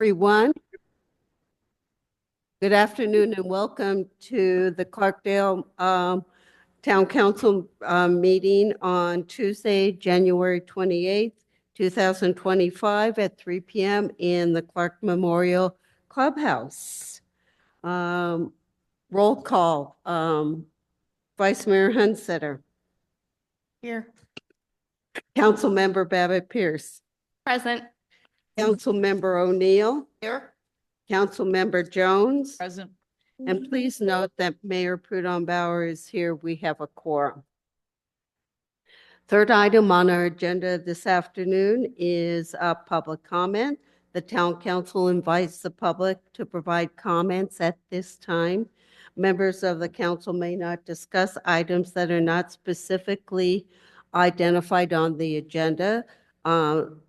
Everyone. Good afternoon and welcome to the Clarkdale Town Council meeting on Tuesday, January 28th, 2025 at 3 p.m. in the Clark Memorial Clubhouse. Roll call. Vice Mayor Hunsetter. Here. Councilmember Babbitt Pierce. Present. Councilmember O'Neill. Here. Councilmember Jones. Present. And please note that Mayor Prudhomme Bauer is here. We have a quorum. Third item on our agenda this afternoon is public comment. The town council invites the public to provide comments at this time. Members of the council may not discuss items that are not specifically identified on the agenda.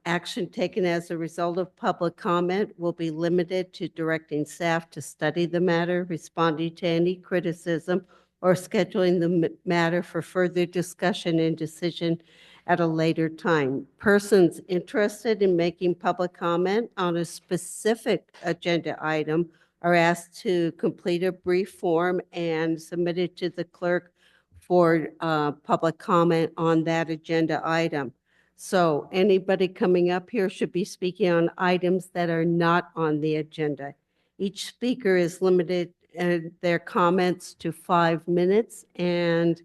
Action taken as a result of public comment will be limited to directing staff to study the matter, responding to any criticism, or scheduling the matter for further discussion and decision at a later time. Persons interested in making public comment on a specific agenda item are asked to complete a brief form and submit it to the clerk for public comment on that agenda item. So anybody coming up here should be speaking on items that are not on the agenda. Each speaker is limited their comments to 5 minutes. And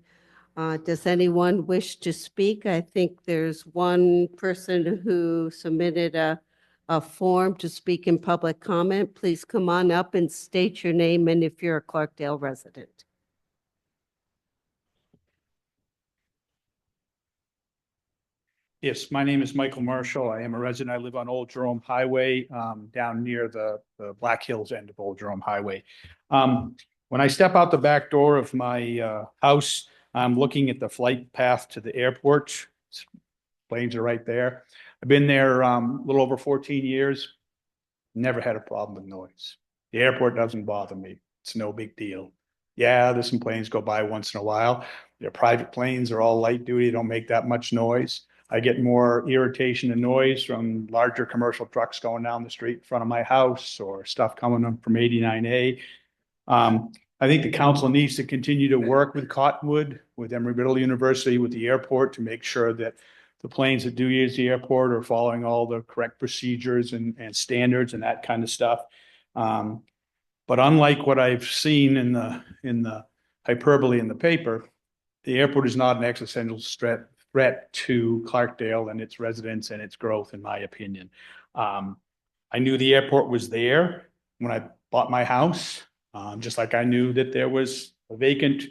does anyone wish to speak? I think there's one person who submitted a form to speak in public comment. Please come on up and state your name and if you're a Clarkdale resident. Yes, my name is Michael Marshall. I am a resident. I live on Old Jerome Highway, down near the Black Hills end of Old Jerome Highway. When I step out the back door of my house, I'm looking at the flight path to the airport. Planes are right there. I've been there a little over 14 years. Never had a problem with noise. The airport doesn't bother me. It's no big deal. Yeah, there's some planes go by once in a while. Their private planes are all light duty, don't make that much noise. I get more irritation and noise from larger commercial trucks going down the street in front of my house or stuff coming up from 89A. I think the council needs to continue to work with Cottonwood, with Embry-Riddle University, with the airport to make sure that the planes that do use the airport are following all the correct procedures and standards and that kind of stuff. But unlike what I've seen in the hyperbole in the paper, the airport is not an existential threat to Clarkdale and its residents and its growth, in my opinion. I knew the airport was there when I bought my house, just like I knew that there was a vacant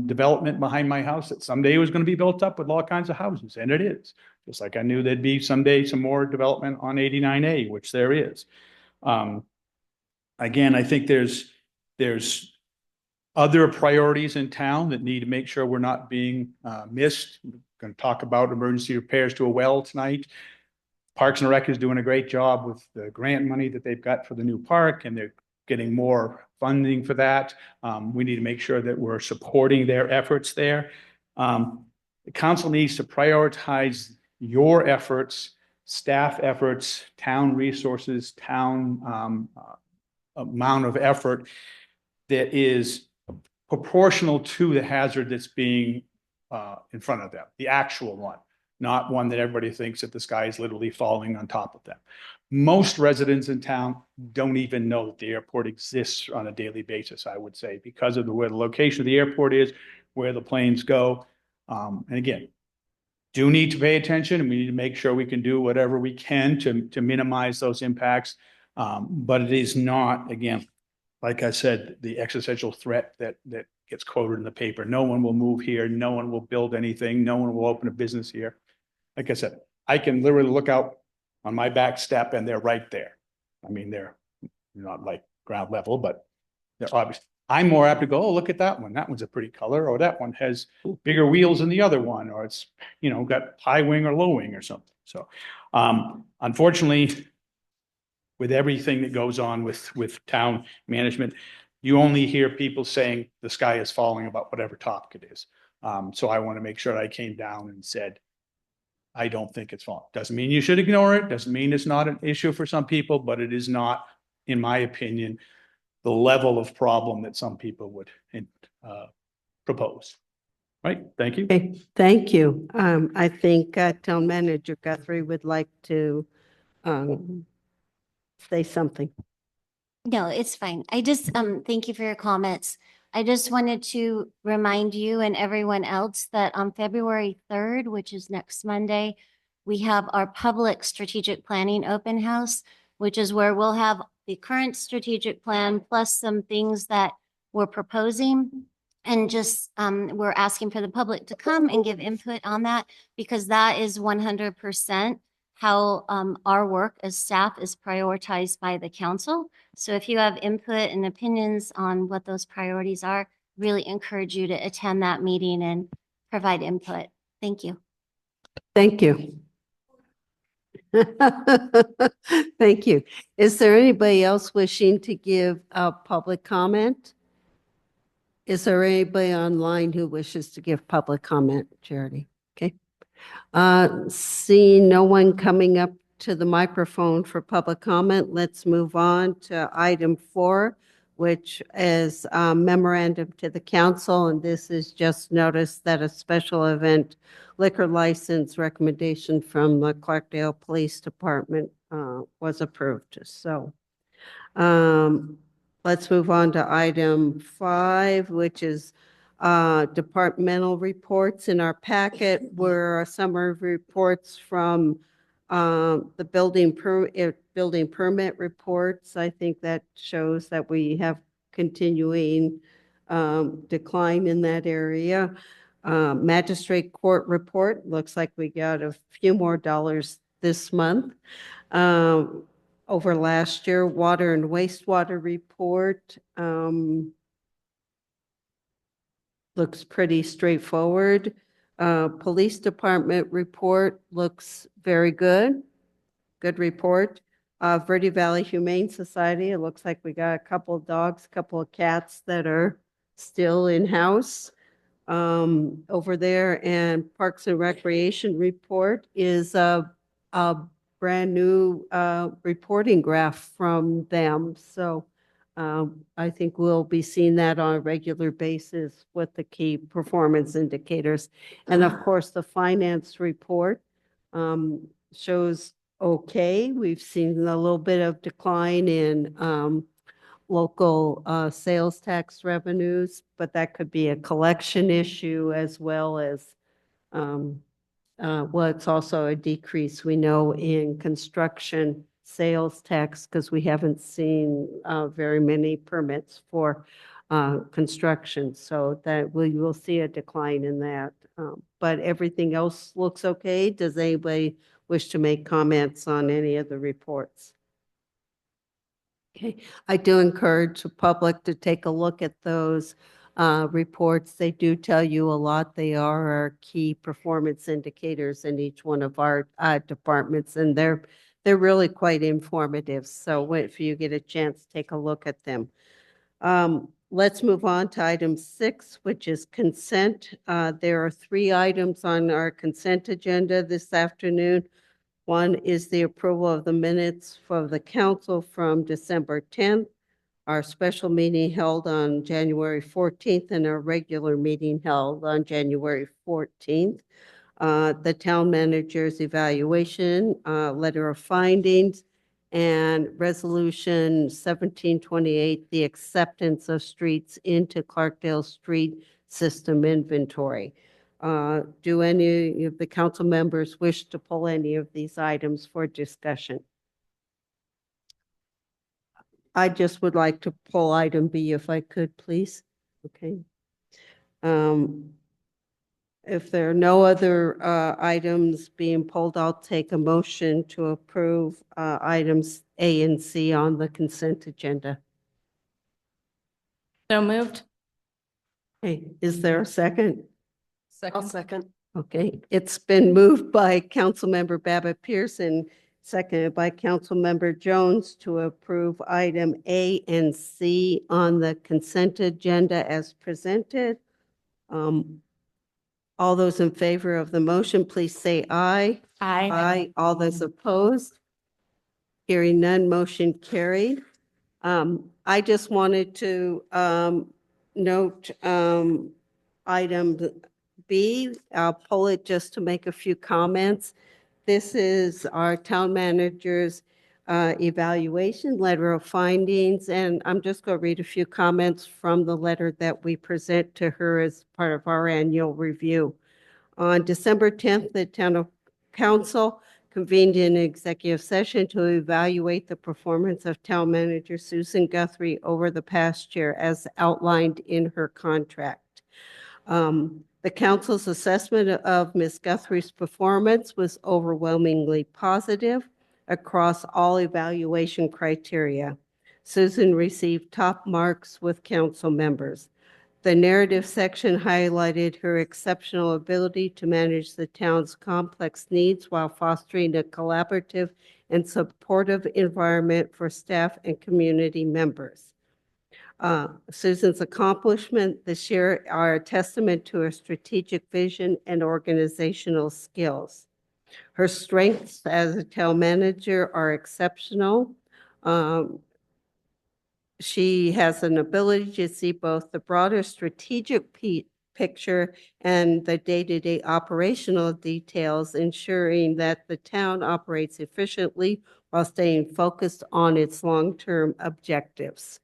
development behind my house that someday was going to be built up with all kinds of houses, and it is. Just like I knew there'd be someday some more development on 89A, which there is. Again, I think there's other priorities in town that need to make sure we're not being missed. We're going to talk about emergency repairs to a well tonight. Parks and Rec is doing a great job with the grant money that they've got for the new park, and they're getting more funding for that. We need to make sure that we're supporting their efforts there. The council needs to prioritize your efforts, staff efforts, town resources, town amount of effort that is proportional to the hazard that's being in front of them, the actual one, not one that everybody thinks that the sky is literally falling on top of them. Most residents in town don't even know that the airport exists on a daily basis, I would say, because of where the location of the airport is, where the planes go. And again, do need to pay attention, and we need to make sure we can do whatever we can to minimize those impacts. But it is not, again, like I said, the existential threat that gets quoted in the paper. No one will move here. No one will build anything. No one will open a business here. Like I said, I can literally look out on my back step and they're right there. I mean, they're not like ground level, but they're obvious. I'm more apt to go, oh, look at that one. That one's a pretty color, or that one has bigger wheels than the other one, or it's, you know, got high wing or low wing or something. So unfortunately, with everything that goes on with town management, you only hear people saying the sky is falling about whatever topic it is. So I want to make sure I came down and said, I don't think it's wrong. Doesn't mean you should ignore it. Doesn't mean it's not an issue for some people, but it is not, in my opinion, the level of problem that some people would propose. Right? Thank you. Okay, thank you. I think Town Manager Guthrie would like to say something. No, it's fine. I just, thank you for your comments. I just wanted to remind you and everyone else that on February 3rd, which is next Monday, we have our public strategic planning open house, which is where we'll have the current strategic plan plus some things that we're proposing. And just, we're asking for the public to come and give input on that because that is 100% how our work as staff is prioritized by the council. So if you have input and opinions on what those priorities are, really encourage you to attend that meeting and provide input. Thank you. Thank you. Thank you. Is there anybody else wishing to give a public comment? Is there anybody online who wishes to give public comment, Charity? Okay. Seeing no one coming up to the microphone for public comment, let's move on to item 4, which is a memorandum to the council, and this is just notice that a special event liquor license recommendation from the Clarkdale Police Department was approved. So let's move on to item 5, which is departmental reports. In our packet were a summary of reports from the building permit reports. I think that shows that we have continuing decline in that area. Magistrate court report, looks like we got a few more dollars this month over last year. Water and wastewater report looks pretty straightforward. Police department report looks very good. Good report. Verde Valley Humane Society, it looks like we got a couple of dogs, a couple of cats that are still in-house over there. And Parks and Recreation report is a brand new reporting graph from them. So I think we'll be seeing that on a regular basis with the key performance indicators. And of course, the finance report shows okay. We've seen a little bit of decline in local sales tax revenues, but that could be a collection issue as well as well, it's also a decrease, we know, in construction sales tax because we haven't seen very many permits for construction. So that we will see a decline in that. But everything else looks okay. Does anybody wish to make comments on any of the reports? Okay, I do encourage the public to take a look at those reports. They do tell you a lot. They are our key performance indicators in each one of our departments, and they're really quite informative. So if you get a chance, take a look at them. Let's move on to item 6, which is consent. There are 3 items on our consent agenda this afternoon. One is the approval of the minutes for the council from December 10th, our special meeting held on January 14th, and our regular meeting held on January 14th. The town manager's evaluation, letter of findings, and resolution 1728, the acceptance of streets into Clarkdale Street System Inventory. Do any of the council members wish to pull any of these items for discussion? I just would like to pull item B if I could, please. Okay. If there are no other items being pulled, I'll take a motion to approve items A and C on the consent agenda. So moved. Okay, is there a second? I'll second. Okay, it's been moved by Councilmember Babbitt Pearson, seconded by Councilmember Jones to approve item A and C on the consent agenda as presented. All those in favor of the motion, please say aye. Aye. Aye. All those opposed? Hearing none, motion carried. I just wanted to note item B. I'll pull it just to make a few comments. This is our town manager's evaluation, letter of findings, and I'm just going to read a few comments from the letter that we present to her as part of our annual review. On December 10th, the town council convened an executive session to evaluate the performance of town manager Susan Guthrie over the past year as outlined in her contract. The council's assessment of Ms. Guthrie's performance was overwhelmingly positive across all evaluation criteria. Susan received top marks with council members. The narrative section highlighted her exceptional ability to manage the town's complex needs while fostering a collaborative and supportive environment for staff and community members. Susan's accomplishments this year are a testament to her strategic vision and organizational skills. Her strengths as a town manager are exceptional. She has an ability to see both the broader strategic picture and the day-to-day operational details, ensuring that the town operates efficiently while staying focused on its long-term objectives.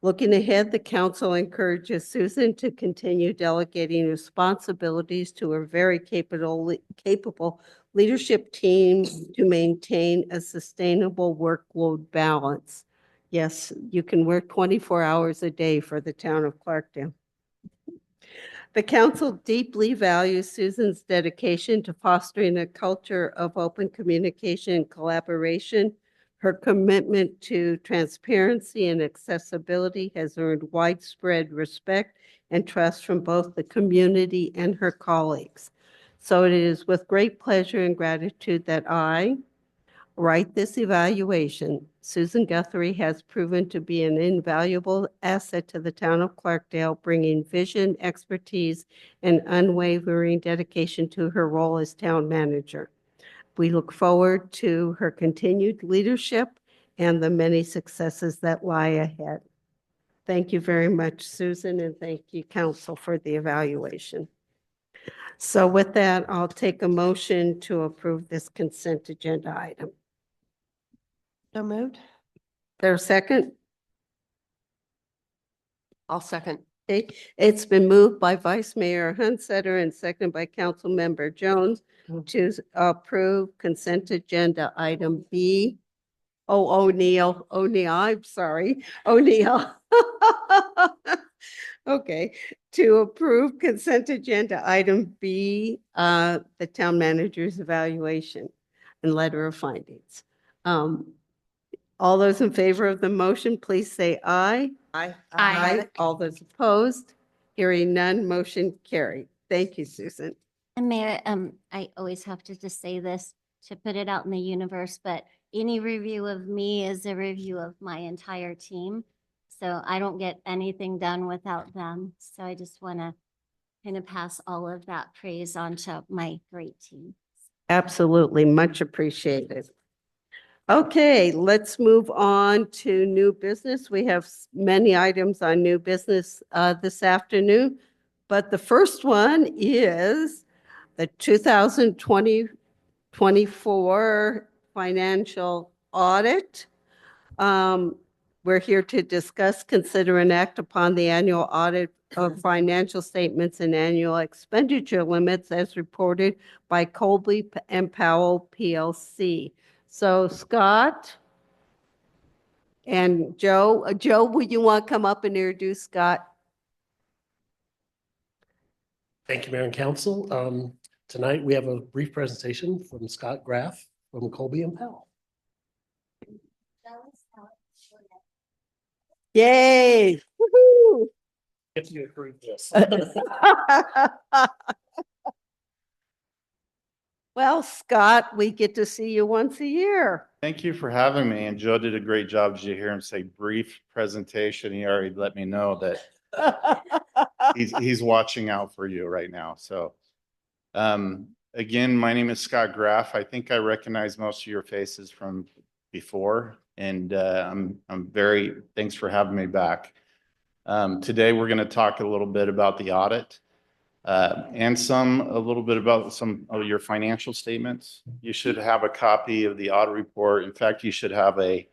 Looking ahead, the council encourages Susan to continue delegating responsibilities to her very capable leadership team to maintain a sustainable workload balance. Yes, you can work 24 hours a day for the town of Clarkdale. The council deeply values Susan's dedication to fostering a culture of open communication and collaboration. Her commitment to transparency and accessibility has earned widespread respect and trust from both the community and her colleagues. So it is with great pleasure and gratitude that I write this evaluation. Susan Guthrie has proven to be an invaluable asset to the town of Clarkdale, bringing vision, expertise, and unwavering dedication to her role as town manager. We look forward to her continued leadership and the many successes that lie ahead. Thank you very much, Susan, and thank you, council, for the evaluation. So with that, I'll take a motion to approve this consent agenda item. So moved. There's a second? I'll second. Okay. It's been moved by Vice Mayor Hunsetter and seconded by Council Member Jones to approve consent agenda item B. O'Neill, I'm sorry, O'Neill. Okay, to approve consent agenda item B, the town manager's evaluation and letter of findings. All those in favor of the motion, please say aye. Aye. All those opposed? Hearing none, motion carried. Thank you, Susan. And Mayor, I always have to just say this to put it out in the universe, but any review of me is a review of my entire team. So I don't get anything done without them. So I just want to kind of pass all of that praise on to my great team. Absolutely, much appreciated. Okay, let's move on to new business. We have many items on new business this afternoon, but the first one is the 2024 financial audit. We're here to discuss, consider, and act upon the annual audit of financial statements and annual expenditure limits as reported by Colby and Powell PLC. So Scott and Joe, would you want to come up and introduce Scott? Thank you, Mayor and Council. Tonight, we have a brief presentation from Scott Graff from Colby and Powell. Yay! Woo-hoo. If you approve this. Well, Scott, we get to see you once a year. Thank you for having me. And Joe did a great job. As you hear him say brief presentation, he already let me know that he's watching out for you right now. So, again, my name is Scott Graff. I think I recognize most of your faces from before, and thanks for having me back. Today, we're going to talk a little bit about the audit. And a little bit about some of your financial statements. You should have a copy of the audit report. In fact, you should have a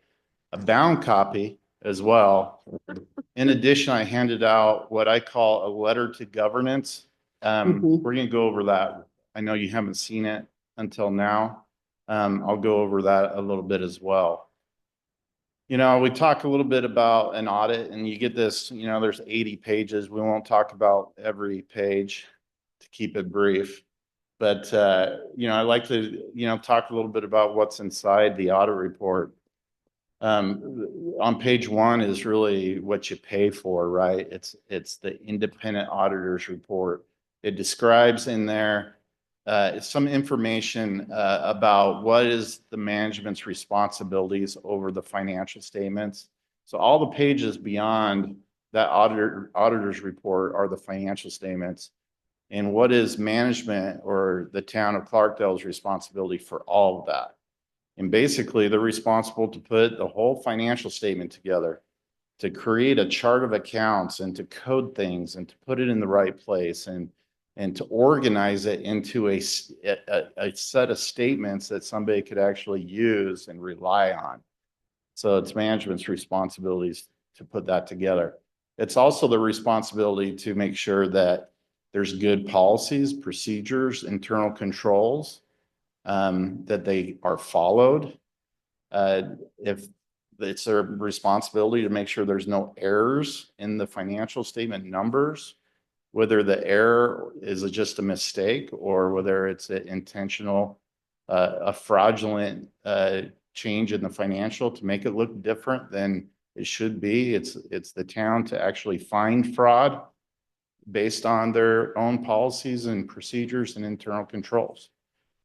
bound copy as well. In addition, I handed out what I call a letter to governance. We're going to go over that. I know you haven't seen it until now. I'll go over that a little bit as well. You know, we talk a little bit about an audit, and you get this, you know, there's 80 pages. We won't talk about every page to keep it brief. But, you know, I like to, you know, talk a little bit about what's inside the audit report. On page 1 is really what you pay for, right? It's the independent auditor's report. It describes in there some information about what is the management's responsibilities over the financial statements. So all the pages beyond that auditor's report are the financial statements, and what is management or the town of Clarkdale's responsibility for all of that. And basically, they're responsible to put the whole financial statement together, to create a chart of accounts and to code things and to put it in the right place and to organize it into a set of statements that somebody could actually use and rely on. So it's management's responsibilities to put that together. It's also the responsibility to make sure that there's good policies, procedures, internal controls, that they are followed. If it's their responsibility to make sure there's no errors in the financial statement numbers, whether the error is just a mistake or whether it's an intentional, a fraudulent change in the financial to make it look different than it should be. It's the town to actually find fraud based on their own policies and procedures and internal controls.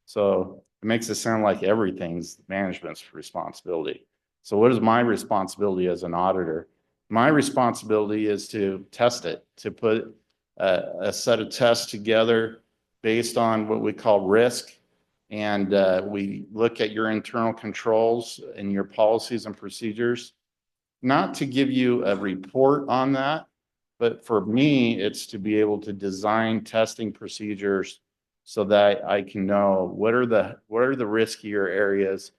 So it makes it sound like everything's management's responsibility. So what is my responsibility as an auditor? My responsibility is to test it, to put a set of tests together based on what we call risk. And we look at your internal controls and your policies and procedures, not to give you a report on that, but for me, it's to be able to design testing procedures so that I can know what are the riskier areas,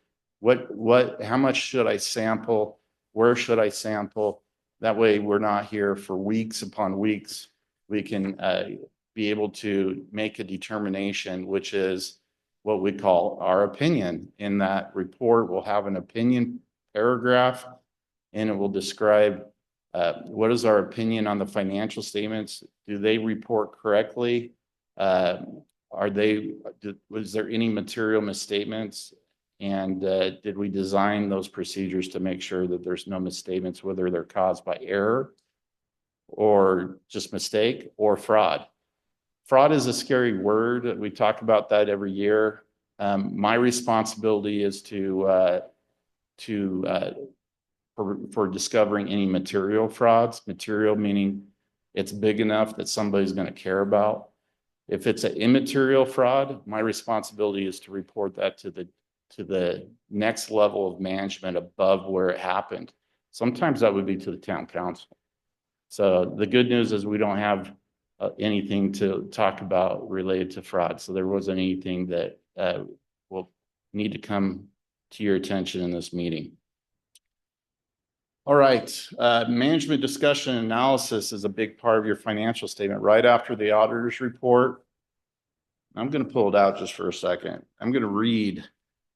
how much should I sample, where should I sample? That way we're not here for weeks upon weeks. We can be able to make a determination, which is what we call our opinion. In that report, we'll have an opinion paragraph, and it will describe what is our opinion on the financial statements. Do they report correctly? Was there any material misstatements? And did we design those procedures to make sure that there's no misstatements, whether they're caused by error or just mistake or fraud? Fraud is a scary word. We talk about that every year. My responsibility is for discovering any material frauds. Material meaning it's big enough that somebody's going to care about. If it's an immaterial fraud, my responsibility is to report that to the next level of management above where it happened. Sometimes that would be to the town council. So the good news is we don't have anything to talk about related to fraud. So there wasn't anything that will need to come to your attention in this meeting. All right, management discussion and analysis is a big part of your financial statement. Right after the auditor's report, I'm going to pull it out just for a second. I'm going to read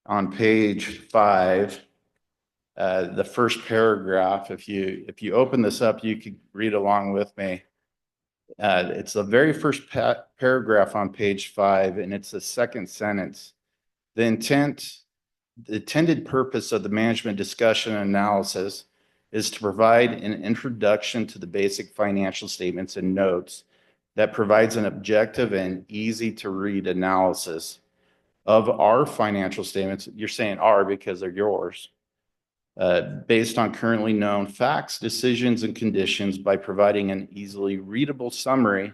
on page 5, the first paragraph. If you open this up, you can read along with me. It's the very first paragraph on page 5, and it's the second sentence. The intended purpose of the management discussion and analysis is to provide an introduction to the basic financial statements and notes that provides an objective and easy to read analysis of our financial statements. You're saying our because they're yours. based on currently known facts, decisions, and conditions by providing an easily readable summary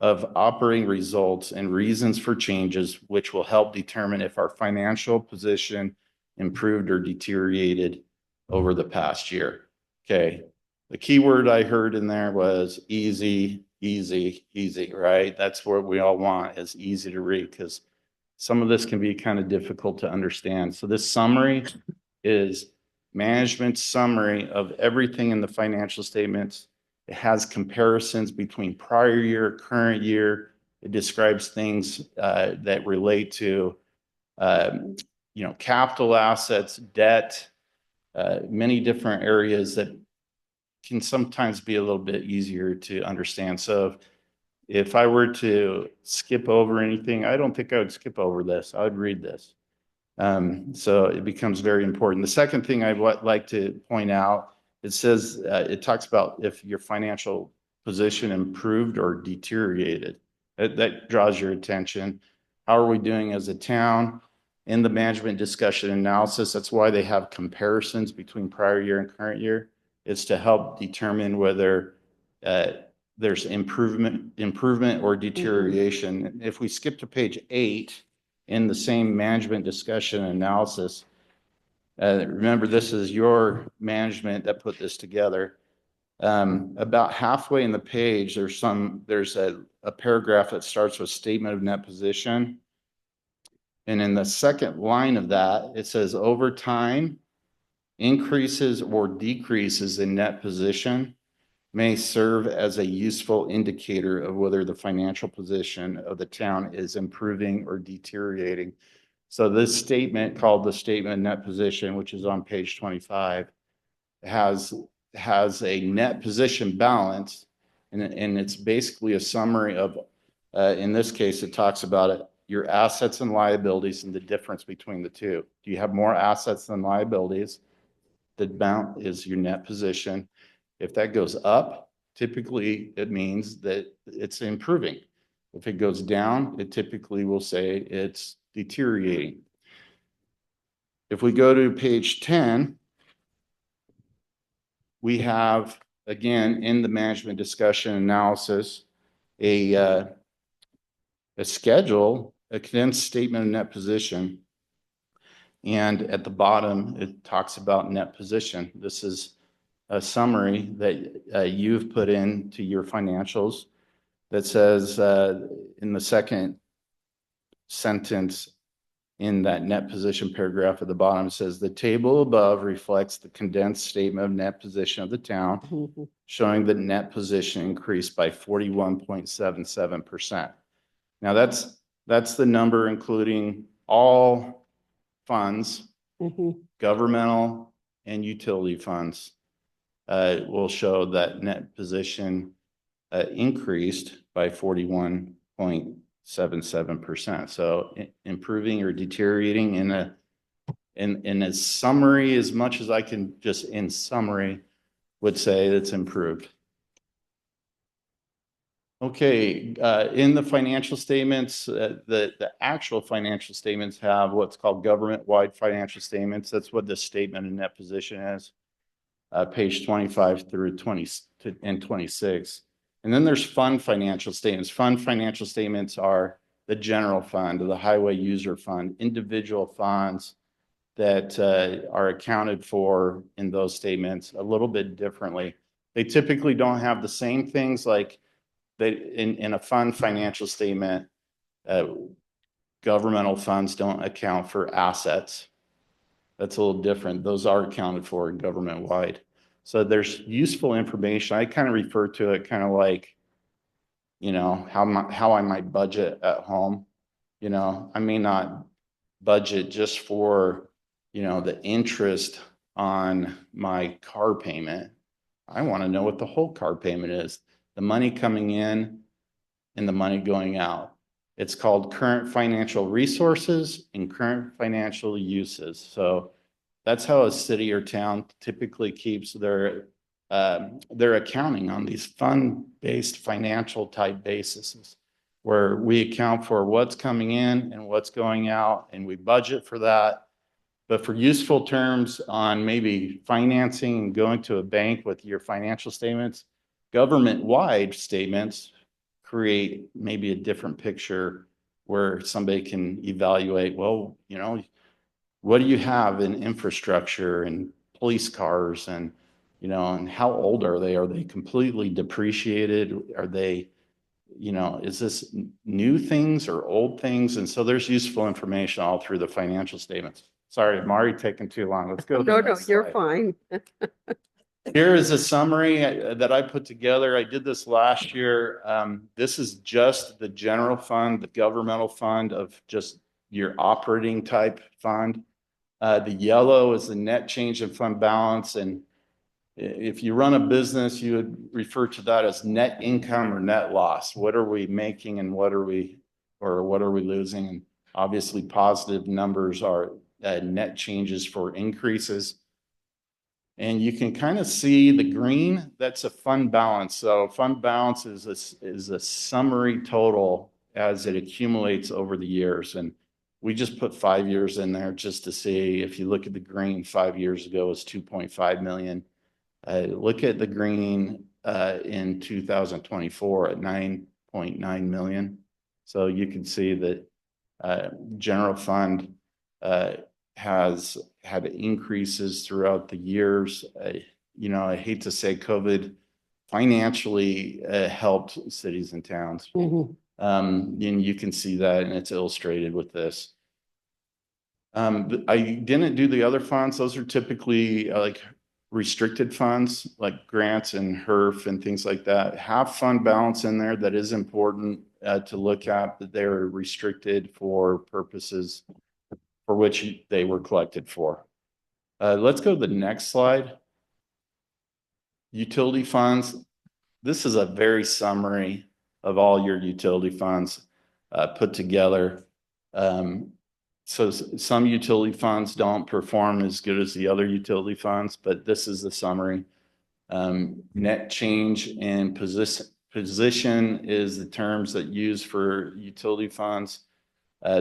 of operating results and reasons for changes, which will help determine if our financial position improved or deteriorated over the past year. Okay. The key word I heard in there was easy, easy, easy, right? That's what we all want, is easy to read, because some of this can be kind of difficult to understand. So this summary is management's summary of everything in the financial statements. It has comparisons between prior year, current year. It describes things that relate to, capital assets, debt, many different areas that can sometimes be a little bit easier to understand. So if I were to skip over anything, I don't think I would skip over this. I would read this. So it becomes very important. The second thing I'd like to point out, it says, it talks about if your financial position improved or deteriorated. That draws your attention. How are we doing as a town? In the management discussion analysis, that's why they have comparisons between prior year and current year. It's to help determine whether there's improvement or deterioration. If we skip to page 8 in the same management discussion analysis, remember, this is your management that put this together. About halfway in the page, there's a paragraph that starts with statement of net position. And in the second line of that, it says over time, increases or decreases in net position may serve as a useful indicator of whether the financial position of the town is improving or deteriorating. So this statement, called the statement of net position, which is on page 25, has a net position balance, and it's basically a summary of, in this case, it talks about it, your assets and liabilities and the difference between the two. Do you have more assets than liabilities? The amount is your net position. If that goes up, typically it means that it's improving. If it goes down, it typically will say it's deteriorating. If we go to page 10, we have, again, in the management discussion analysis, a schedule, a condensed statement of net position. And at the bottom, it talks about net position. This is a summary that you've put into your financials that says in the second sentence in that net position paragraph at the bottom, says the table above reflects the condensed statement of net position of the town, showing the net position increased by 41.77%. Now that's the number including all funds, governmental and utility funds. Will show that net position increased by 41.77%. So improving or deteriorating in a summary, as much as I can just in summary would say it's improved. Okay, in the financial statements, the actual financial statements have what's called government-wide financial statements. That's what the statement of net position is. Page 25 through 20 and 26. And then there's fund financial statements. Fund financial statements are the general fund or the highway user fund, individual funds that are accounted for in those statements a little bit differently. They typically don't have the same things like in a fund financial statement. Governmental funds don't account for assets. That's a little different. Those are accounted for government-wide. So there's useful information. I kind of refer to it kind of like, how I might budget at home. I may not budget just for, the interest on my car payment. I want to know what the whole car payment is, the money coming in and the money going out. It's called current financial resources and current financial uses. So that's how a city or town typically keeps their accounting on these fund-based financial type bases, where we account for what's coming in and what's going out, and we budget for that. But for useful terms on maybe financing and going to a bank with your financial statements, government-wide statements create maybe a different picture where somebody can evaluate, well, you know, what do you have in infrastructure and police cars and, you know, and how old are they? Are they completely depreciated? Are they, you know, is this new things or old things? And so there's useful information all through the financial statements. Sorry, I'm already taking too long. Let's go. to the No, next you're slide. fine. Here is a summary that I put together. I did this last year. This is just the general fund, the governmental fund of just your operating type fund. The yellow is the net change in fund balance. And if you run a business, you would refer to that as net income or net loss. What are we making and what are we losing? And obviously positive numbers are net changes for increases. And you can kind of see the green, that's a fund balance. So fund balance is a summary total as it accumulates over the years. And we just put 5 years in there just to see. If you look at the green, 5 years ago was 2.5 million. Look at the green in 2024 at 9.9 million. So you can see that general fund has had increases throughout the years. You know, I hate to say COVID financially helped cities and towns. And you can see that, and it's illustrated with this. I didn't do the other funds. Those are typically like restricted funds, like grants and HERF and things like that. Have fund balance in there. That is important to look at, that they're restricted for purposes for which they were collected for. Let's go to the next slide. Utility funds. This is a very summary of all your utility funds put together. So some utility funds don't perform as good as the other utility funds, but this is the summary. Net change in position is the terms that use for utility funds.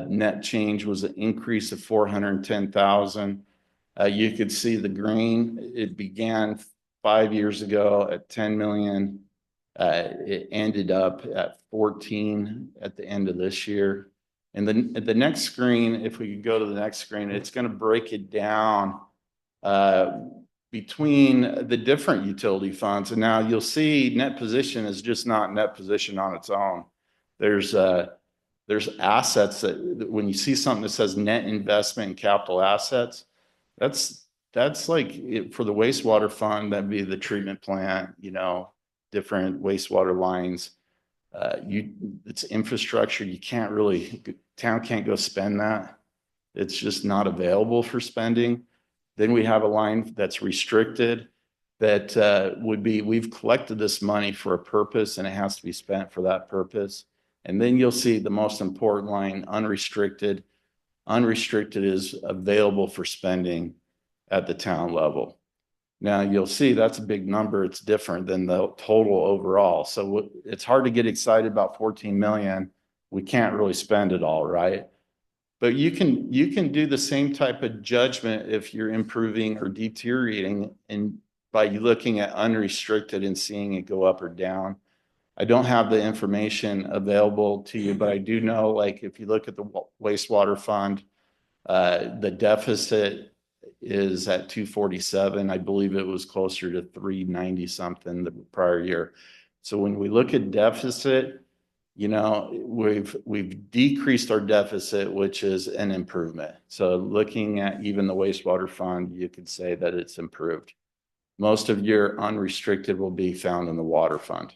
Net change was an increase of 410,000. You could see the green. It began 5 years ago at 10 million. It ended up at 14 at the end of this year. And then at the next screen, if we could go to the next screen, it's going to break it down between the different utility funds. And now you'll see net position is just not net position on its own. There's assets that when you see something that says net investment in capital assets, that's like for the wastewater fund, that'd be the treatment plant, you know, different wastewater lines. It's infrastructure. You can't really, town can't go spend that. It's just not available for spending. Then we have a line that's restricted that would be, we've collected this money for a purpose and it has to be spent for that purpose. And then you'll see the most important line, unrestricted. Unrestricted is available for spending at the town level. Now you'll see that's a big number. It's different than the total overall. So it's hard to get excited about 14 million. We can't really spend it all, right? But you can do the same type of judgment if you're improving or deteriorating, and by looking at unrestricted and seeing it go up or down. I don't have the information available to you, but I do know, like, if you look at the wastewater fund, the deficit is at 247. I believe it was closer to 390 something the prior year. So when we look at deficit, you know, we've decreased our deficit, which is an improvement. So looking at even the wastewater fund, you could say that it's improved. Most of your unrestricted will be found in the water fund.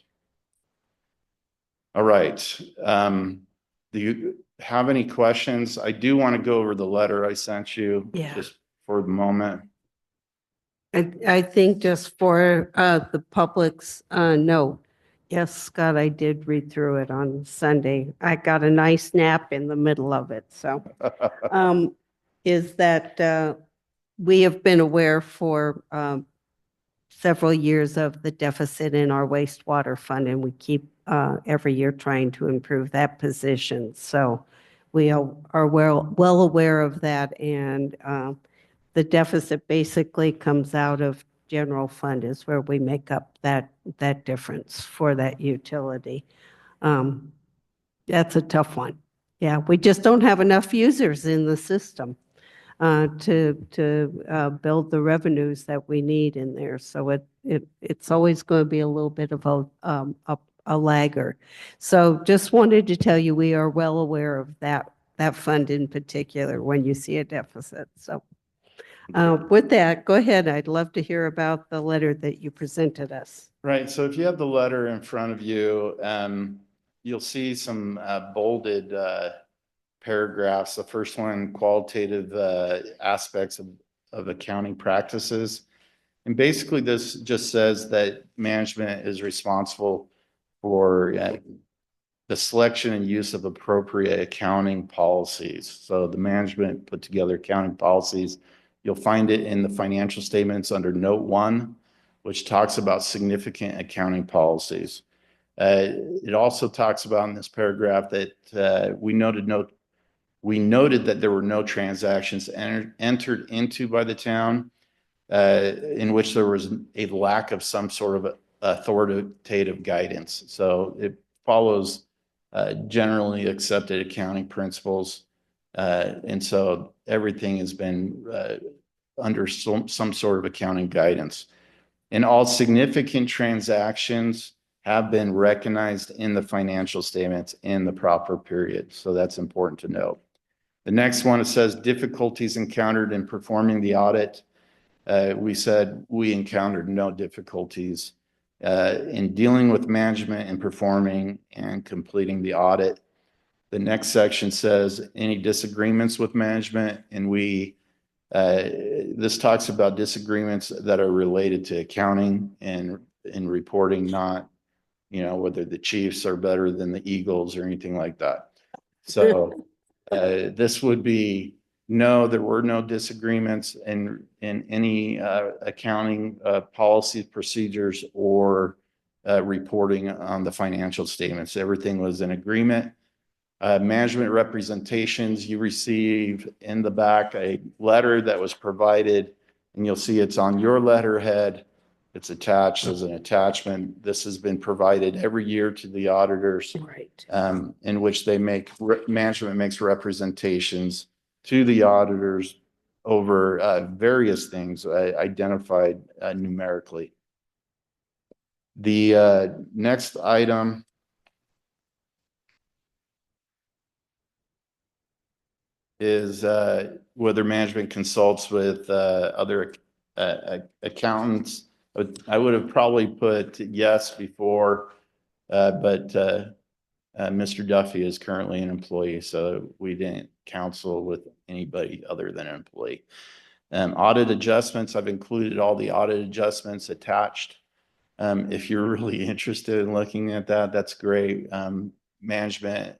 All right. Do you have any questions? I do want to go over the letter I sent you. Yeah. Just for the moment. I think just for the public's note, yes, Scott, I did read through it on Sunday. I got a nice nap in the middle of it. So is that we have been aware for several years of the deficit in our wastewater fund, and we keep every year trying to improve that position. So we are well aware of that, and the deficit basically comes out of general fund is where we make up that difference for that utility. That's a tough one. Yeah, we just don't have enough users in the system to build the revenues that we need in there. So it's always going to be a little bit of a lagger. So just wanted to tell you, we are well aware of that fund in particular when you see a deficit. So with that, go ahead. I'd love to hear about the letter that you presented us. Right, so if you have the letter in front of you, you'll see some bolded paragraphs. The first one, qualitative aspects of accounting practices. And basically this just says that management is responsible for the selection and use of appropriate accounting policies. So the management put together accounting policies. You'll find it in the financial statements under Note 1, which talks about significant accounting policies. It also talks about in this paragraph that we noted that there were no transactions entered into by the town in which there was a lack of some sort of authoritative guidance. So it follows generally accepted accounting principles. And so everything has been under some sort of accounting guidance. And all significant transactions have been recognized in the financial statements in the proper period. So that's important to note. The next one, it says difficulties encountered in performing the audit. We said we encountered no difficulties in dealing with management and performing and completing the audit. The next section says any disagreements with management, and this talks about disagreements that are related to accounting and in reporting, not, whether the Chiefs are better than the Eagles or anything like that. So this would be, no, there were no disagreements in any accounting policy procedures or reporting on the financial statements. Everything was in agreement. Management representations, you receive in the back a letter that was provided, and you'll see it's on your letterhead. It's attached as an attachment. This has been provided every year to the auditors, Right. in which management makes representations to the auditors over various things identified numerically. The next item is whether management consults with other accountants. I would have probably put yes before, but Mr. Duffy is currently an employee, so we didn't counsel with anybody other than an employee. Audit adjustments, I've included all the audit adjustments attached. If you're really interested in looking at that, that's great. Management,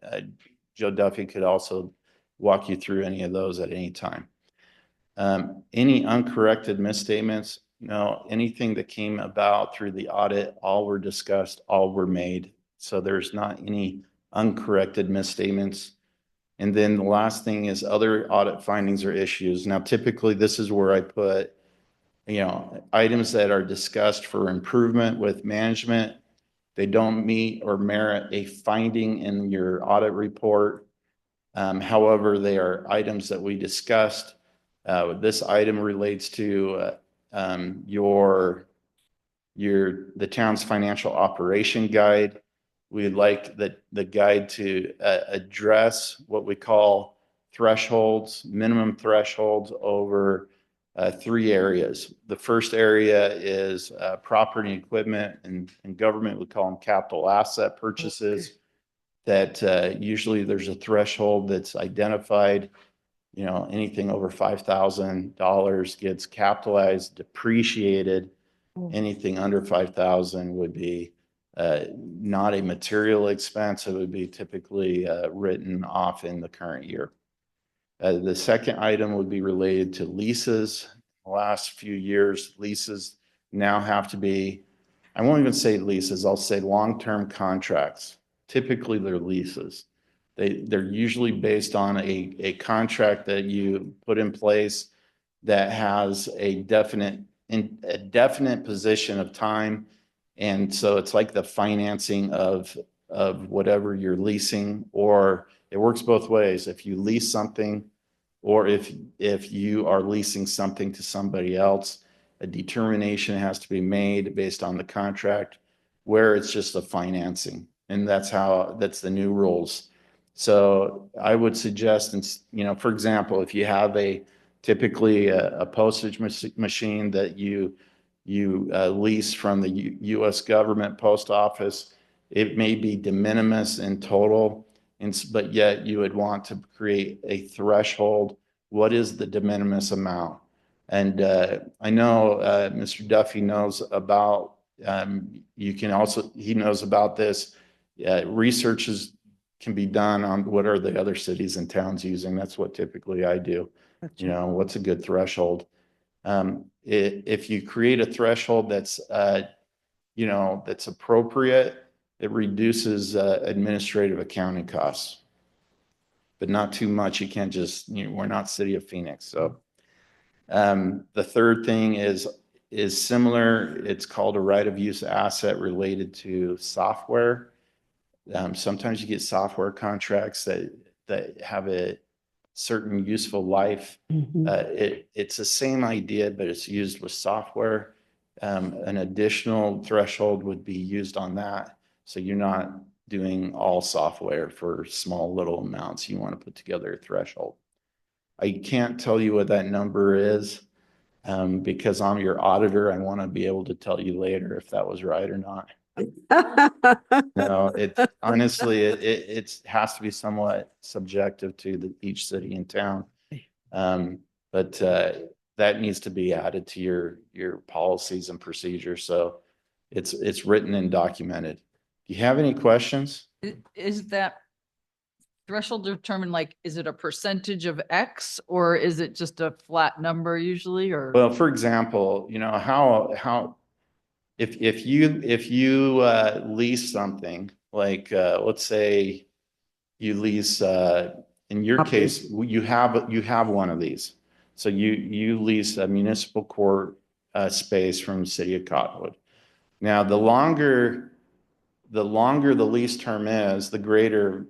Joe Duffy could also walk you through any of those at any time. Any uncorrected misstatements, anything that came about through the audit, all were discussed, all were made. So there's not any uncorrected misstatements. And then the last thing is other audit findings or issues. Now, typically this is where I put, items that are discussed for improvement with management. They don't meet or merit a finding in your audit report. However, they are items that we discussed. This item relates to the town's financial operation guide. We'd like the guide to address what we call thresholds, minimum thresholds over 3 areas. The first area is property and equipment, and government would call them capital asset purchases. That usually there's a threshold that's identified. Anything over $5,000 gets capitalized, depreciated. Anything under $5,000 would be not a material expense. It would be typically written off in the current year. The second item would be related to leases. The last few years, leases now have to be, I won't even say leases, I'll say long-term contracts. Typically they're leases. They're usually based on a contract that you put in place. that has a definite position of time. And so it's like the financing of whatever you're leasing, or it works both ways. If you lease something, or if you are leasing something to somebody else, a determination has to be made based on the contract where it's just a financing. And that's the new rules. So I would suggest, for example, if you have typically a postage machine that you lease from the U.S. government post office, it may be de minimis in total, but yet you would want to create a threshold. What is the de minimis amount? And I know Mr. Duffy knows about, he knows about this. Researches can be done on what are the other cities and towns using. That's what typically I do. What's a good threshold? If you create a threshold that's appropriate, it reduces administrative accounting costs, but not too much. You can't just, we're not City of Phoenix. So the third thing is similar. It's called a right of use asset related to software. Sometimes you get software contracts that have a certain useful life. It's the same idea, but it's used with software. An additional threshold would be used on that. So you're not doing all software for small little amounts. You want to put together a threshold. I can't tell you what that number is because I'm your auditor. I want to be able to tell you later if that was right or not. No, honestly, it has to be somewhat subjective to each city and town. But that needs to be added to your policies and procedures. So it's written and documented. Do you have any questions? Is that threshold determined, like, is it a percentage of X or is it just a flat number usually, or? Well, for example, how if you lease something like let's say you lease in your case you have one of these. So you lease a municipal court space from the city of Cottonwood. Now the longer the lease term is, the greater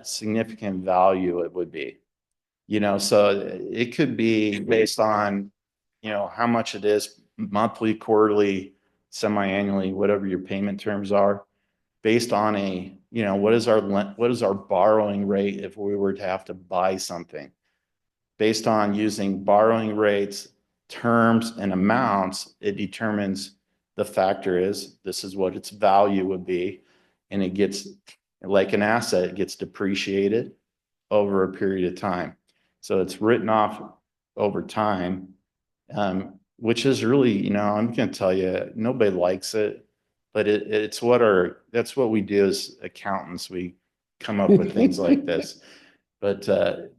significant value it would be. So it could be based on how much it is monthly, quarterly, semi-annually, whatever your payment terms are, based on what is our borrowing rate if we were to have to buy something. Based on using borrowing rates, terms, and amounts, it determines the factor is this is what its value would be. And it gets, like an asset, it gets depreciated over a period of time. So it's written off over time, which is really, I'm going to tell you, nobody likes it, but that's what we do as accountants. We come up with things like this. But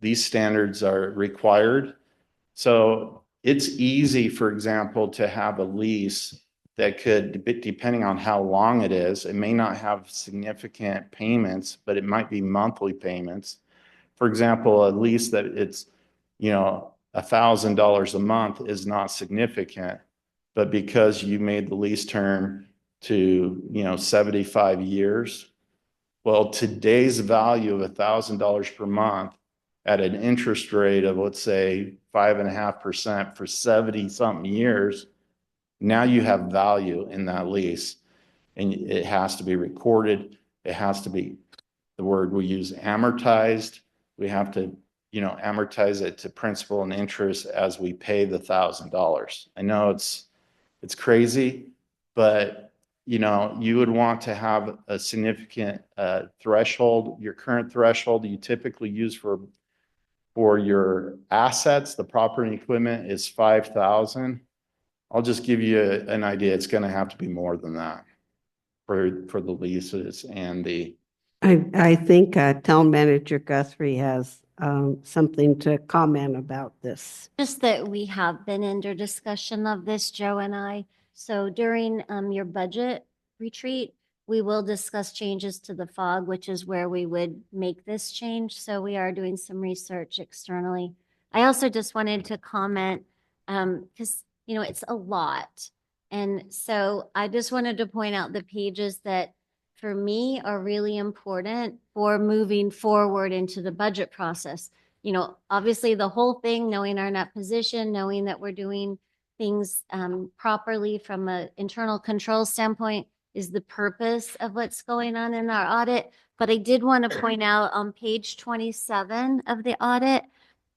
these standards are required. So it's easy, for example, to have a lease that could, depending on how long it is, it may not have significant payments, but it might be monthly payments. For example, a lease that it's, $1,000 a month is not significant, but because you made the lease term to, 75 years, well, today's value of $1,000 per month at an interest rate of, let's say, 5.5% for 70 something years, now you have value in that lease, and it has to be recorded. It has to be, the word we use, amortized. We have to, amortize it to principal and interest as we pay the $1,000. I know it's crazy, but you would want to have a significant threshold. Your current threshold you typically use for your assets, the property and equipment, is $5,000. I'll just give you an idea. It's going to have to be more than that for the leases and the. I think Town Manager Guthrie has something to comment about this. Just that we have been under discussion of this, Joe and I. So during your budget retreat, we will discuss changes to the FOG, which is where we would make this change. So we are doing some research externally. I also just wanted to comment because, you know, it's a lot. And so I just wanted to point out the pages that for me are really important for moving forward into the budget process. You know, obviously the whole thing, knowing our net position, knowing that we're doing things properly from an internal control standpoint is the purpose of what's going on in our audit. But I did want to point out on page 27 of the audit,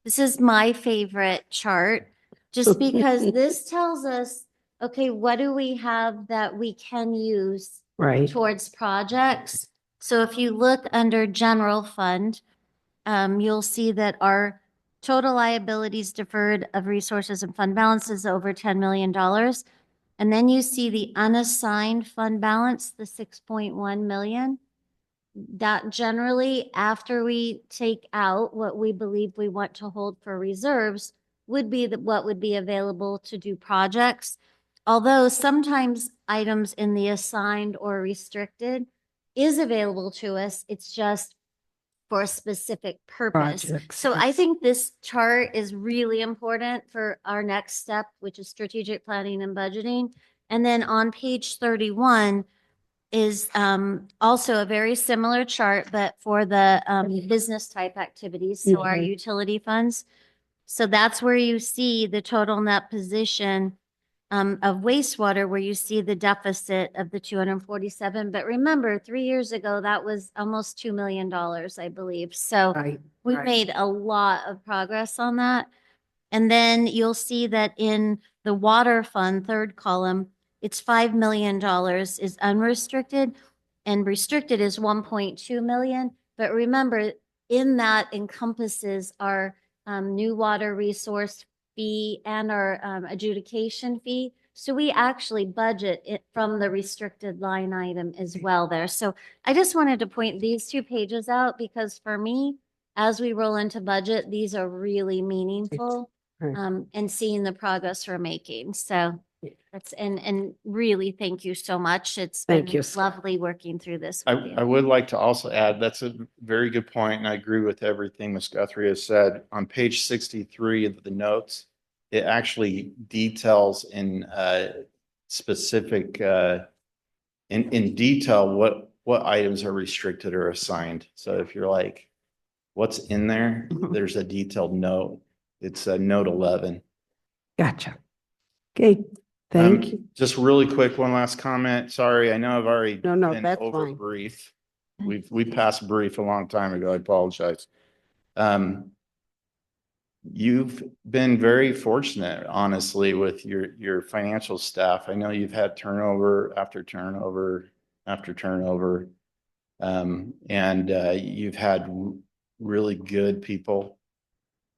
this is my favorite chart, just because this tells us, okay, what do we have that we can use Right. towards projects? So if you look under general fund, you'll see that our total liabilities deferred of resources and fund balance is over $10 million. And then you see the unassigned fund balance, the 6.1 million. That generally, after we take out what we believe we want to hold for reserves, would be what would be available to do projects. Although sometimes items in the assigned or restricted is available to us, it's just for a specific purpose. Projects, So I yes. think this chart is really important for our next step, which is strategic planning and budgeting. And then on page 31 is also a very similar chart, but for the business type activities, so our Mhm. utility funds. So that's where you see the total net position of wastewater, where you see the deficit of the 247. But remember, 3 years ago, that was almost $2 million, I believe. So Right. we've right. made a lot of progress on that. And then you'll see that in the water fund, third column, it's $5 million is unrestricted and restricted is 1.2 million. But remember, in that encompasses our new water resource fee and our adjudication fee. So we actually budget it from the restricted line item as well there. So I just wanted to point these two pages out because for me, as we roll into budget, these are really meaningful Right. and seeing the progress we're making. So that's, and really, thank you so much. It's Thank been you, Scott. lovely working through this with I you. would like to also add, that's a very good point, and I agree with everything Ms. Guthrie has said. On page 63 of the notes, it actually details in specific, in detail what items are restricted or assigned. So if you're like, what's in there? Mhm. There's a detailed note. It's note 11. Gotcha. Okay, thank you. Just really quick, one last comment. Sorry, I know I've already No, been that's over fine. brief. We passed brief a long time ago. I apologize. You've been very fortunate, honestly, with your financial staff. I know you've had turnover after turnover after turnover. And you've had really good people.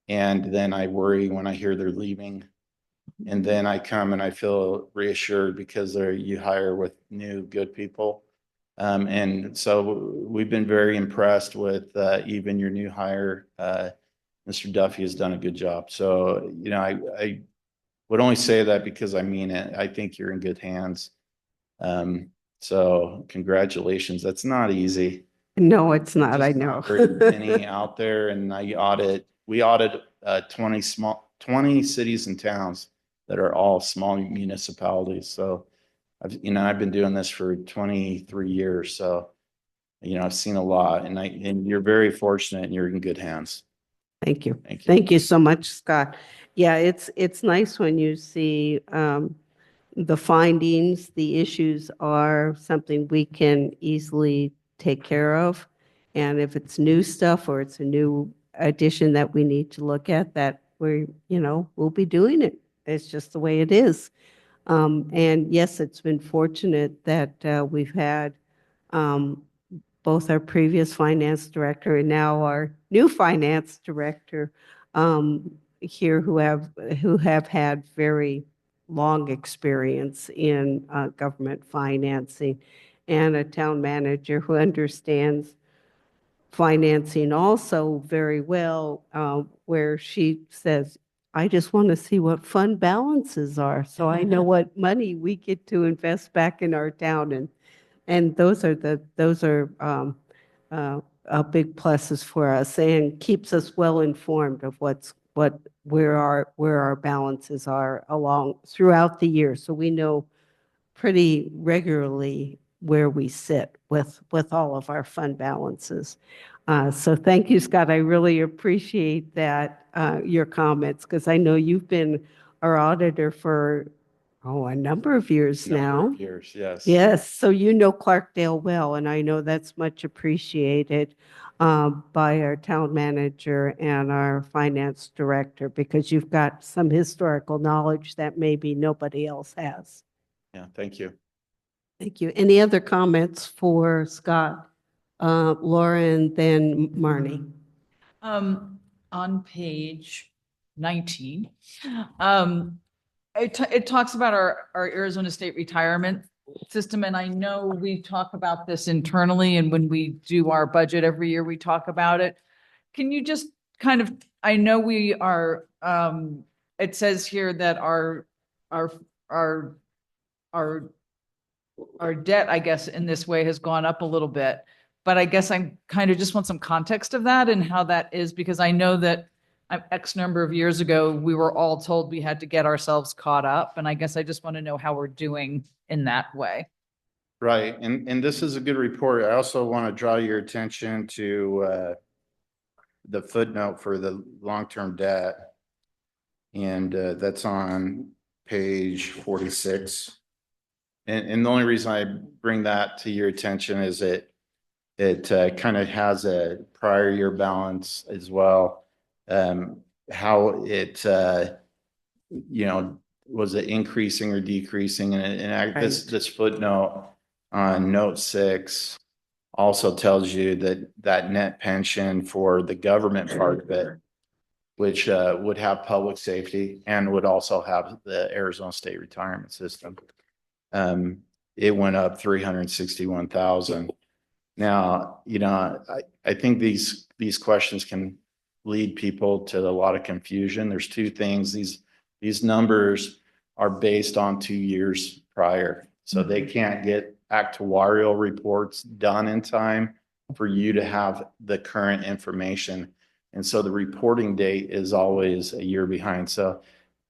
And then I worry when I hear they're leaving. And then I come and I feel reassured because you hire with new good people. And so we've been very impressed with even your new hire. Mr. Duffy has done a good job. So, you know, I would only say that because I mean it. I think you're in good hands. So congratulations. That's not easy. No, it's not, I Just know. not very many out there, and we audit 20 cities and towns that are all small municipalities. So I've been doing this for 23 years. So, I've seen a lot, and you're very fortunate and you're in good hands. Thank you. Thank you. Thank you so much, Scott. Yeah, it's nice when you see the findings, the issues are something we can easily take care of. And if it's new stuff or it's a new addition that we need to look at, that we'll be doing it. It's just the way it is. And yes, it's been fortunate that we've had both our previous finance director and now our new finance director here who have had very long experience in government financing, and a town manager who understands financing also very well, where she says, I just want to see what fund balances are so I know what money we get to invest back in our town. And those are big pluses for us and keeps us well informed of what's where our balances are throughout the year. So we know pretty regularly where we sit with all of our fund balances. So thank you, Scott. I really appreciate that, your comments, because I know you've been our auditor for, a number of years Number now. of years, yes. Yes, so you know Clarkdale well, and I know that's much appreciated by our town manager and our finance director, because you've got some historical knowledge that maybe nobody else has. Yeah, thank you. Thank you. Any other comments for Scott, Laura, and then Marnie? On page 19, it talks about our Arizona State retirement system, and I know we talk about this internally, and when we do our budget every year, we talk about it. Can you just kind of, I know we are, it says here that our debt, I guess, in this way has gone up a little bit. But I guess I'm kind of just want some context of that and how that is, because I know that X number of years ago, we were all told we had to get ourselves caught up. And I guess I just want to know how we're doing in that way. Right, and this is a good report. I also want to draw your attention to the footnote for the long-term debt. And that's on page 46. And the only reason I bring that to your attention is it kind of has a prior year balance as well. How it, was it increasing or decreasing? And this footnote on note 6 also tells you that net pension for the government part of it, which would have public safety and would also have the Arizona State retirement system. It went up 361,000. Now, I think these questions can lead people to a lot of confusion. There's two things. These numbers are based on 2 years prior, so they can't get actuarial reports done in time for you to have the current information. And so the reporting date is always a year behind. So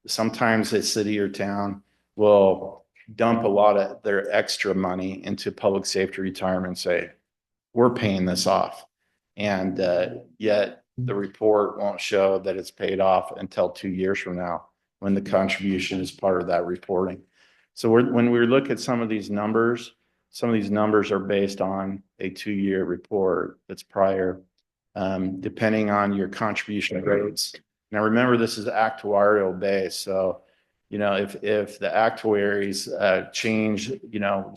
sometimes a city or town will dump a lot of their extra money into public safety retirement and say, we're paying this off. And yet the report won't show that it's paid off until 2 years from now, when the contribution is part of that reporting. So when we look at some of these numbers are based on a 2-year report that's prior, depending on your contribution rates. Now, remember, this is actuarial based. So, if the actuaries change,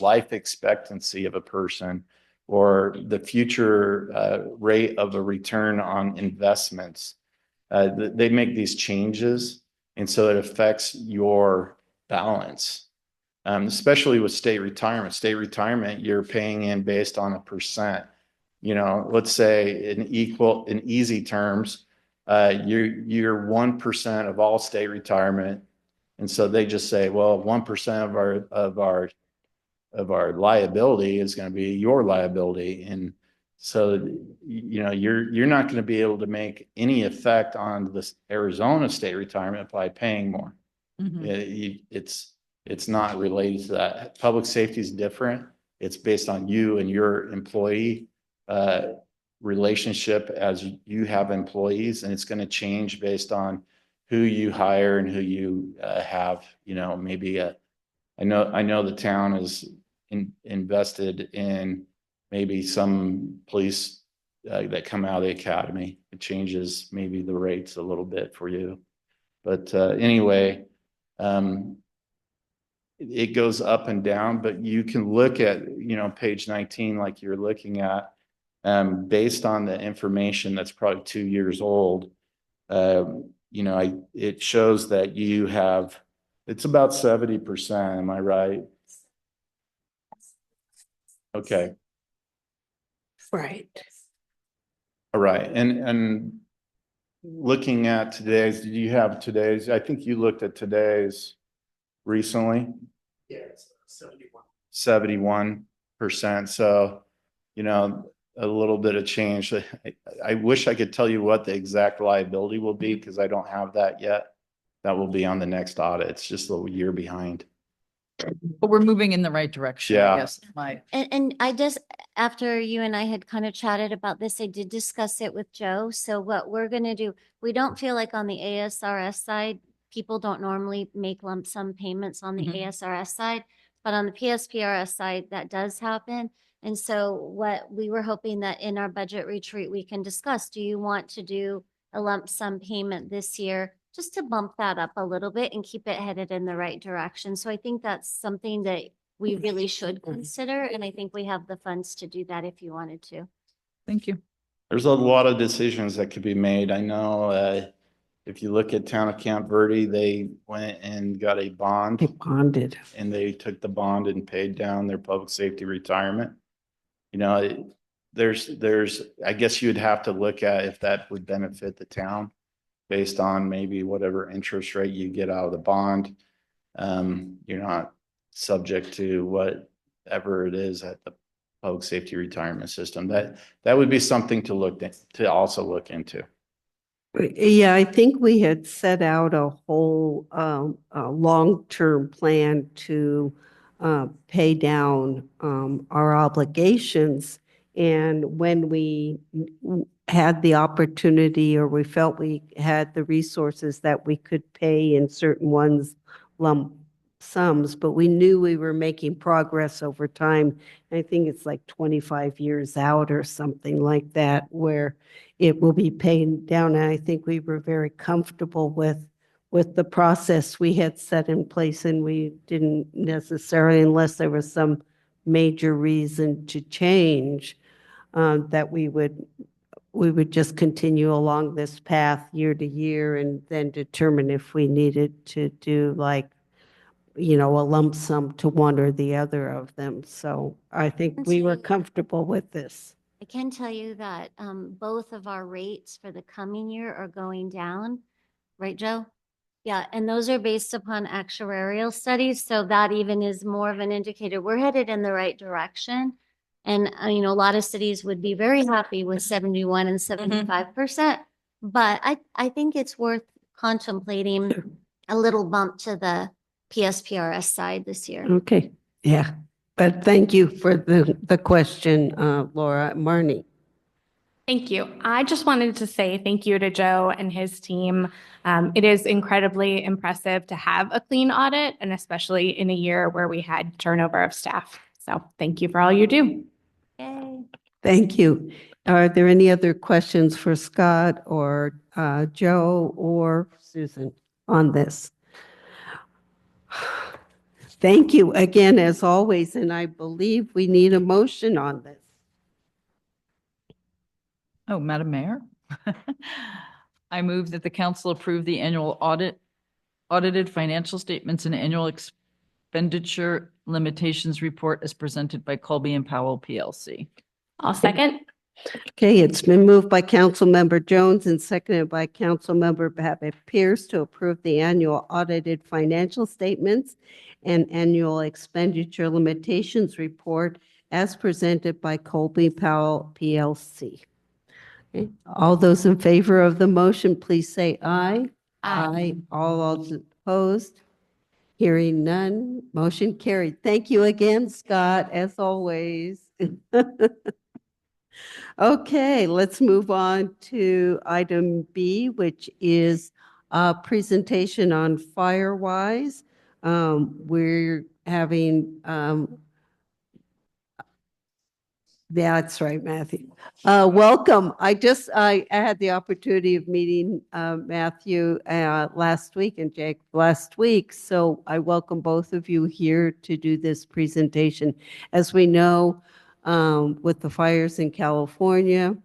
life expectancy of a person or the future rate of a return on investments, they make these changes. And so it affects your balance. Especially with state retirement. State retirement, you're paying in based on a percent. Let's say in easy terms, you're 1% of all state retirement, and so they just say, well, 1% of our liability is going to be your liability, and so you're not going to be able to make any effect on this Arizona state retirement by paying more. It's not related to that. Public safety is different. It's based on you and your employee relationship as you have employees, and it's going to change based on who you hire and who you have. Maybe I know the town is invested in maybe some police that come out of the academy. It changes maybe the rates a little bit for you, but anyway. It goes up and down, but you can look at, page 19, like you're looking at, based on the information that's probably 2 years old. It shows that you have, it's about 70%. Am I right? Okay. Right. All right. And looking at today's, did you have today's? I think you looked at today's recently. Yeah, it's 71. 71%. So, a little bit of change. I wish I could tell you what the exact liability will be because I don't have that yet. That will be on the next audit. It's just a little year behind. But we're moving in the right direction, I Yeah. guess, And I just, after you and I had kind of chatted about this, I did discuss it with Joe. So what we're going to do, we don't feel like on the ASRS side, people don't normally make lump sum payments on the Mhm. ASRS side, but on the PSPRS side, that does happen. And so what we were hoping that in our budget retreat, we can discuss, do you want to do a lump sum payment this year? Just to bump that up a little bit and keep it headed in the right direction. So I think that's something that we really should consider. And I think we have the funds to do that if you wanted to. Thank you. There's a lot of decisions that could be made. I know, if you look at town of Camp Verde, they went and got a bond They bonded. and they took the bond and paid down their public safety retirement. You know, there's, I guess you'd have to look at if that would benefit the town based on maybe whatever interest rate you get out of the bond. You're not subject to whatever it is at the public safety retirement system. That would be something to also look into. Yeah, I think we had set out a whole long-term plan to pay down our obligations. And when we had the opportunity, or we felt we had the resources, that we could pay in certain ones lump sums, but we knew we were making progress over time. I think it's like 25 years out or something like that, where it will be paid down. And I think we were very comfortable with the process we had set in place, and we didn't necessarily, unless there was some major reason to change, that we would just continue along this path year to year and then determine if we needed to do, like, a lump sum to one or the other of them. So I think we were comfortable with this. I can tell you that both of our rates for the coming year are going down, right, Joe? Yeah, and those are based upon actuarial studies. So that even is more of an indicator. We're headed in the right direction. And, a lot of cities would be very happy with 71 and 75%. But I think it's worth contemplating a little bump to the PSPRS side this year. Okay, yeah. But thank you for the question, Laura. Marnie. Thank you. I just wanted to say thank you to Joe and his team. It is incredibly impressive to have a clean audit, and especially in a year where we had turnover of staff. So thank you for all you do. Yay. Thank you. Are there any other questions for Scott or Joe or Susan on this? Thank you again, as always, and I believe we need a motion on this. Oh, Madam Mayor. I move that the council approve the annual audited financial statements and annual expenditure limitations report as presented by Colby and Powell PLC. I'll second. Okay, it's been moved by Councilmember Jones and seconded by Councilmember Babbitt Pierce to approve the annual audited financial statements and annual expenditure limitations report as presented by Colby Powell PLC. Okay, all those in favor of the motion, please say aye. Aye. All those opposed? Hearing none, motion carried. Thank you again, Scott, as always. Okay, let's move on to item B, which is a presentation on Firewise. We're having, that's right, Matthew. Welcome. I had the opportunity of meeting Matthew last week and Jake last week, so I welcome both of you here to do this presentation. As we know, with the fires in California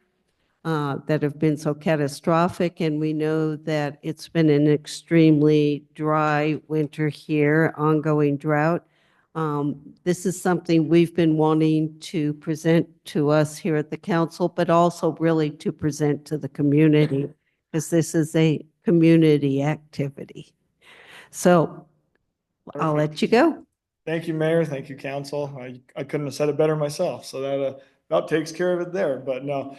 that have been so catastrophic, and we know that it's been an extremely dry winter here, ongoing drought. This is something we've been wanting to present to us here at the council, but also really to present to the community, because this is a community activity. So I'll let you go. Thank you, Mayor. Thank you, Council. I couldn't have said it better myself. So about takes care of it there. But no,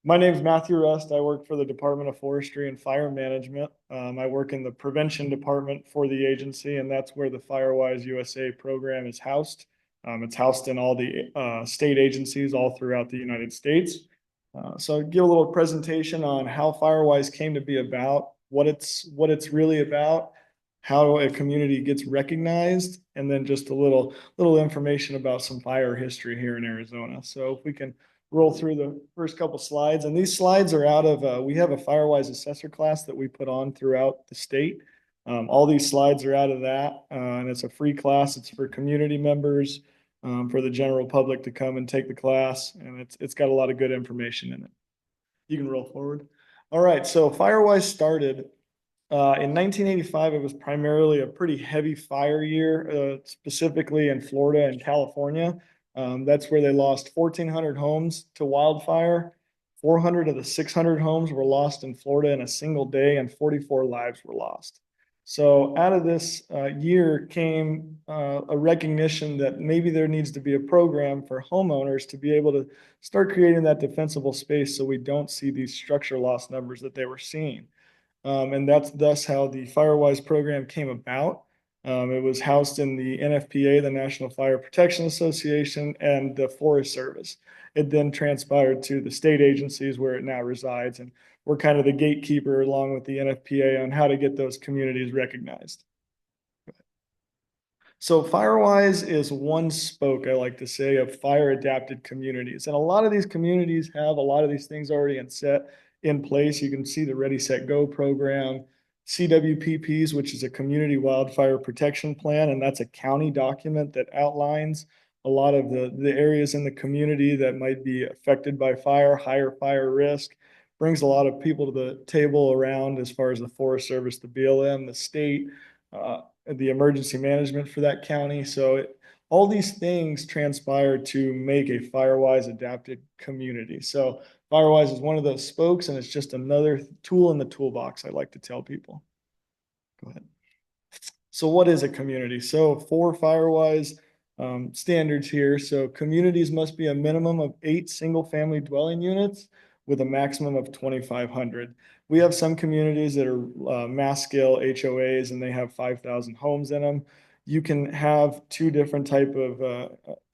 my name's Matthew Rust. I work for the Department of Forestry and Fire Management. I work in the prevention department for the agency, and that's where the Firewise USA program is housed. It's housed in all the state agencies all throughout the United States. So give a little presentation on how Firewise came to be about, what it's really about, how a community gets recognized, and then just a little information about some fire history here in Arizona. So if we can roll through the first couple slides, and these slides are out of we have a Firewise assessor class that we put on throughout the state. All these slides are out of that, and it's a free class. It's for community members, for the general public to come and take the class, and it's got a lot of good information in it. You can roll forward. All right, so Firewise started in 1985. It was primarily a pretty heavy fire year, specifically in Florida and California. That's where they lost 1,400 homes to wildfire. 400 of the 600 homes were lost in Florida in a single day, and 44 lives were lost. So out of this year came a recognition that maybe there needs to be a program for homeowners to be able to start creating that defensible space so we don't see these structure loss numbers that they were seeing. And that's thus how the Firewise program came about. It was housed in the NFPA, the National Fire Protection Association, and the Forest Service. It then transpired to the state agencies where it now resides, and we're kind of the gatekeeper along with the NFPA on how to get those communities recognized. So Firewise is one spoke, I like to say, of fire adapted communities. And a lot of these communities have a lot of these things already in place. You can see the Ready, Set, Go program, CWPPs, which is a community wildfire protection plan. And that's a county document that outlines a lot of the areas in the community that might be affected by fire, higher fire risk, brings a lot of people to the table around as far as the Forest Service, the BLM, the state, the emergency management for that county. So all these things transpired to make a Firewise adapted community. So Firewise is one of those spokes, and it's just another tool in the toolbox, I like to tell people. Go ahead. So what is a community? So for Firewise standards here, so communities must be a minimum of 8 single-family dwelling units with a maximum of 2,500. We have some communities that are mass scale HOAs, and they have 5,000 homes in them. You can have 2 different type of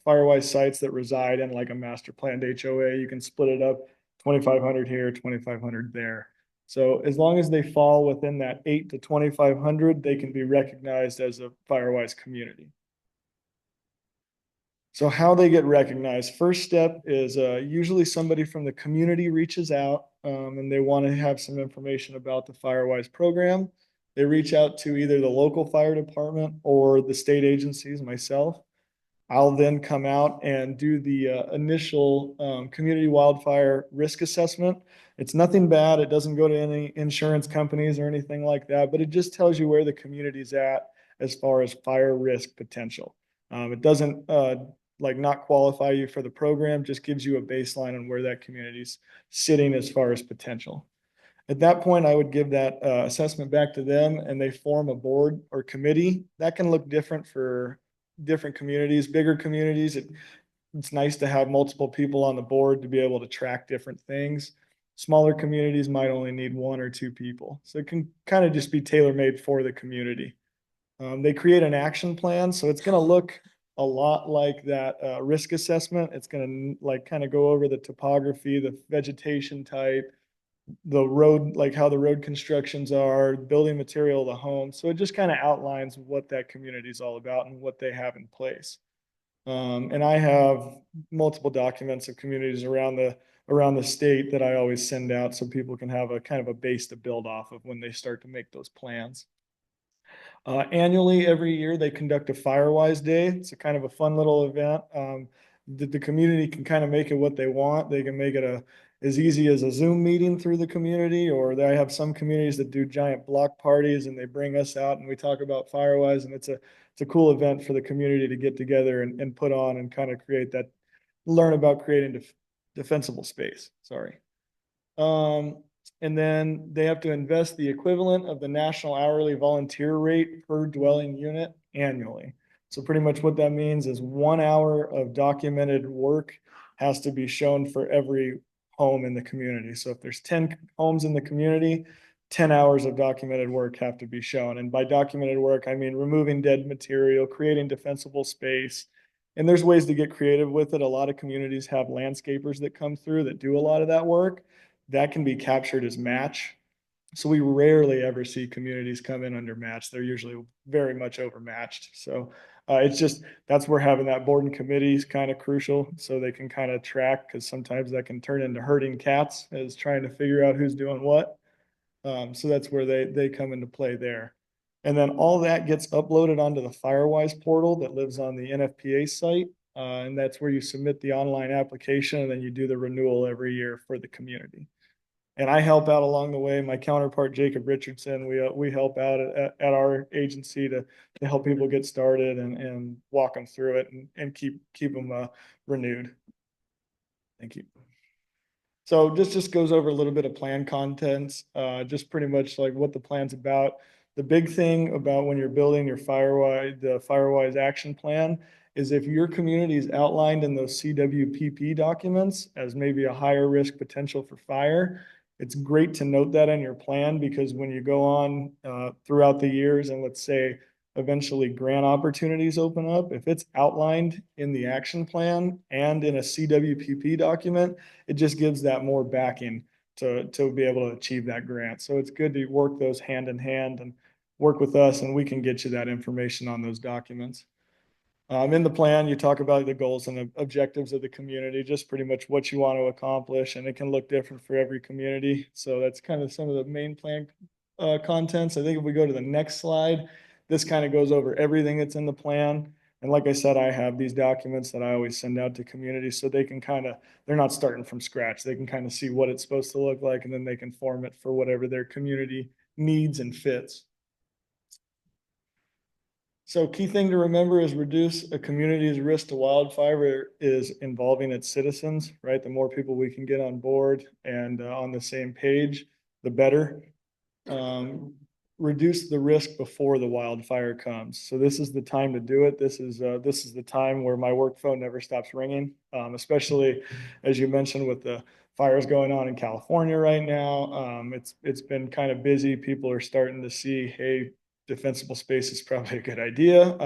Firewise sites that reside in like a master planned HOA. You can split it up, 2,500 here, 2,500 there. So as long as they fall within that 8 to 2,500, they can be recognized as a Firewise community. So how they get recognized, first step is usually somebody from the community reaches out and they want to have some information about the Firewise program. They reach out to either the local fire department or the state agencies, myself. I'll then come out and do the initial community wildfire risk assessment. It's nothing bad. It doesn't go to any insurance companies or anything like that, but it just tells you where the community's at as far as fire risk potential. It doesn't like not qualify you for the program, just gives you a baseline on where that community's sitting as far as potential. At that point, I would give that assessment back to them, and they form a board or committee. That can look different for different communities. Bigger communities, it's nice to have multiple people on the board to be able to track different things. Smaller communities might only need 1 or 2 people. So it can kind of just be tailor-made for the community. They create an action plan, so it's going to look a lot like that risk assessment. It's going to like kind of go over the topography, the vegetation type, the road, like how the road constructions are, building material of the home. So it just kind of outlines what that community is all about and what they have in place. And I have multiple documents of communities around the state that I always send out so people can have a kind of a base to build off of when they start to make those plans. Annually, every year, they conduct a Firewise Day. It's a kind of a fun little event. The community can kind of make it what they want. They can make it as easy as a Zoom meeting through the community, or they have some communities that do giant block parties and they bring us out and we talk about Firewise, and it's a cool event for the community to get together and put on and kind of create that, learn about creating defensible space. Sorry. And then they have to invest the equivalent of the national hourly volunteer rate per dwelling unit annually. So pretty much what that means is 1 hour of documented work has to be shown for every home in the community. So if there's 10 homes in the community, 10 hours of documented work have to be shown. And by documented work, I mean removing dead material, creating defensible space. And there's ways to get creative with it. A lot of communities have landscapers that come through that do a lot of that work. That can be captured as match. So we rarely ever see communities come in under match. They're usually very much overmatched. So it's just, that's where having that board and committee is kind of crucial, so they can kind of track, because sometimes that can turn into herding cats as trying to figure out who's doing what. So that's where they come into play there. And then all that gets uploaded onto the Firewise portal that lives on the NFPA site. And that's where you submit the online application, and then you do the renewal every year for the community. And I help out along the way. My counterpart, Jacob Richardson, we help out at our agency to help people get started and walk them through it and keep them renewed. Thank you. So this just goes over a little bit of plan contents, just pretty much like what the plan's about. The big thing about when you're building your the Firewise action plan is if your community is outlined in those CWPP documents as maybe a higher risk potential for fire, it's great to note that in your plan, because when you go on throughout the years and let's say eventually grant opportunities open up, if it's outlined in the action plan and in a CWPP document, it just gives that more backing to be able to achieve that grant. So it's good to work those hand in hand and work with us, and we can get you that information on those documents. In the plan, you talk about the goals and objectives of the community, just pretty much what you want to accomplish, and it can look different for every community. So that's kind of some of the main plan contents. I think if we go to the next slide, this kind of goes over everything that's in the plan. And like I said, I have these documents that I always send out to communities, so they can they're not starting from scratch. They can kind of see what it's supposed to look like, and then they can form it for whatever their community needs and fits. So key thing to remember is reduce a community's risk to wildfire is involving its citizens, right? The more people we can get on board and on the same page, the better. Reduce the risk before the wildfire comes. So this is the time to do it. This is the time where my work phone never stops ringing, especially as you mentioned with the fires going on in California right now. It's been kind of busy. People are starting to see, hey, defensible space is probably a good idea.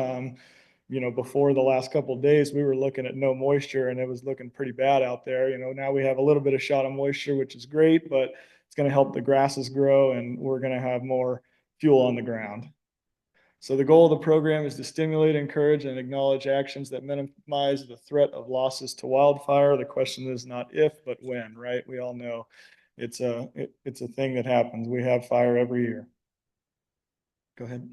Before the last couple of days, we were looking at no moisture, and it was looking pretty bad out there. Now we have a little bit of shot of moisture, which is great, but it's going to help the grasses grow, and we're going to have more fuel on the ground. So the goal of the program is to stimulate, encourage, and acknowledge actions that minimize the threat of losses to wildfire. The question is not if, but when, right? We all know it's a thing that happens. We have fire every year. Go ahead.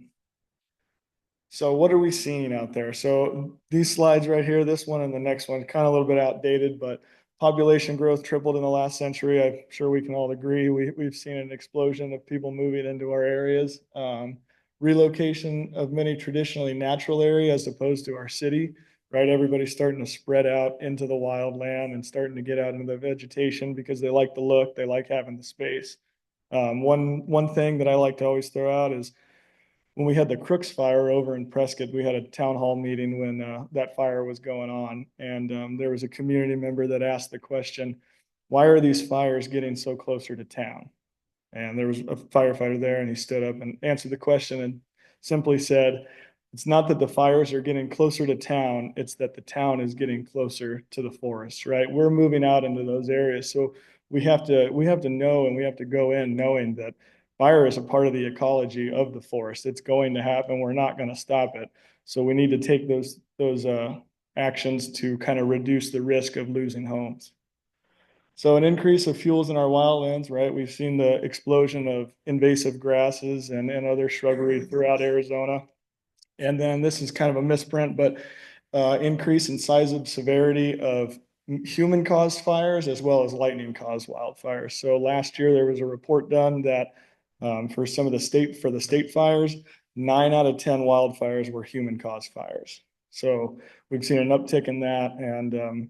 So what are we seeing out there? So these slides right here, this one and the next one, kind of a little bit outdated, but population growth tripled in the last century. I'm sure we can all agree. We've seen an explosion of people moving into our areas. Relocation of many traditionally natural areas as opposed to our city, right? Everybody's starting to spread out into the wild land and starting to get out into the vegetation because they like the look, they like having the space. One thing that I like to always throw out is when we had the Crooks fire over in Prescott, we had a town hall meeting when that fire was going on. And there was a community member that asked the question, why are these fires getting so closer to town? And there was a firefighter there, and he stood up and answered the question and simply said, it's not that the fires are getting closer to town, it's that the town is getting closer to the forest, right? We're moving out into those areas. So we have to know, and we have to go in knowing that fire is a part of the ecology of the forest. It's going to happen. We're not going to stop it. So we need to take those actions to kind of reduce the risk of losing homes. So an increase of fuels in our wildlands, right? We've seen the explosion of invasive grasses and other shrubbery throughout Arizona. And then this is kind of a misprint, but increase in size of severity of human-caused fires as well as lightning-caused wildfires. So last year there was a report done that for the state fires, 9 out of 10 wildfires were human-caused fires. So we've seen an uptick in that, and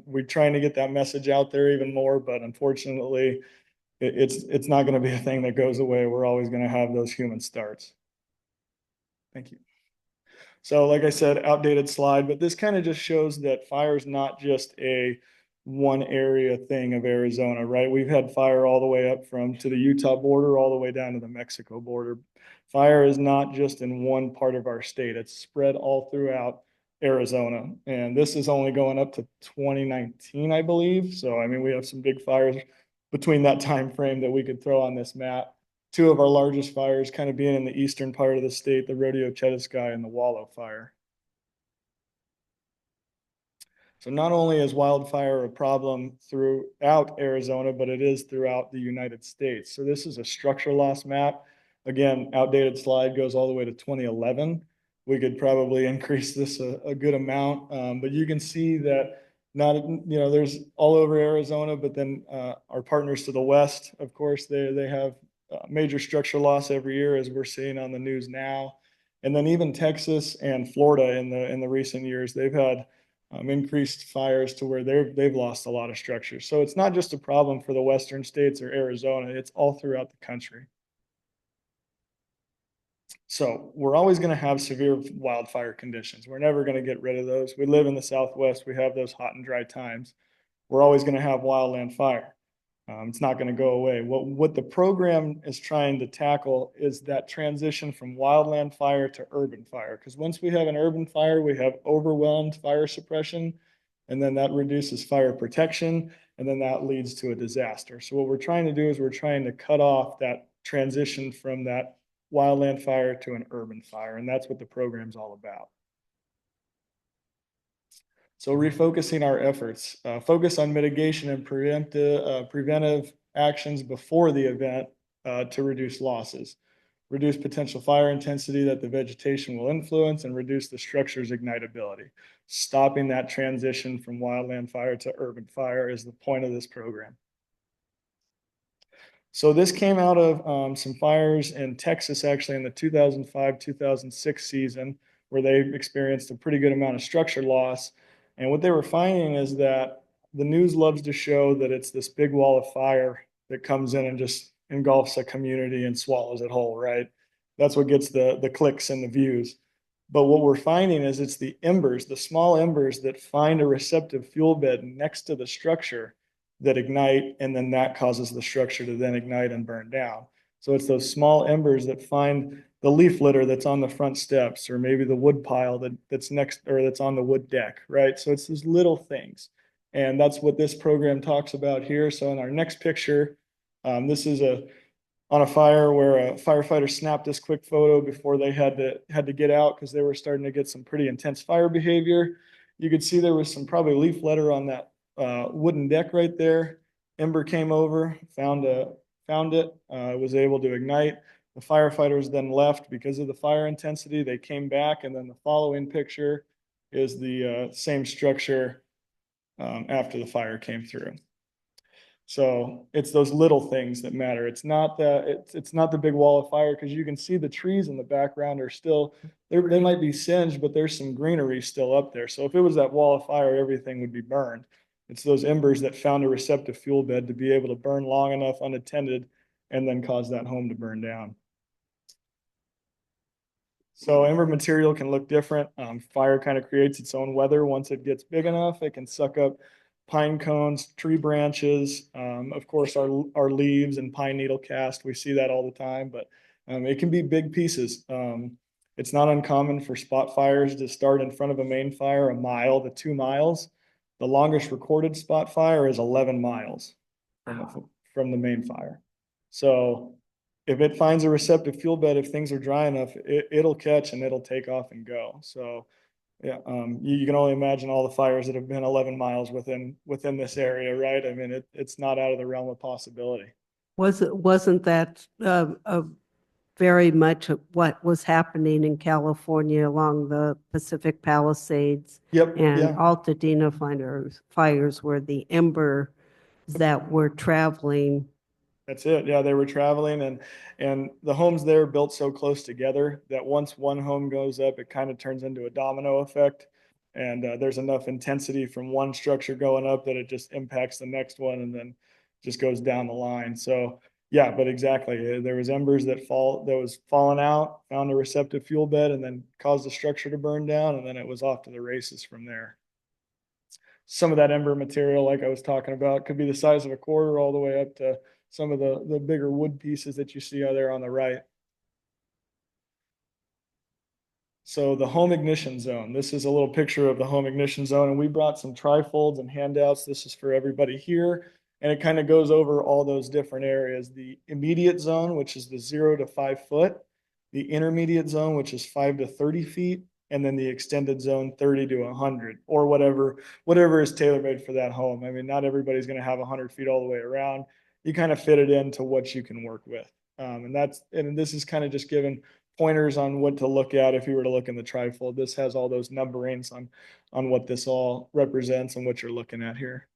we're trying to get that message out there even more, but unfortunately, it's not going to be a thing that goes away. We're always going to have those human starts. Thank you. So like I said, outdated slide, but this kind of just shows that fire is not just a one area thing of Arizona, right? We've had fire all the way up to the Utah border, all the way down to the Mexico border. Fire is not just in one part of our state. It's spread all throughout Arizona. And this is only going up to 2019, I believe. So, I mean, we have some big fires between that time frame that we could throw on this map. Two of our largest fires kind of being in the eastern part of the state, the Rodeo Chetiskyi and the Wallow Fire. So not only is wildfire a problem throughout Arizona, but it is throughout the United States. So this is a structure loss map. Again, outdated slide goes all the way to 2011. We could probably increase this a good amount, but you can see that there's all over Arizona, but then our partners to the west, of course, they have major structure loss every year, as we're seeing on the news now. And then even Texas and Florida in the recent years, they've had increased fires to where they've lost a lot of structures. So it's not just a problem for the western states or Arizona, it's all throughout the country. So we're always going to have severe wildfire conditions. We're never going to get rid of those. We live in the Southwest. We have those hot and dry times. We're always going to have wildland fire. It's not going to go away. What the program is trying to tackle is that transition from wildland fire to urban fire. Because once we have an urban fire, we have overwhelmed fire suppression, and then that reduces fire protection, and then that leads to a disaster. So what we're trying to do is we're trying to cut off that transition from that wildland fire to an urban fire, and that's what the program's all about. So refocusing our efforts, focus on mitigation and preventive actions before the event to reduce losses, reduce potential fire intensity that the vegetation will influence, and reduce the structure's ignitability. Stopping that transition from wildland fire to urban fire is the point of this program. So this came out of some fires in Texas, actually in the 2005-2006 season, where they experienced a pretty good amount of structure loss. And what they were finding is that the news loves to show that it's this big wall of fire that comes in and just engulfs a community and swallows it whole, right? That's what gets the clicks and the views. But what we're finding is it's the embers, the small embers that find a receptive fuel bed next to the structure that ignite, and then that causes the structure to then ignite and burn down. So it's those small embers that find the leaf litter that's on the front steps, or maybe the wood pile that's next, or that's on the wood deck, right? So it's those little things. And that's what this program talks about here. So in our next picture, this is on a fire where a firefighter snapped this quick photo before they had to get out because they were starting to get some pretty intense fire behavior. You could see there was some probably leaf litter on that wooden deck right there. Ember came over, found it, was able to ignite. The firefighters then left because of the fire intensity. They came back, and then the following picture is the same structure after the fire came through. So it's those little things that matter. It's not the big wall of fire, because you can see the trees in the background are still, they might be singed, but there's some greenery still up there. So if it was that wall of fire, everything would be burned. It's those embers that found a receptive fuel bed to be able to burn long enough unattended and then cause that home to burn down. So ember material can look different. Fire kind of creates its own weather. Once it gets big enough, it can suck up pine cones, tree branches, of course, our leaves and pine needle cast. We see that all the time, but it can be big pieces. It's not uncommon for spot fires to start in front of a main fire 1 mile to 2 miles. The longest recorded spot fire is 11 miles from the main fire. So if it finds a receptive fuel bed, if things are dry enough, it'll catch and it'll take off and go. So yeah, you can only imagine all the fires that have been 11 miles within this area, right? I mean, it's not out of the realm of possibility. Wasn't that very much what was happening in California along the Pacific Palisades? Yep. And Yeah. Altadena fires were the embers that were traveling. That's it. Yeah, they were traveling, and the homes there built so close together that once one home goes up, it kind of turns into a domino effect. And there's enough intensity from one structure going up that it just impacts the next one and then just goes down the line. So Yeah, but exactly. There was embers that was falling out, found a receptive fuel bed, and then caused the structure to burn down, and then it was off to the races from there. Some of that ember material, like I was talking about, could be the size of a quarter all the way up to some of the bigger wood pieces that you see out there on the right. So the home ignition zone, this is a little picture of the home ignition zone, and we brought some trifolds and handouts. This is for everybody here. And it kind of goes over all those different areas. The immediate zone, which is the 0 to 5 foot, the intermediate zone, which is 5 to 30 feet, and then the extended zone 30 to 100, or whatever is tailor-made for that home. I mean, not everybody's going to have 100 feet all the way around. You kind of fit it into what you can work with. And this is kind of just given pointers on what to look at if you were to look in the trifold. This has all those numberings on what this all represents and what you're looking at here.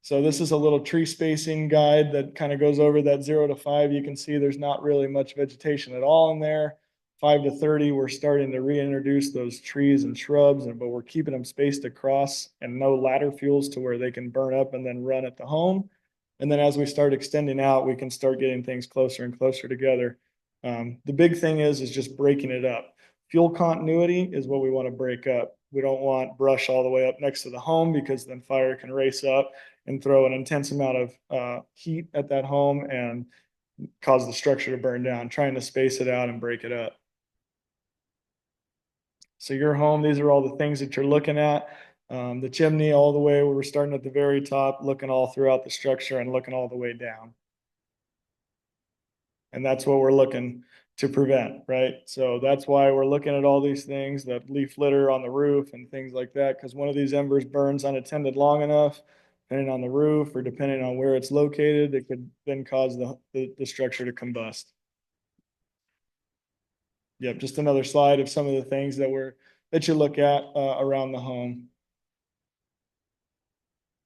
So this is a little tree spacing guide that kind of goes over that 0 to 5. You can see there's not really much vegetation at all in there. 5 to 30, we're starting to reintroduce those trees and shrubs, but we're keeping them spaced across and no ladder fuels to where they can burn up and then run at the home. And then as we start extending out, we can start getting things closer and closer together. The big thing is just breaking it up. Fuel continuity is what we want to break up. We don't want brush all the way up next to the home, because then fire can race up and throw an intense amount of heat at that home and cause the structure to burn down, trying to space it out and break it up. So your home, these are all the things that you're looking at. The chimney all the way, we're starting at the very top, looking all throughout the structure and looking all the way down. And that's what we're looking to prevent, right? So that's why we're looking at all these things, that leaf litter on the roof and things like that, because one of these embers burns unattended long enough, depending on the roof or depending on where it's located, it could then cause the structure to combust. Yep, just another slide of some of the things that you look at around the home.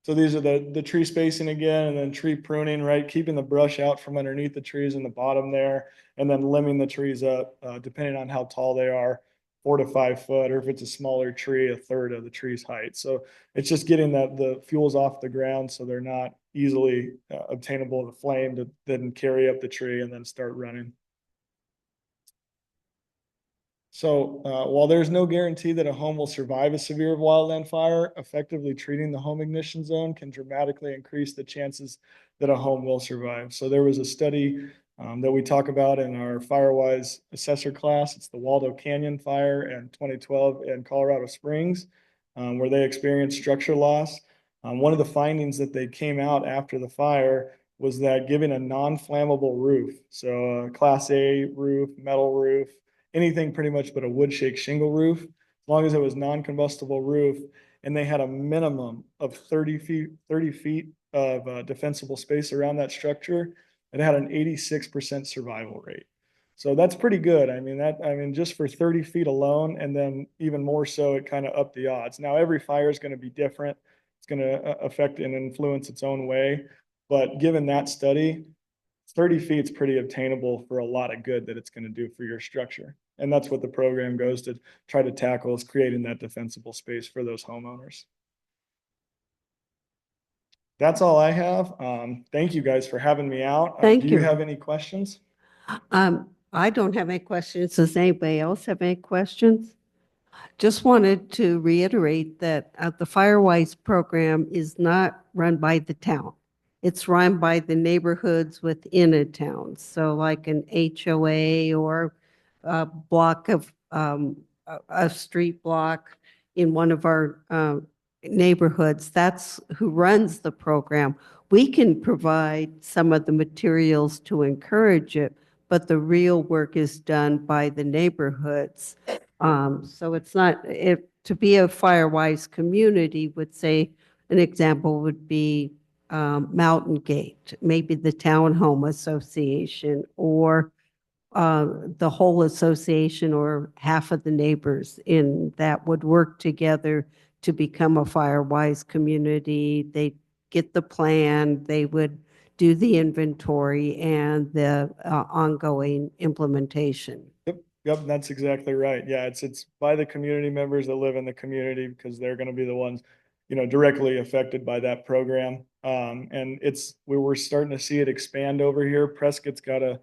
So these are the tree spacing again, and then tree pruning, right? Keeping the brush out from underneath the trees in the bottom there, and then limbing the trees up, depending on how tall they are, 4 to 5 foot, or if it's a smaller tree, a third of the tree's height. So it's just getting the fuels off the ground so they're not easily obtainable to flame to then carry up the tree and then start running. So while there's no guarantee that a home will survive a severe wildland fire, effectively treating the home ignition zone can dramatically increase the chances that a home will survive. So there was a study that we talk about in our FireWise assessor class. It's the Waldo Canyon fire in 2012 in Colorado Springs, where they experienced structure loss. One of the findings that they came out after the fire was that giving a non-flammable roof, so a Class A roof, metal roof, anything pretty much but a wood shake shingle roof, as long as it was non-combustible roof, and they had a minimum of 30 feet of defensible space around that structure, it had an 86% survival rate. So that's pretty good. I mean, just for 30 feet alone, and then even more so, it kind of upped the odds. Now, every fire is going to be different. It's going to affect and influence its own way. But given that study, 30 feet is pretty obtainable for a lot of good that it's going to do for your structure. And that's what the program goes to try to tackle, is creating that defensible space for those homeowners. That's all I have. Thank you guys for having me out. Thank Do you you. have any questions? I don't have any questions. Does anybody else have any questions? Just wanted to reiterate that the Firewise program is not run by the town. It's run by the neighborhoods within a town. So like an HOA or a block of, a street block in one of our neighborhoods, that's who runs the program. We can provide some of the materials to encourage it, but the real work is done by the neighborhoods. So it's not, to be a Firewise community would say, an example would be Mountain Gate, maybe the Townhome Association, or the whole association, or half of the neighbors in that would work together to become a Firewise community. They get the plan, they would do the inventory and the ongoing implementation. Yep, that's exactly right. Yeah, it's by the community members that live in the community, because they're going to be the ones, directly affected by that program. And we're starting to see it expand over here. Prescott's got a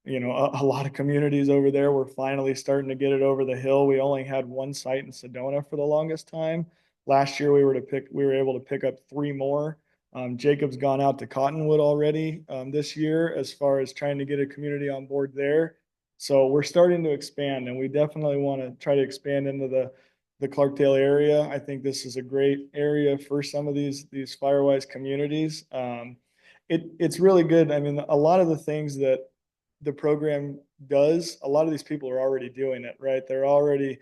lot of communities over there. We're finally starting to get it over the hill. We only had one site in Sedona for the longest time. Last year, we were able to pick up 3 more. Jacob's gone out to Cottonwood already this year as far as trying to get a community on board there. So we're starting to expand, and we definitely want to try to expand into the Clarkdale area. I think this is a great area for some of these Firewise communities. It's really good. I mean, a lot of the things that the program does, a lot of these people are already doing it, right? They're already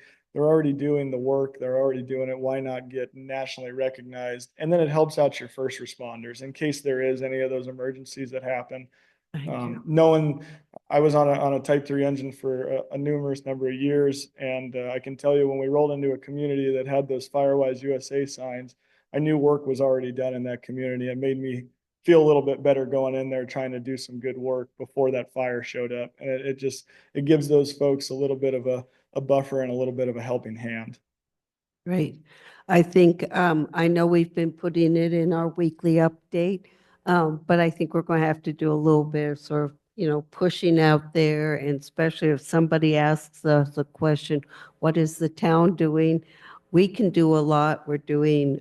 doing the work. They're already doing it. Why not get nationally recognized? And then it helps out your first responders in case there is any of those emergencies that happen. Knowing I was on a Type 3 engine for a numerous number of years, and I can tell you when we rolled into a community that had those Firewise USA signs, I knew work was already done in that community. It made me feel a little bit better going in there trying to do some good work before that fire showed up. And it gives those folks a little bit of a buffer and a little bit of a helping hand. Great. I think, I know we've been putting it in our weekly update, but I think we're going to have to do a little bit of sort of, pushing out there, and especially if somebody asks us a question, what is the town doing? We can do a lot. We're doing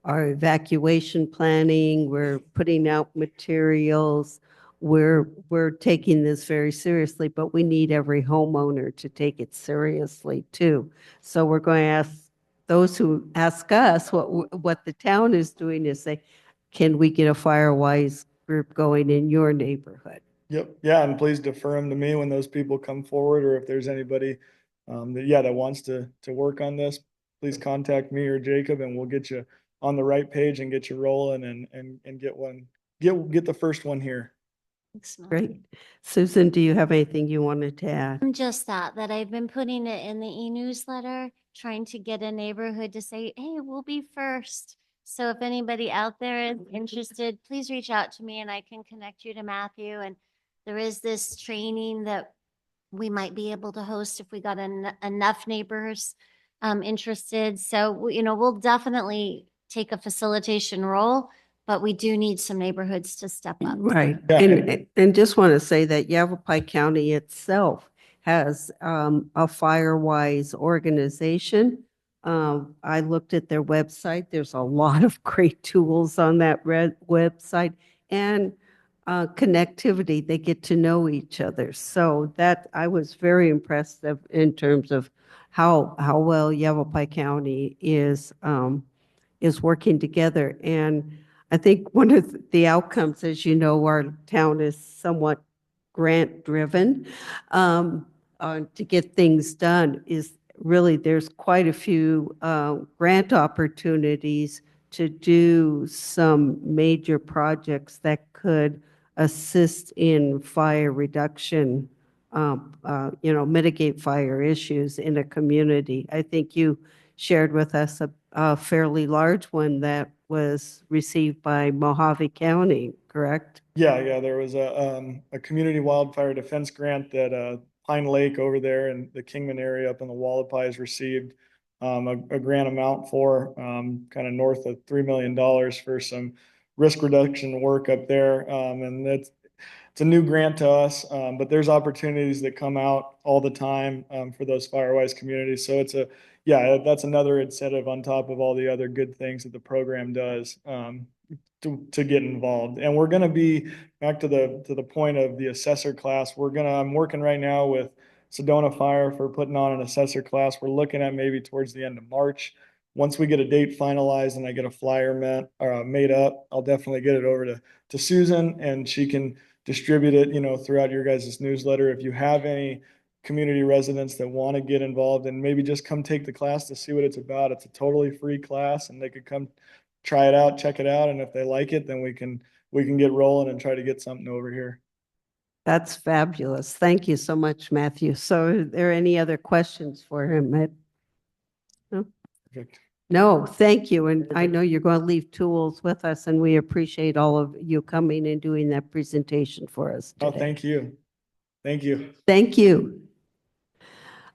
our evacuation planning. We're putting out materials. We're taking this very seriously, but we need every homeowner to take it seriously too. So we're going to ask those who ask us what the town is doing is say, can we get a Firewise group going in your neighborhood? Yep. Yeah. And please defer them to me when those people come forward, or if there's anybody that wants to work on this, please contact me or Jacob, and we'll get you on the right page and get you rolling and get the first one here. Thanks, Mel. Great. Susan, do you have anything you wanted to add? Just that I've been putting it in the e-newsletter, trying to get a neighborhood to say, hey, we'll be first. So if anybody out there is interested, please reach out to me and I can connect you to Matthew. And there is this training that we might be able to host if we got enough neighbors interested. So, we'll definitely take a facilitation role, but we do need some neighborhoods to step up. Right. Yeah. And just want to say that Yavapai County itself has a Firewise organization. I looked at their website. There's a lot of great tools on that website, and connectivity. They get to know each other. So that I was very impressed in terms of how well Yavapai County is working together. And I think one of the outcomes, as you know, our town is somewhat grant driven to get things done, is really there's quite a few grant opportunities to do some major projects that could assist in fire reduction, mitigate fire issues in a community. I think you shared with us a fairly large one that was received by Mojave County, correct? Yeah. There was a community wildfire defense grant that Pine Lake over there in the Kingman area up in the Wallapies received a grant amount for kind of north of $3 million for some risk reduction work up there. And it's a new grant to us, but there's opportunities that come out all the time for those Firewise communities. So that's another incentive on top of all the other good things that the program does to get involved. And we're going to be back to the point of the assessor class. I'm working right now with Sedona Fire for putting on an assessor class. We're looking at maybe towards the end of March. Once we get a date finalized and I get a flyer made up, I'll definitely get it over to Susan, and she can distribute it, throughout your guys' newsletter. If you have any community residents that want to get involved and maybe just come take the class to see what it's about, it's a totally free class, and they could come try it out, check it out. And if they like it, then we can get rolling and try to get something over here. That's fabulous. Thank you so much, Matthew. So are there any other questions for him? No? Perfect. No, thank you. And I know you're going to leave tools with us, and we appreciate all of you coming and doing that presentation for us Oh, today. thank you. Thank you. Thank you.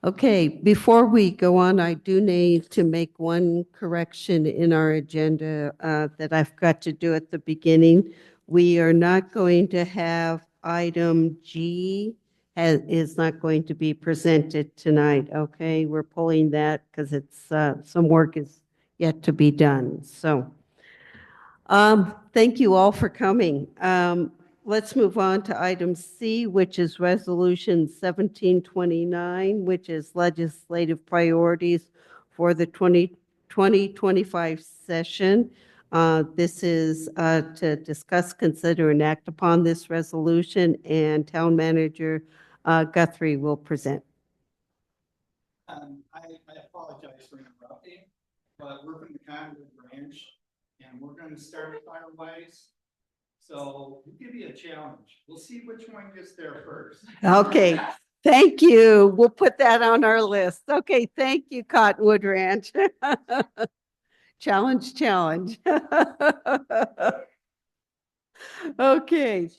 Okay, before we go on, I do need to make one correction in our agenda that I've got to do at the beginning. We are not going to have item G is not going to be presented tonight, okay? We're pulling that because it's, some work is yet to be done, so. Thank you all for coming. Let's move on to item C, which is Resolution 1729, which is legislative priorities for the 2025 session. This is to discuss, consider, and act upon this resolution, and Town Manager Guthrie will present. I apologize for interrupting, but we're from the Cottonwood Branch, and we're going to start Firewise. So we'll give you a challenge. We'll see which one gets there first. Okay, thank you. We'll put that on our list. Okay, thank you, Cottonwood Ranch. Challenge, challenge. Okay.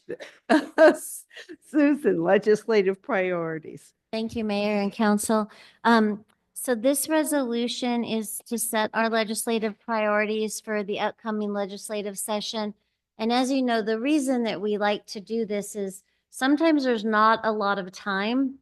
Susan, legislative priorities. Thank you, Mayor and Council. So this resolution is to set our legislative priorities for the upcoming legislative session. And as you know, the reason that we like to do this is sometimes there's not a lot of time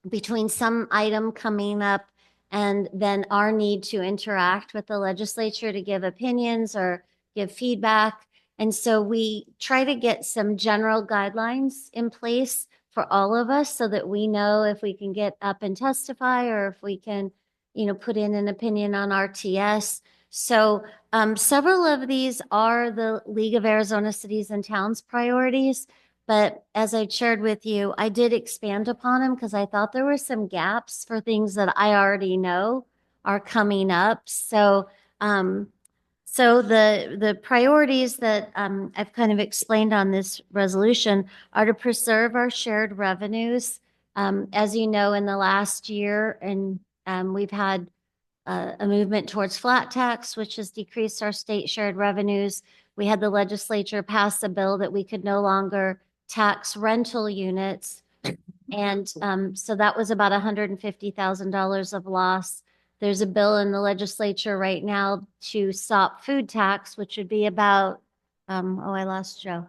between some item coming up and then our need to interact with the legislature to give opinions or give feedback. And so we try to get some general guidelines in place for all of us so that we know if we can get up and testify or if we can, put in an opinion on RTS. So several of these are the League of Arizona Cities and Towns priorities. But as I shared with you, I did expand upon them because I thought there were some gaps for things that I already know are coming up. So the priorities that I've kind of explained on this resolution are to preserve our shared revenues. As you know, in the last year, and we've had a movement towards flat tax, which has decreased our state shared revenues. We had the legislature pass a bill that we could no longer tax rental units. And so that was about $150,000 of loss. There's a bill in the legislature right now to stop food tax, which would be about, I lost Joe,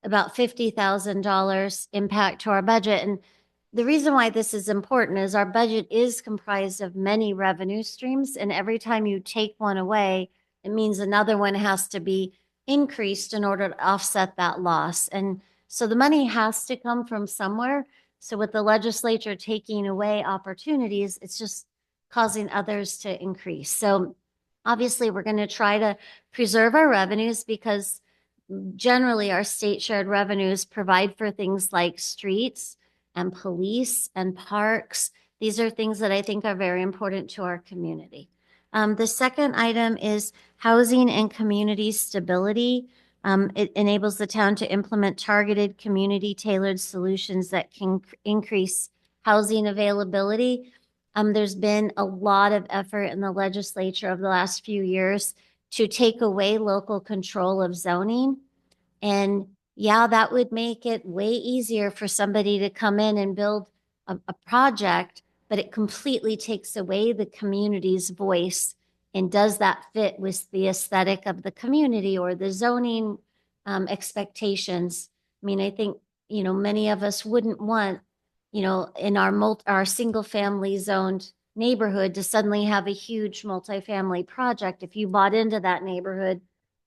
about $50,000 impact to our budget. And the reason why this is important is our budget is comprised of many revenue streams. And every time you take one away, it means another one has to be increased in order to offset that loss. And so the money has to come from somewhere. So with the legislature taking away opportunities, it's just causing others to increase. So obviously we're going to try to preserve our revenues because generally our state shared revenues provide for things like streets and police and parks. These are things that I think are very important to our community. The second item is housing and community stability. It enables the town to implement targeted community-tailored solutions that can increase housing availability. There's been a lot of effort in the legislature over the last few years to take away local control of zoning. And yeah, that would make it way easier for somebody to come in and build a project, but it completely takes away the community's voice. And does that fit with the aesthetic of the community or the zoning expectations? I mean, I think, many of us wouldn't want, in our single family zoned neighborhood to suddenly have a huge multifamily project. If you bought into that neighborhood,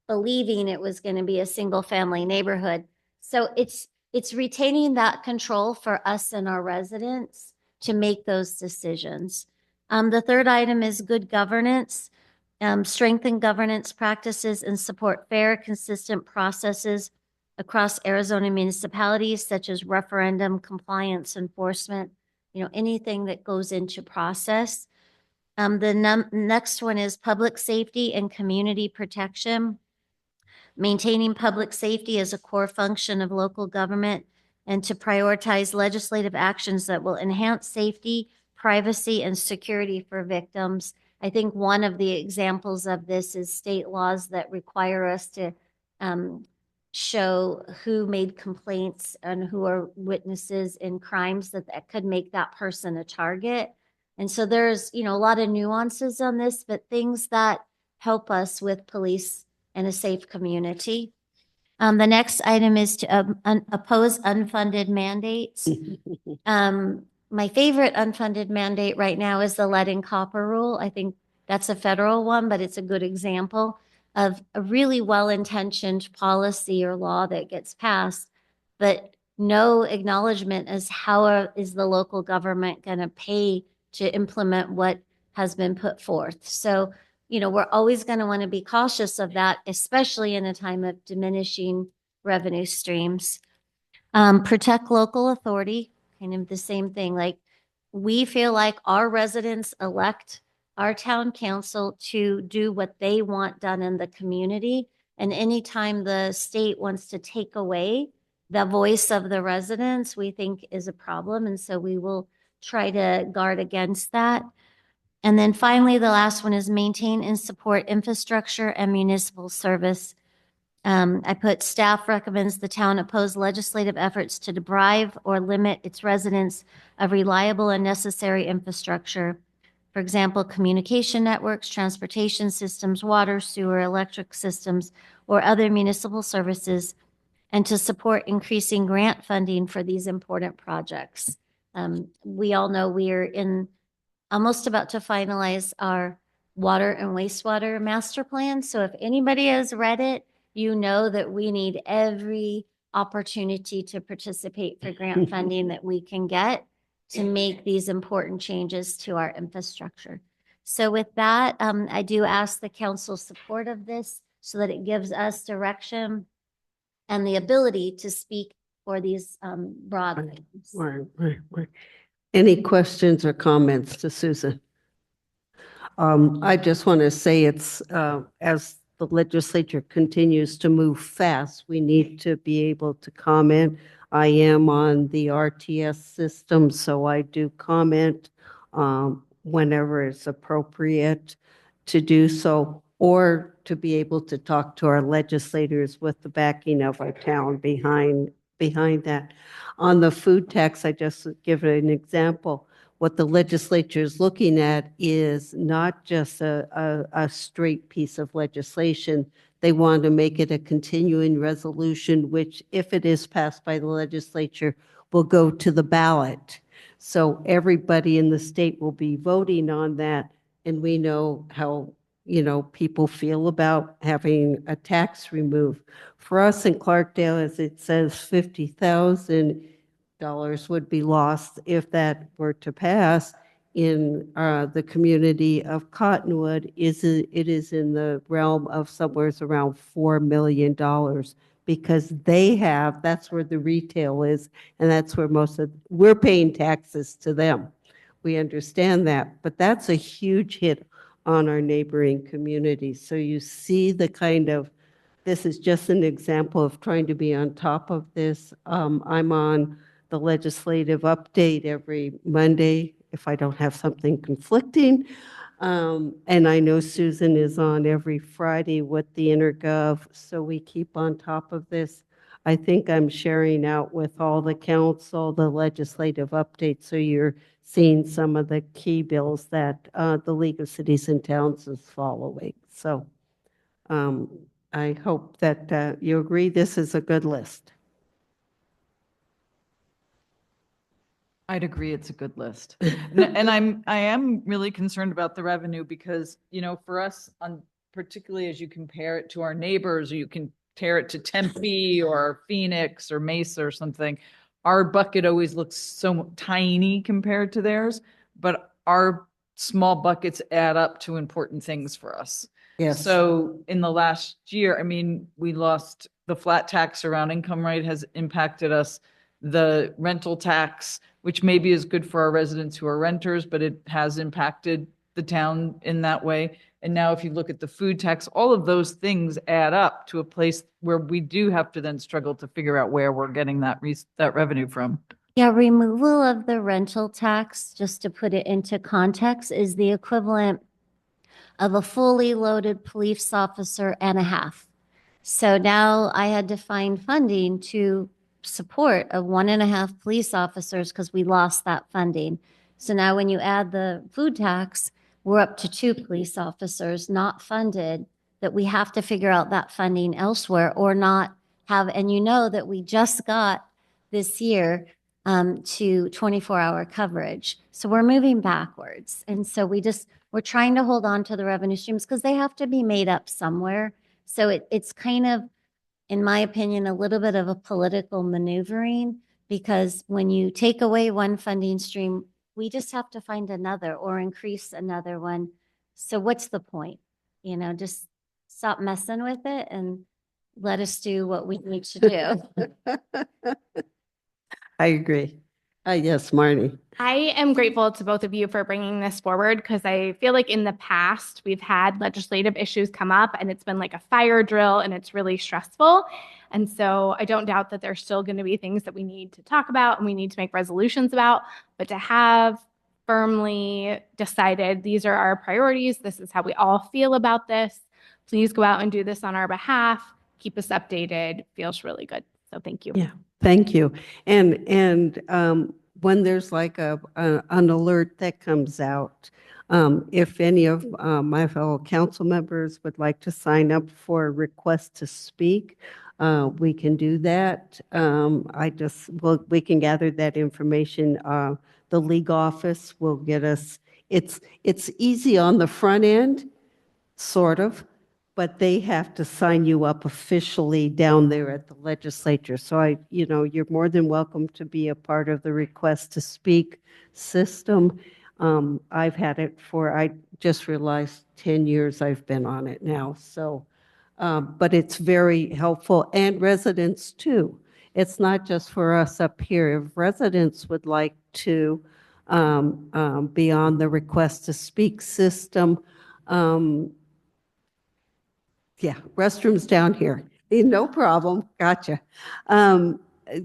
believing it was going to be a single family neighborhood. So it's retaining that control for us and our residents to make those decisions. The third item is good governance. Strengthen governance practices and support fair, consistent processes across Arizona municipalities, such as referendum, compliance, enforcement, anything that goes into process. The next one is public safety and community protection. Maintaining public safety as a core function of local government and to prioritize legislative actions that will enhance safety, privacy, and security for victims. I think one of the examples of this is state laws that require us to show who made complaints and who are witnesses in crimes that could make that person a target. And so there's, a lot of nuances on this, but things that help us with police and a safe community. The next item is to oppose unfunded mandates. My favorite unfunded mandate right now is the lead and copper rule. I think that's a federal one, but it's a good example of a really well-intentioned policy or law that gets passed, but no acknowledgement as how is the local government going to pay to implement what has been put forth. So, we're always going to want to be cautious of that, especially in a time of diminishing revenue streams. Protect local authority, kind of the same thing. Like, we feel like our residents elect our town council to do what they want done in the community. And anytime the state wants to take away the voice of the residents, we think is a problem. And so we will try to guard against that. And then finally, the last one is maintain and support infrastructure and municipal service. I put staff recommends the town oppose legislative efforts to deprive or limit its residents of reliable and necessary infrastructure. For example, communication networks, transportation systems, water, sewer, electric systems, or other municipal services, and to support increasing grant funding for these important projects. We all know we are almost about to finalize our water and wastewater master plan. So if anybody has read it, you know that we need every opportunity to participate for grant funding that we can get to make these important changes to our infrastructure. So with that, I do ask the council's support of this so that it gives us direction and the ability to speak for these broad things. Right. Any questions or comments to Susan? I just want to say it's, as the legislature continues to move fast, we need to be able to comment. I am on the RTS system, so I do comment whenever it's appropriate to do so, or to be able to talk to our legislators with the backing of our town behind that. On the food tax, I just give it an example. What the legislature is looking at is not just a straight piece of legislation. They want to make it a continuing resolution, which, if it is passed by the legislature, will go to the ballot. So everybody in the state will be voting on that, and we know how, people feel about having a tax removed. For us in Clarkdale, as it says, $50,000 would be lost if that were to pass. In the community of Cottonwood, it is in the realm of somewhere around $4 million, because that's where the retail is, and that's where we're paying taxes to them. We understand that, but that's a huge hit on our neighboring communities. So you see this is just an example of trying to be on top of this. I'm on the legislative update every Monday if I don't have something conflicting. And I know Susan is on every Friday with the InterGov, so we keep on top of this. I think I'm sharing out with all the council the legislative updates, so you're seeing some of the key bills that the League of Cities and Towns is following. So I hope that you agree this is a good list. I'd agree it's a good list. And I am really concerned about the revenue because, for us, particularly as you compare it to our neighbors, or you can compare it to Tempe or Phoenix or Mesa or something, our bucket always looks so tiny compared to theirs, but our small buckets add up to important things for us. Yes. So in the last year, we lost the flat tax around income rate has impacted us. The rental tax, which maybe is good for our residents who are renters, but it has impacted the town in that way. And now if you look at the food tax, all of those things add up to a place where we do have to then struggle to figure out where we're getting that revenue from. Yeah, removal of the rental tax, just to put it into context, is the equivalent of a fully loaded police officer and a half. So now I had to find funding to support of 1.5 police officers because we lost that funding. So now when you add the food tax, we're up to 2 police officers not funded, that we have to figure out that funding elsewhere or not have, and you know that we just got this year to 24-hour coverage. So we're moving backwards. And so we're trying to hold on to the revenue streams because they have to be made up somewhere. So it's kind of, in my opinion, a little bit of a political maneuvering, because when you take away one funding stream, we just have to find another or increase another one. So what's the point? Just stop messing with it and let us do what we need to do. I agree. Yes, Marnie. I am grateful to both of you for bringing this forward because I feel like in the past we've had legislative issues come up and it's been like a fire drill and it's really stressful. And so I don't doubt that there's still going to be things that we need to talk about and we need to make resolutions about, but to have firmly decided these are our priorities, this is how we all feel about this, please go out and do this on our behalf, keep us updated, feels really good. So thank you. Yeah. Thank you. And when there's like an alert that comes out, if any of my fellow council members would like to sign up for a request to speak, we can do that. We can gather that information. The league office will get us, it's easy on the front end, sort of, but they have to sign you up officially down there at the legislature. So you're more than welcome to be a part of the request to speak system. I've had it I just realized 10 years I've been on it now. So, but it's very helpful, and residents too. It's not just for us up here. If residents would like to be on the request to speak system, yeah, restrooms down here. No problem. Gotcha.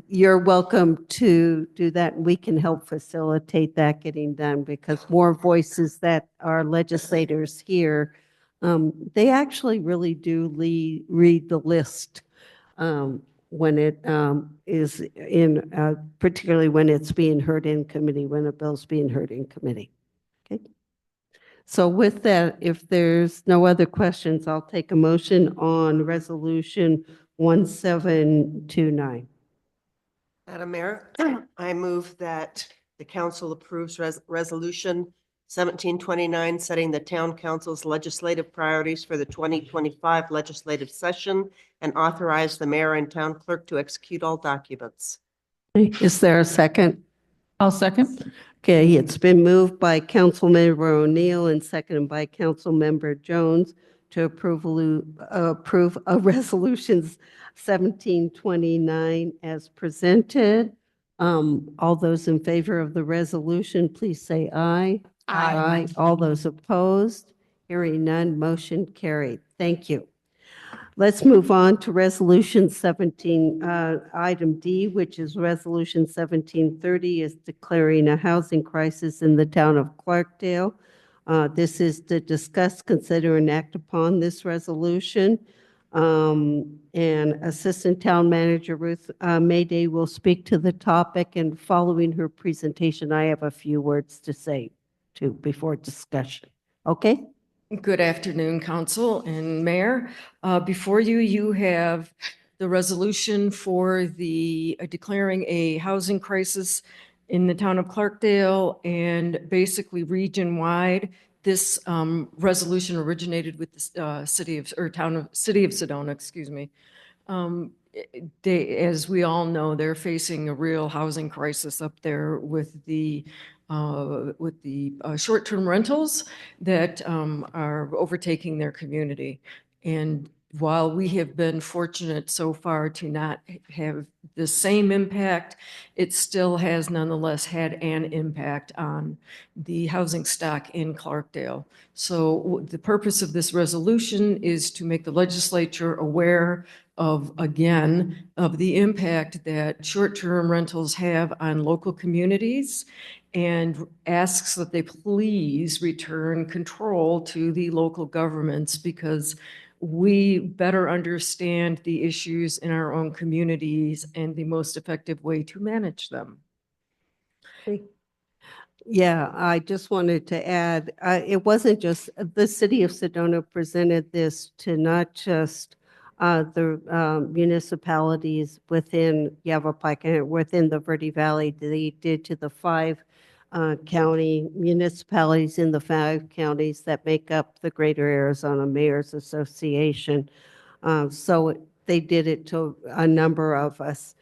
You're welcome to do that. We can help facilitate that getting done, because more voices that our legislators hear, they actually really do read the list when it is particularly when it's being heard in committee, when a bill's being heard in committee. Okay. So with that, if there's no other questions, I'll take a motion on Resolution 1729. Madam Mayor, I move that the council approves Resolution 1729, setting the town council's legislative priorities for the 2025 legislative session, and authorize the mayor and town clerk to execute all documents. Is there a second? I'll second. Okay, it's been moved by Councilmember O'Neill and seconded by Councilmember Jones to approve resolutions 1729 as presented. All those in favor of the resolution, please say aye. Aye. All those opposed? Hearing none, motion carried. Thank you. Let's move on to Resolution 17, item D, which is Resolution 1730, is declaring a housing crisis in the town of Clarkdale. This is to discuss, consider, and act upon this resolution. And Assistant Town Manager Ruth Mayday will speak to the topic, and following her presentation, I have a few words to say too before discussion. Okay? Good afternoon, Council and Mayor. Before you, you have the resolution for the declaring a housing crisis in the town of Clarkdale and basically region-wide. This resolution originated with the city of Sedona, excuse me. As we all know, they're facing a real housing crisis up there with the short-term rentals that are overtaking their community. And while we have been fortunate so far to not have the same impact, it still has nonetheless had an impact on the housing stock in Clarkdale. So the purpose of this resolution is to make the legislature aware of the impact that short-term rentals have on local communities, and asks that they please return control to the local governments, because we better understand the issues in our own communities and the most effective way to manage them. Yeah, I just wanted to add, it wasn't just, the city of Sedona presented this to not just the municipalities within Yavapai and within the Verde Valley. They did to the five county municipalities in the five counties that make up the Greater Arizona Mayors Association. So they did it to a number of us.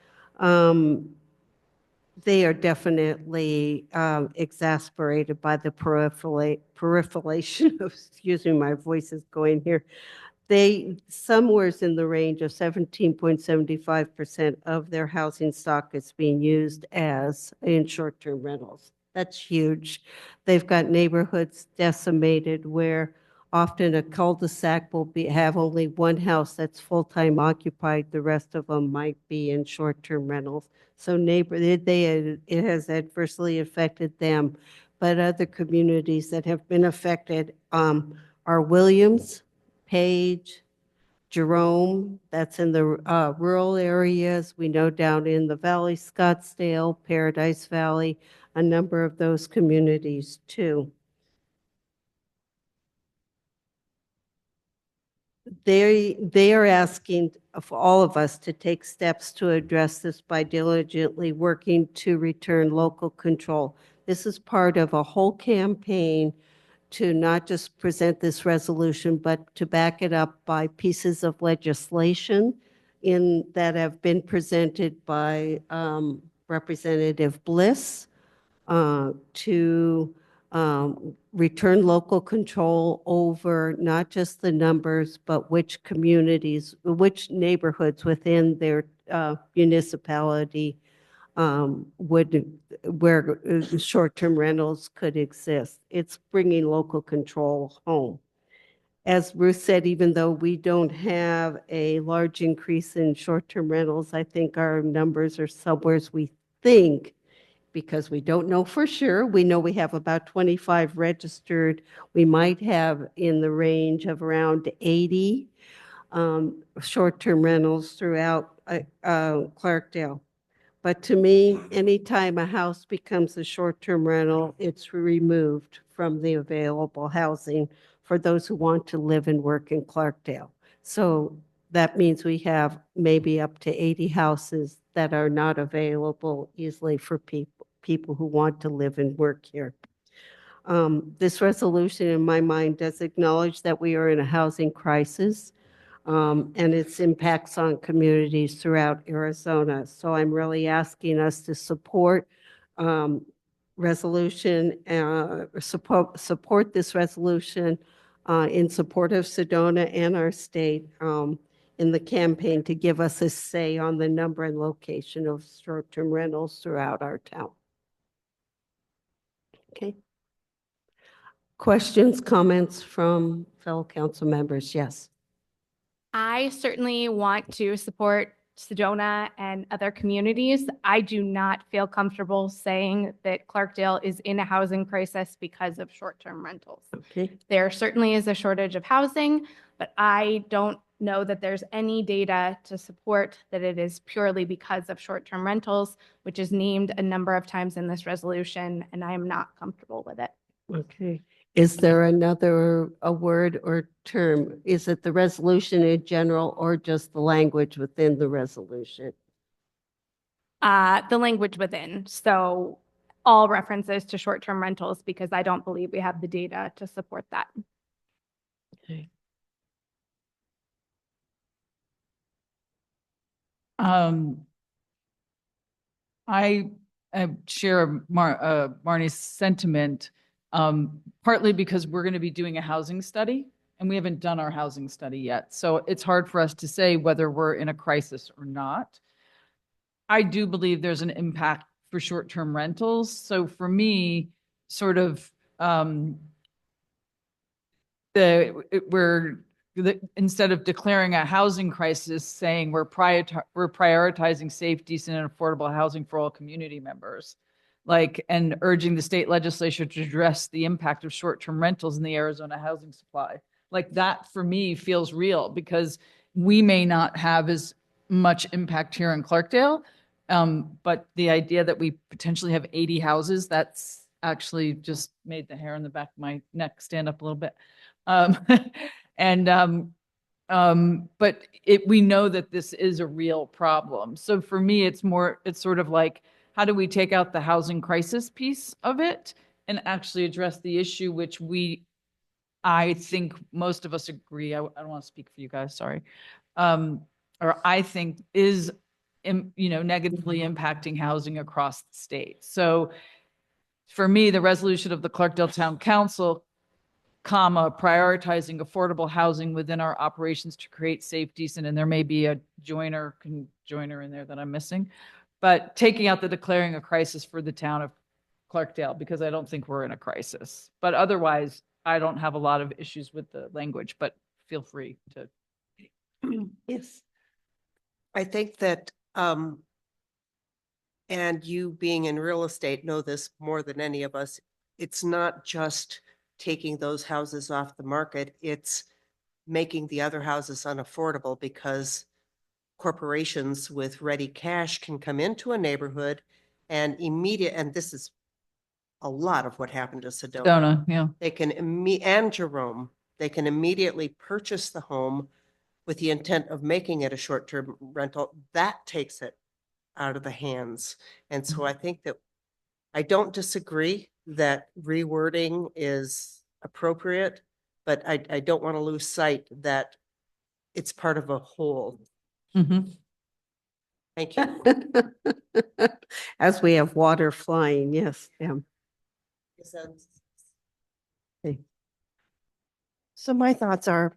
They are definitely exasperated by the proliferation of, excuse me, my voice is going here. They, somewhere's in the range of 17.75% of their housing stock is being used as in short-term rentals. That's huge. They've got neighborhoods decimated where often a cul-de-sac will have only one house that's full-time occupied. The rest of them might be in short-term rentals. So it has adversely affected them. But other communities that have been affected are Williams, Page, Jerome, that's in the rural areas. We know down in the valley, Scottsdale, Paradise Valley, a number of those communities too. They are asking of all of us to take steps to address this by diligently working to return local control. This is part of a whole campaign to not just present this resolution, but to back it up by pieces of legislation that have been presented by Representative Bliss to return local control over not just the numbers, but which communities, which neighborhoods within their municipality where short-term rentals could exist. It's bringing local control home. As Ruth said, even though we don't have a large increase in short-term rentals, I think our numbers are somewhere as we think, because we don't know for sure. We know we have about 25 registered. We might have in the range of around 80 short-term rentals throughout Clarkdale. But to me, anytime a house becomes a short-term rental, it's removed from the available housing for those who want to live and work in Clarkdale. So that means we have maybe up to 80 houses that are not available easily for people who want to live and work here. This resolution, in my mind, does acknowledge that we are in a housing crisis and its impacts on communities throughout Arizona. So I'm really asking us to support resolution, support this resolution in support of Sedona and our state in the campaign to give us a say on the number and location of short-term rentals throughout our town. Okay. Questions, comments from fellow council members? Yes. I certainly want to support Sedona and other communities. I do not feel comfortable saying that Clarkdale is in a housing crisis because of short-term rentals. Okay. There certainly is a shortage of housing, but I don't know that there's any data to support that it is purely because of short-term rentals, which is named a number of times in this resolution, and I am not comfortable with it. Okay. Is there a word or term? Is it the resolution in general or just the language within the resolution? The language within. So all references to short-term rentals, because I don't believe we have the data to support that. Okay. I share Marnie's sentiment, partly because we're going to be doing a housing study and we haven't done our housing study yet. So it's hard for us to say whether we're in a crisis or not. I do believe there's an impact for short-term rentals. So for me, sort of instead of declaring a housing crisis, saying we're prioritizing safe, decent, and affordable housing for all community members, and urging the state legislature to address the impact of short-term rentals in the Arizona housing supply. That for me feels real, because we may not have as much impact here in Clarkdale, but the idea that we potentially have 80 houses, that's actually just made the hair on the back of my neck stand up a little bit. And, but we know that this is a real problem. So for me, it's sort of like, how do we take out the housing crisis piece of it and actually address the issue, which I think most of us agree, I don't want to speak for you guys, sorry. Or I think is, negatively impacting housing across the state. So for me, the resolution of the Clarkdale Town Council, prioritizing affordable housing within our operations to create safe, decent, and there may be a joiner in there that I'm missing, but taking out the declaring a crisis for the town of Clarkdale, because I don't think we're in a crisis. But otherwise, I don't have a lot of issues with the language, but feel free to. Yes. I think that, and you being in real estate know this more than any of us, it's not just taking those houses off the market, it's making the other houses unaffordable because corporations with ready cash can come into a neighborhood and and this is a lot of what happened to Sedona. Donna, yeah. They can, and Jerome, they can immediately purchase the home with the intent of making it a short-term rental. That takes it out of the hands. And so I think that I don't disagree that rewording is appropriate, but I don't want to lose sight that it's part of a whole. Mhm. Thank you. As we have water flying, yes, yeah. So my thoughts are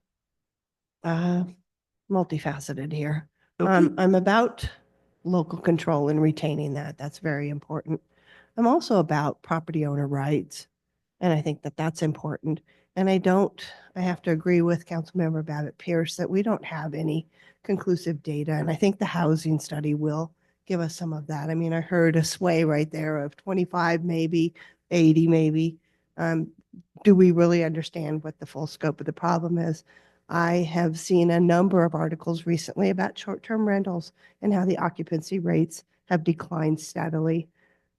multifaceted here. Okay. I'm about local control and retaining that. That's very important. I'm also about property owner rights, and I think that that's important. And I have to agree with Councilmember Babbitt Pierce that we don't have any conclusive data, and I think the housing study will give us some of that. I mean, I heard a sway right there of 25, maybe 80, maybe. Do we really understand what the full scope of the problem is? I have seen a number of articles recently about short-term rentals and how the occupancy rates have declined steadily.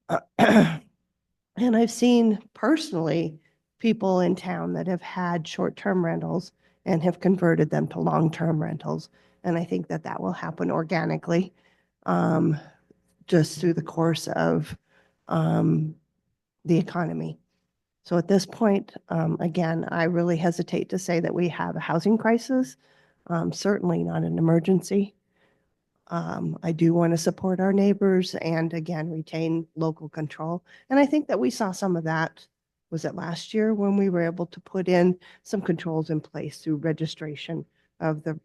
And I've seen personally people in town that have had short-term rentals and have converted them to long-term rentals. And I think that that will happen organically, just through the course of the economy. So at this point, again, I really hesitate to say that we have a housing crisis, certainly not an emergency. I do want to support our neighbors and again, retain local control. And I think that we saw some of that, was it last year, when we were able to put in some controls in place through registration of the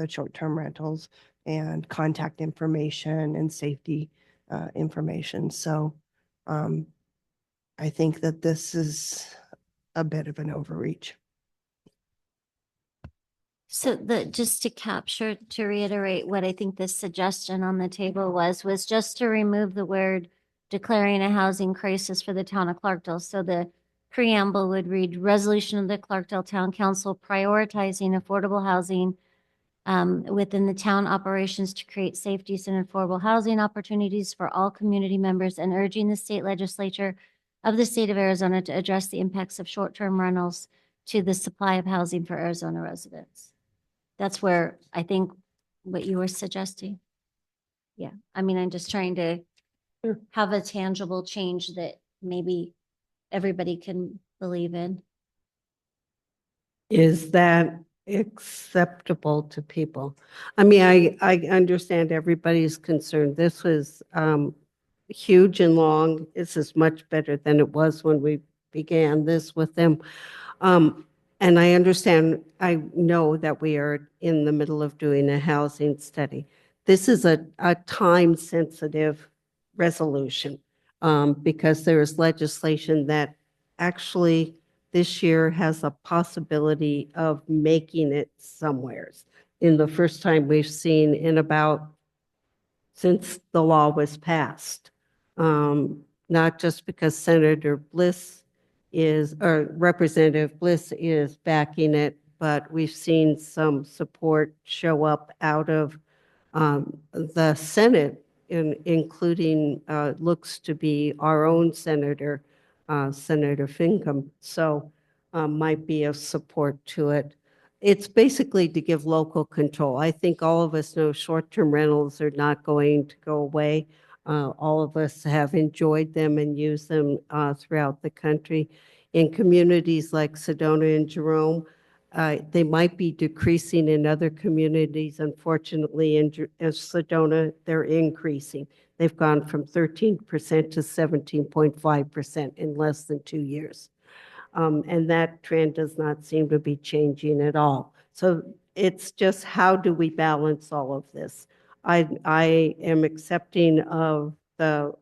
short-term rentals and contact information and safety information. So I think that this is a bit of an overreach. So just to reiterate what I think this suggestion on the table was just to remove the word declaring a housing crisis for the town of Clarkdale. So the preamble would read, resolution of the Clarkdale Town Council prioritizing affordable housing within the town operations to create safe, decent, and affordable housing opportunities for all community members, and urging the state legislature of the state of Arizona to address the impacts of short-term rentals to the supply of housing for Arizona residents. That's where I think what you were suggesting. Yeah, I mean, I'm just trying to have a tangible change that maybe everybody can believe in. Is that acceptable to people? I mean, I understand everybody's concern. This was huge and long. This is much better than it was when we began this with them. And I understand, I know that we are in the middle of doing a housing study. This is a time-sensitive resolution because there is legislation that actually this year has a possibility of making it somewheres. In the first time we've seen since the law was passed. Not just because Senator Bliss or Representative Bliss is backing it, but we've seen some support show up out of the Senate, including looks to be our own Senator Senator Finkham. So might be of support to it. It's basically to give local control. I think all of us know short-term rentals are not going to go away. All of us have enjoyed them and used them throughout the country. In communities like Sedona and Jerome, they might be decreasing in other communities. Unfortunately, in Sedona, they're increasing. They've gone from 13% to 17.5% in less than 2 years. And that trend does not seem to be changing at all. So it's just how do we balance all of this? I am accepting of the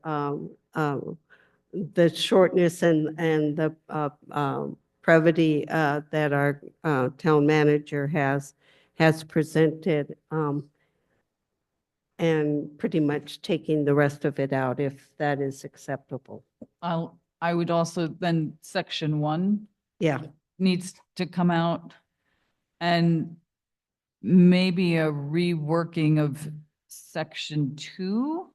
shortness and the brevity that our town manager has presented, and pretty much taking the rest of it out if that is acceptable. I would also then section 1 Yeah. needs to come out, and maybe a reworking of section 2.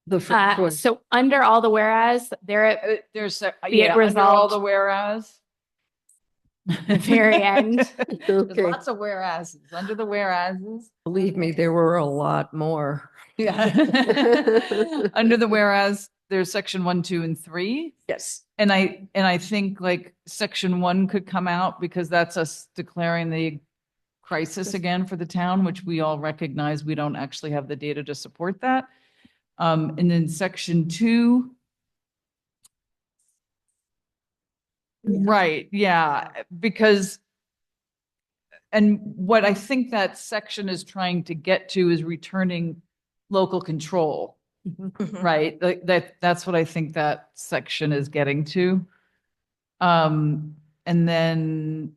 The first one. So under all the whereas, There's, Be it under all resolved. the whereas. the very end. There's Okay. lots of whereases, under the whereases. Believe me, there were a lot more. Yeah. Under the whereas, there's section 1, 2, and 3. Yes. And I think like section 1 could come out because that's us declaring the crisis again for the town, which we all recognize we don't actually have the data to support that. And then section 2. Right, yeah, because, and what I think that section is trying to get to is returning local control, right? Like that's what I think that section is getting to. And then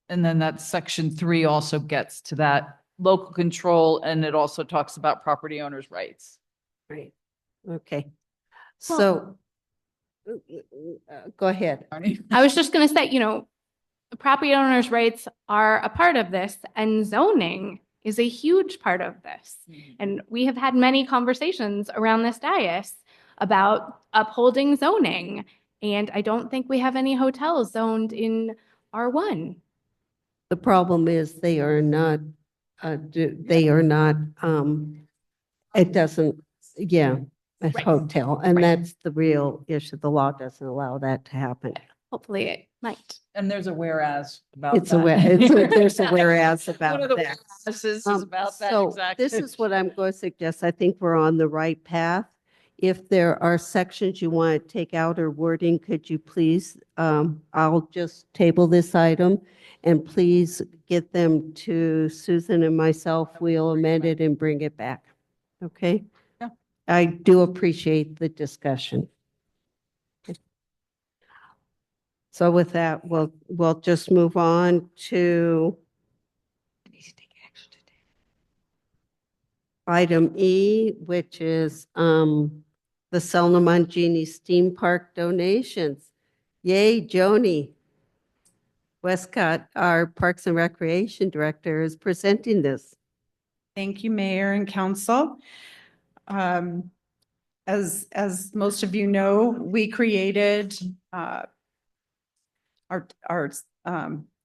that section 3 also gets to that local control, and it also talks about property owners' rights. Right. Okay. So go ahead. Arnie? I was just going to say, property owners' rights are a part of this, and zoning is a huge part of this. And we have had many conversations around this dais about upholding zoning. And I don't think we have any hotels zoned in R1. The problem is they are not, it doesn't, yeah, a Right. hotel. And Right. that's the real issue. The law doesn't allow that to happen. Hopefully it might. And there's a whereas about It's a, that. there's a whereas One about of the that. whereases is Um, about that So exact. this is what I'm going to suggest. I think we're on the right path. If there are sections you want to take out or wording, could you please, I'll just table this item and please get them to Susan and myself. We'll amend it and bring it back. Okay? Yeah. I do appreciate the discussion. So with that, we'll just move on to item E, which is the Selma Mangini Steam Park donations. Yay, Joni. Westcott, our Parks and Recreation Director, is presenting this. Thank you, Mayor and Council. As most of you know, we created, our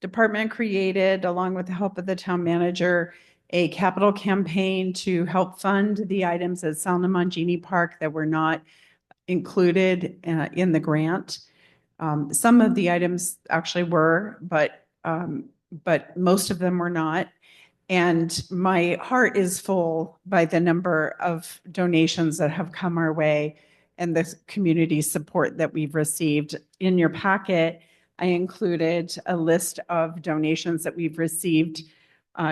department created, along with the help of the town manager, a capital campaign to help fund the items at Selma Mangini Park that were not included in the grant. Some of the items actually were, but most of them were not. And my heart is full by the number of donations that have come our way and the community support that we've received. In your packet, I included a list of donations that we've received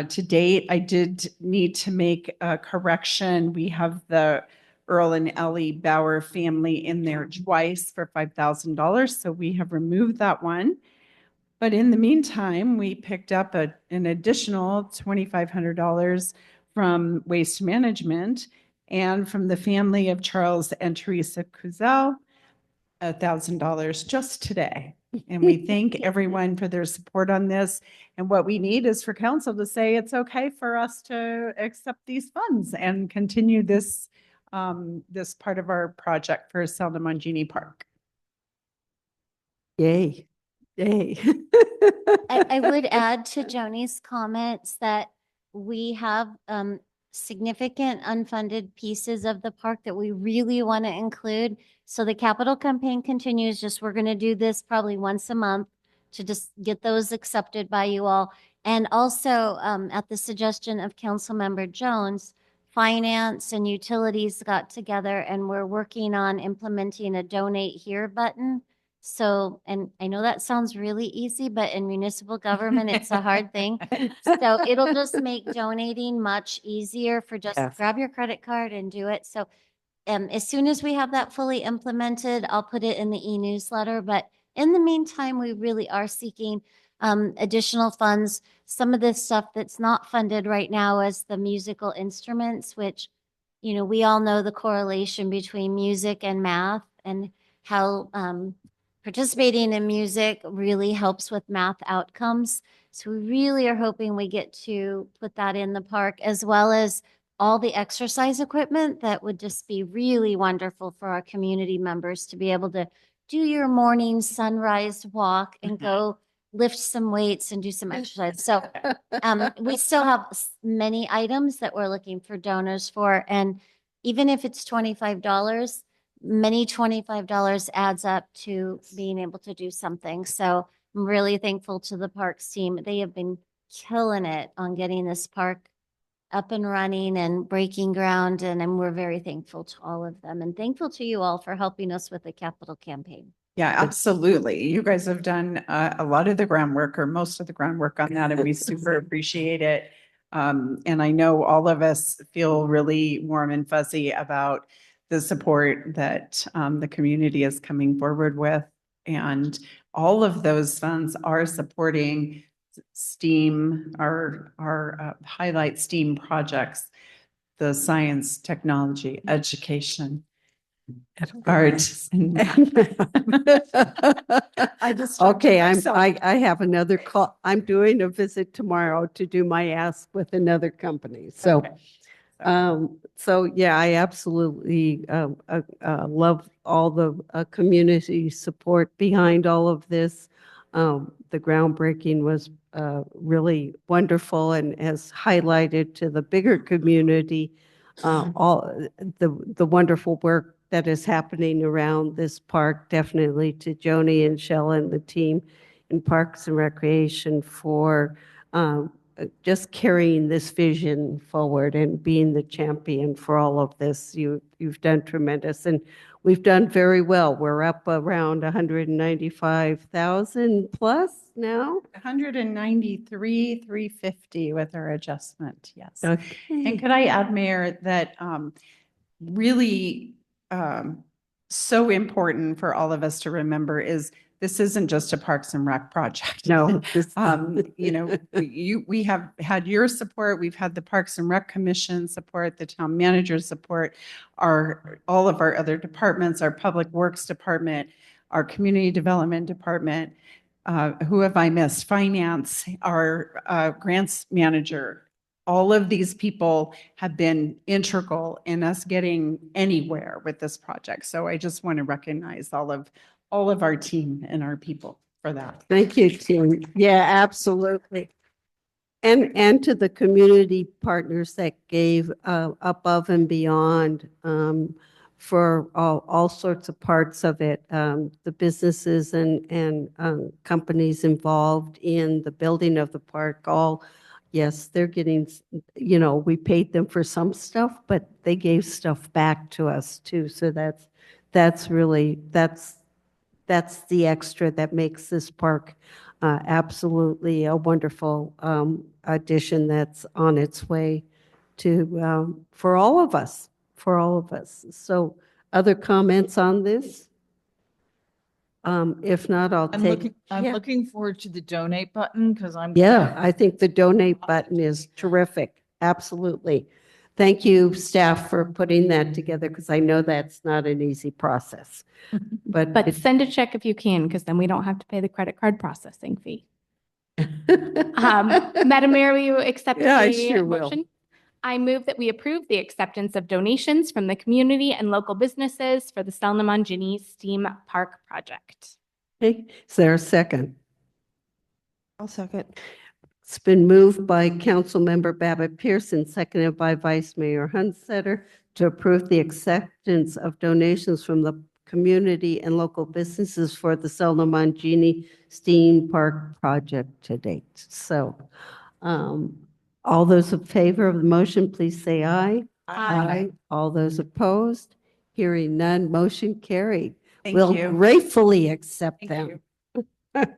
to date. I did need to make a correction. We have the Earl and Ellie Bauer family in there twice for $5,000. So we have removed that one. But in the meantime, we picked up an additional $2,500 from Waste Management and from the family of Charles and Teresa Kuzel, $1,000 just today. And we thank everyone for their support on this. And what we need is for council to say it's okay for us to accept these funds and continue this, this part of our project for Selma Mangini Park. Yay, yay. I would add to Joni's comments that we have significant unfunded pieces of the park that we really want to include. So the capital campaign continues, just we're going to do this probably once a month to just get those accepted by you all. And also at the suggestion of Councilmember Jones, Finance and Utilities got together and we're working on implementing a donate here button. So, and I know that sounds really easy, but in municipal government, it's a hard thing. So it'll just make donating much easier for just Yes. grab your credit card and do it. So as soon as we have that fully implemented, I'll put it in the e-newsletter. But in the meantime, we really are seeking additional funds. Some of this stuff that's not funded right now is the musical instruments, which, you know, we all know the correlation between music and math and how participating in music really helps with math outcomes. So we really are hoping we get to put that in the park, as well as all the exercise equipment that would just be really wonderful for our community members to be able to do your morning sunrise walk and go lift some weights and do some exercise. So we still have many items that we're looking for donors for. And even if it's $25, many $25 adds up to being able to do something. So I'm really thankful to the parks team. They have been killing it on getting this park up and running and breaking ground. And we're very thankful to all of them and thankful to you all for helping us with the capital campaign. Yeah, absolutely. You guys have done a lot of the groundwork or most of the groundwork on that, and we super appreciate it. And I know all of us feel really warm and fuzzy about the support that the community is coming forward with. And all of those funds are supporting STEAM, our highlight STEAM projects, the science, technology, education, art. I just. Okay, I have another call. I'm doing a visit tomorrow to do my ask with another company. So, so yeah, I absolutely love all the community support behind all of this. The groundbreaking was really wonderful and has highlighted to the bigger community all the wonderful work that is happening around this park. Definitely to Joni and Shell and the team in Parks and Recreation for just carrying this vision forward and being the champion for all of this. You've done tremendous, and we've done very well. We're up around 195,000 plus now. 193,350 with our adjustment, yes. Okay. And could I add, Mayor, that really so important for all of us to remember is this isn't just a Parks and Rec project. No. You know, we have had your support. We've had the Parks and Rec Commission support, the town manager's support, all of our other departments, our Public Works Department, our Community Development Department. Who have I missed? Finance, our grants manager. All of these people have been integral in us getting anywhere with this project. So I just want to recognize all of our team and our people for that. Thank you, team. Yeah, absolutely. And to the community partners that gave above and beyond for all sorts of parts of it, the businesses and companies involved in the building of the park, yes, they're getting, you know, we paid them for some stuff, but they gave stuff back to us too. So that's really, that's the extra that makes this park absolutely a wonderful addition that's on its way to, for all of us. So other comments on this? If not, I'll take. I'm Yeah. looking forward to the donate button because I'm. Yeah, I think the donate button is terrific. Absolutely. Thank you, staff, for putting that together because I know that's not an easy process. But But send a check if you can, because then we don't have to pay the credit card processing fee. Madam Mayor, will you accept Yeah, I the sure will. motion? I move that we approve the acceptance of donations from the community and local businesses for the Selma Mangini Steam Park project. Okay, is there a second? I'll second. It's been moved by Councilmember Babbitt Pearson, seconded by Vice Mayor Hunstetter, to approve the acceptance of donations from the community and local businesses for the Selma Mangini Steam Park project to date. So, all those in favor of the motion, please say aye. Aye. All those opposed? Hearing none, motion carried. Thank We'll you. gratefully accept Thank them.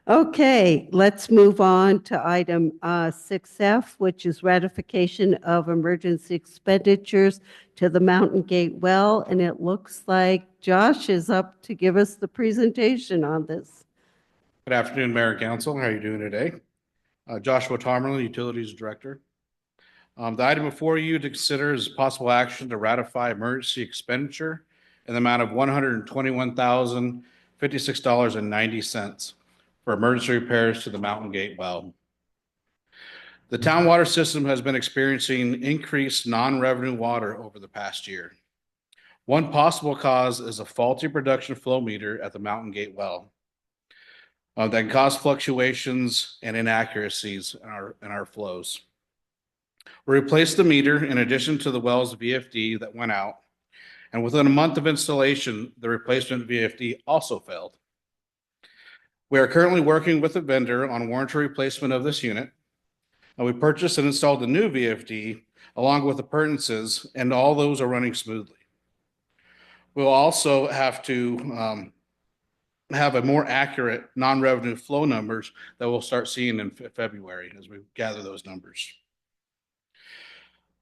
Okay, let's move on to item 6F, which is ratification of emergency expenditures to the Mountain Gate Well. And it looks like Josh is up to give us the presentation on this. Good afternoon, Mayor and Council. How are you doing today? Joshua Tomerlin, Utilities Director. The item before you to consider is possible action to ratify emergency expenditure in the amount of $121,056.90 for emergency repairs to the Mountain Gate Well. The town water system has been experiencing increased non-revenue water over the past year. One possible cause is a faulty production flow meter at the Mountain Gate Well. That can cause fluctuations and inaccuracies in our flows. We replaced the meter in addition to the well's VFD that went out, and within a month of installation, the replacement VFD also failed. We are currently working with a vendor on warranty replacement of this unit, and we purchased and installed a new VFD along with appurtenances, and all those are running smoothly. We'll also have to have a more accurate non-revenue flow numbers that we'll start seeing in February as we gather those numbers.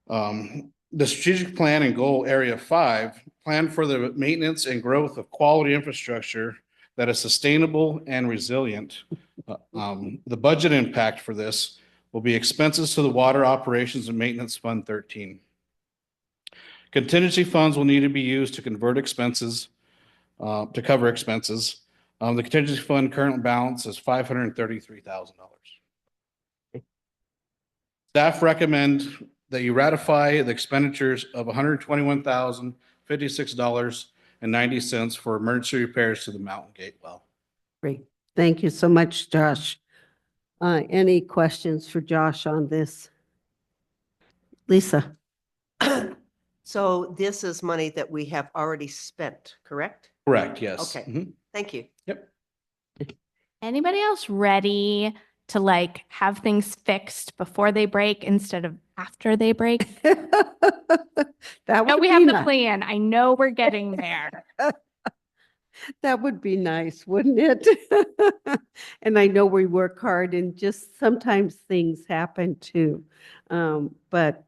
The strategic plan and goal area 5 plan for the maintenance and growth of quality infrastructure that is sustainable and resilient. The budget impact for this will be expenses to the Water Operations and Maintenance Fund 13. Contingency funds will need to be used to convert expenses, to cover expenses. The contingency fund current balance is $533,000. Staff recommend that you ratify the expenditures of $121,056.90 for emergency repairs to the Mountain Gate Well. Great. Thank you so much, Josh. Any questions for Josh on this? Lisa? So this is money that we have already spent, correct? Correct, yes. Okay. Mhm. Thank you. Yep. Anybody else ready to have things fixed before they break instead of after they break? That No, would we be have the nice. plan. I know we're getting there. That would be nice, wouldn't it? And I know we work hard and just sometimes things happen too. But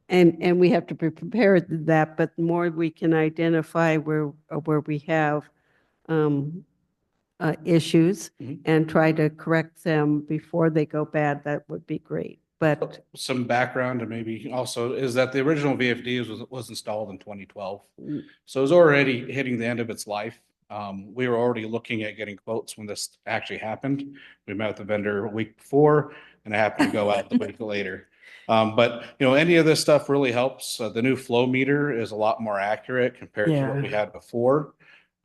we have to be prepared to that, but the more we can identify where we have issues and try to correct them before they go bad, that would be great. But Some background and maybe also is that the original VFD was installed in 2012. So it was already hitting the end of its life. We were already looking at getting quotes when this actually happened. We met with the vendor a week before and it happened to go out the week later. But any of this stuff really helps. The new flow meter is a lot more accurate compared to what we had before.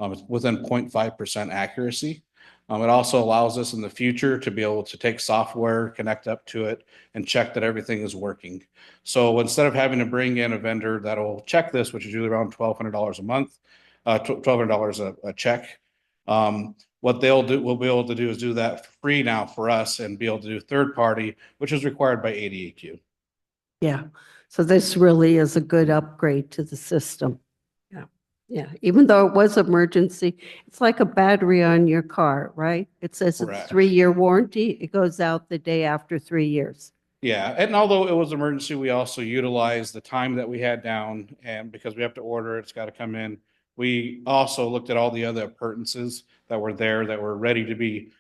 It's within 0.5% accuracy. It also allows us in the future to be able to take software, connect up to it, and check that everything is working. So instead of having to bring in a vendor that'll check this, which is usually around $1,200 a month, $1,200 a check, what we'll be able to do is do that for free now for us and be able to do third party, which is required by ADAQ. yeah, so this really is a good upgrade to the system. Yeah, even though it was emergency, it's like a battery on your car, right? It says it's Correct. 3-year warranty. It goes out the day after 3 years. Yeah, and although it was emergency, we also utilized the time that we had down, and because we have to order it, it's got to come in. We also looked at all the other appurtenances that were there that were ready to be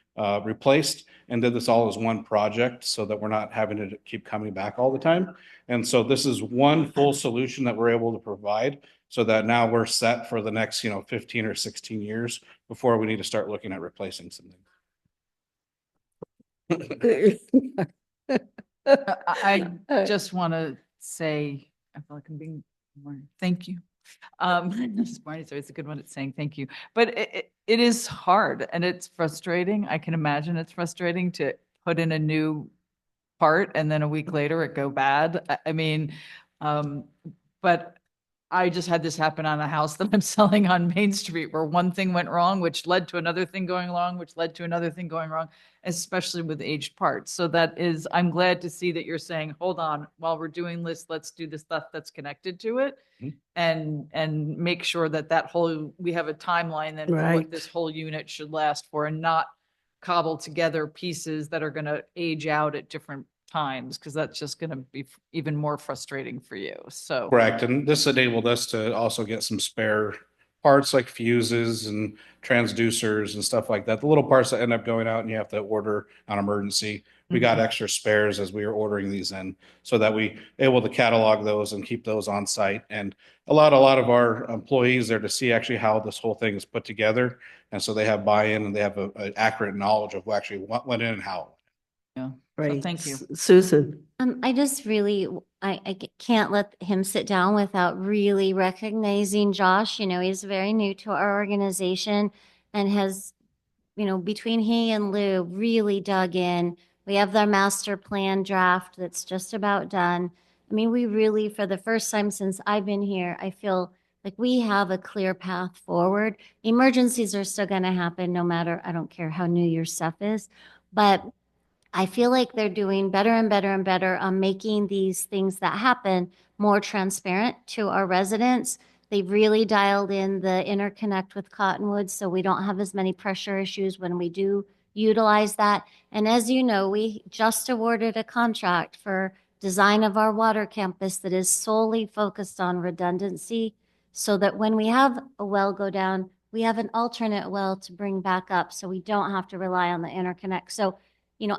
replaced and did this all as one project so that we're not having to keep coming back all the time. And so this is one full solution that we're able to provide so that now we're set for the next, 15 or 16 years before we need to start looking at replacing something. I just want to say, I feel like I'm being more, thank you. Marty's always a good one at saying thank you, but it is hard and it's frustrating. I can imagine it's frustrating to put in a new part and then a week later it go bad. I mean, but I just had this happen on a house that I'm selling on Main Street where one thing went wrong, which led to another thing going wrong, which led to another thing going wrong, especially with aged parts. So that is, I'm glad to see that you're saying, hold on, while we're doing this, let's do the stuff that's connected to it. And make sure that we have a timeline then for what Right. this whole unit should last for and not cobble together pieces that are going to age out at different times, because that's just going to be even more frustrating for you. So Correct. And this enabled us to also get some spare parts like fuses and transducers and stuff like that. The little parts that end up going out and you have to order on emergency. We got extra spares as we were ordering these in so that we able to catalog those and keep those on site, and a lot of our employees there to see actually how this whole thing is put together. And so they have buy-in and they have an accurate knowledge of actually what went in and how. yeah. Right. thank you. Susan. I just really, can't let him sit down without really recognizing Josh. He's very new to our organization and has, between he and Lou really dug in. We have their master plan draft that's just about done. I mean, we really, for the first time since I've been here, I feel like we have a clear path forward. Emergencies are still going to happen no matter, I don't care how new your stuff is, but I feel like they're doing better and better and better on making these things that happen more transparent to our residents. They've really dialed in the interconnect with Cottonwood, so we don't have as many pressure issues when we do utilize that. And as you know, we just awarded a contract for design of our water campus that is solely focused on redundancy, so that when we have a well go down, we have an alternate well to bring back up, so we don't have to rely on the interconnect. So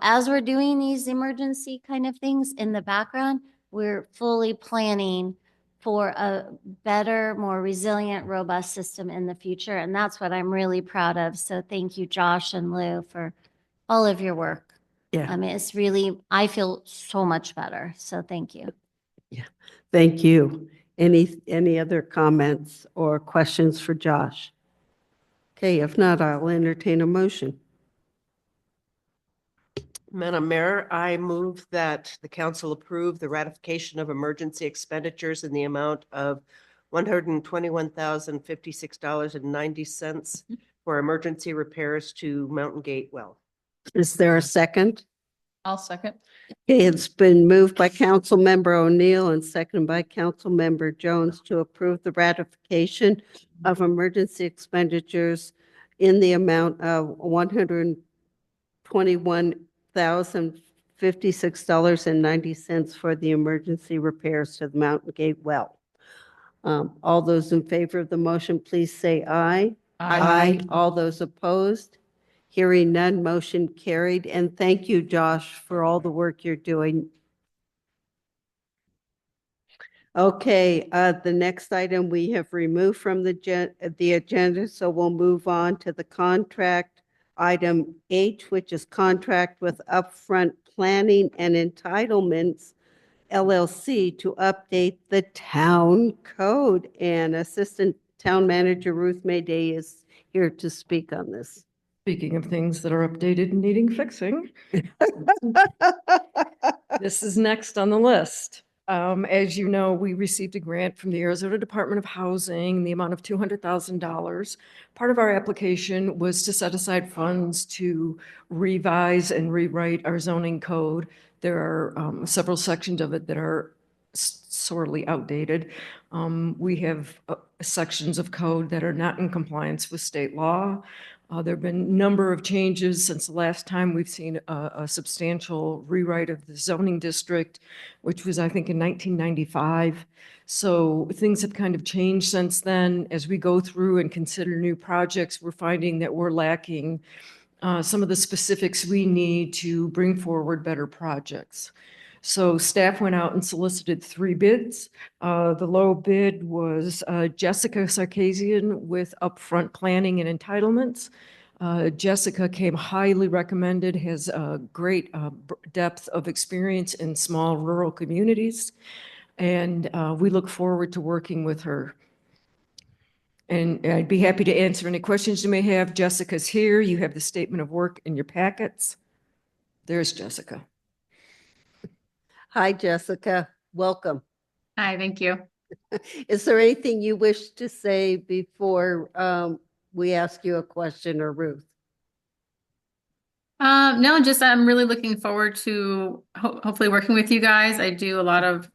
as we're doing these emergency kind of things in the background, we're fully planning for a better, more resilient, robust system in the future. And that's what I'm really proud of. So thank you, Josh and Lou, for all of your work. Yeah. I mean, it's really, I feel so much better. So thank you. Thank you. Any other comments or questions for Josh? Okay, if not, I'll entertain a motion. Madam Mayor, I move that the council approve the ratification of emergency expenditures in the amount of $121,056.90 for emergency repairs to Mountain Gate Well. Is there a second? I'll second. Okay, it's been moved by Councilmember O'Neill and seconded by Councilmember Jones to approve the ratification of emergency expenditures in the amount of $121,056.90 for the emergency repairs to the Mountain Gate Well. All those in favor of the motion, please say aye. Aye. All those opposed? Hearing none, motion carried. And thank you, Josh, for all the work you're doing. Okay, the next item we have removed from the agenda, so we'll move on to the contract item H, which is contract with Upfront Planning and Entitlements LLC to update the town code. And Assistant Town Manager Ruth Mayday is here to speak on this. Speaking of things that are updated and needing fixing, this is next on the list. As you know, we received a grant from the Arizona Department of Housing, the amount of $200,000. Part of our application was to set aside funds to revise and rewrite our zoning code. There are several sections of it that are sorely outdated. We have sections of code that are not in compliance with state law. There have been a number of changes since the last time. We've seen a substantial rewrite of the zoning district, which was, I think, in 1995. So things have kind of changed since then. As we go through and consider new projects, we're finding that we're lacking some of the specifics we need to bring forward better projects. So staff went out and solicited 3 bids. The low bid was Jessica Sarkisian with upfront planning and entitlements. Jessica came highly recommended, has a great depth of experience in small rural communities. And we look forward to working with her. And I'd be happy to answer any questions you may have. Jessica's here. You have the statement of work in your packets. There's Jessica. Hi, Jessica. Welcome. Hi, thank you. Is there anything you wish to say before we ask you a question, or Ruth? No, just I'm really looking forward to hopefully working with you guys. I do a lot of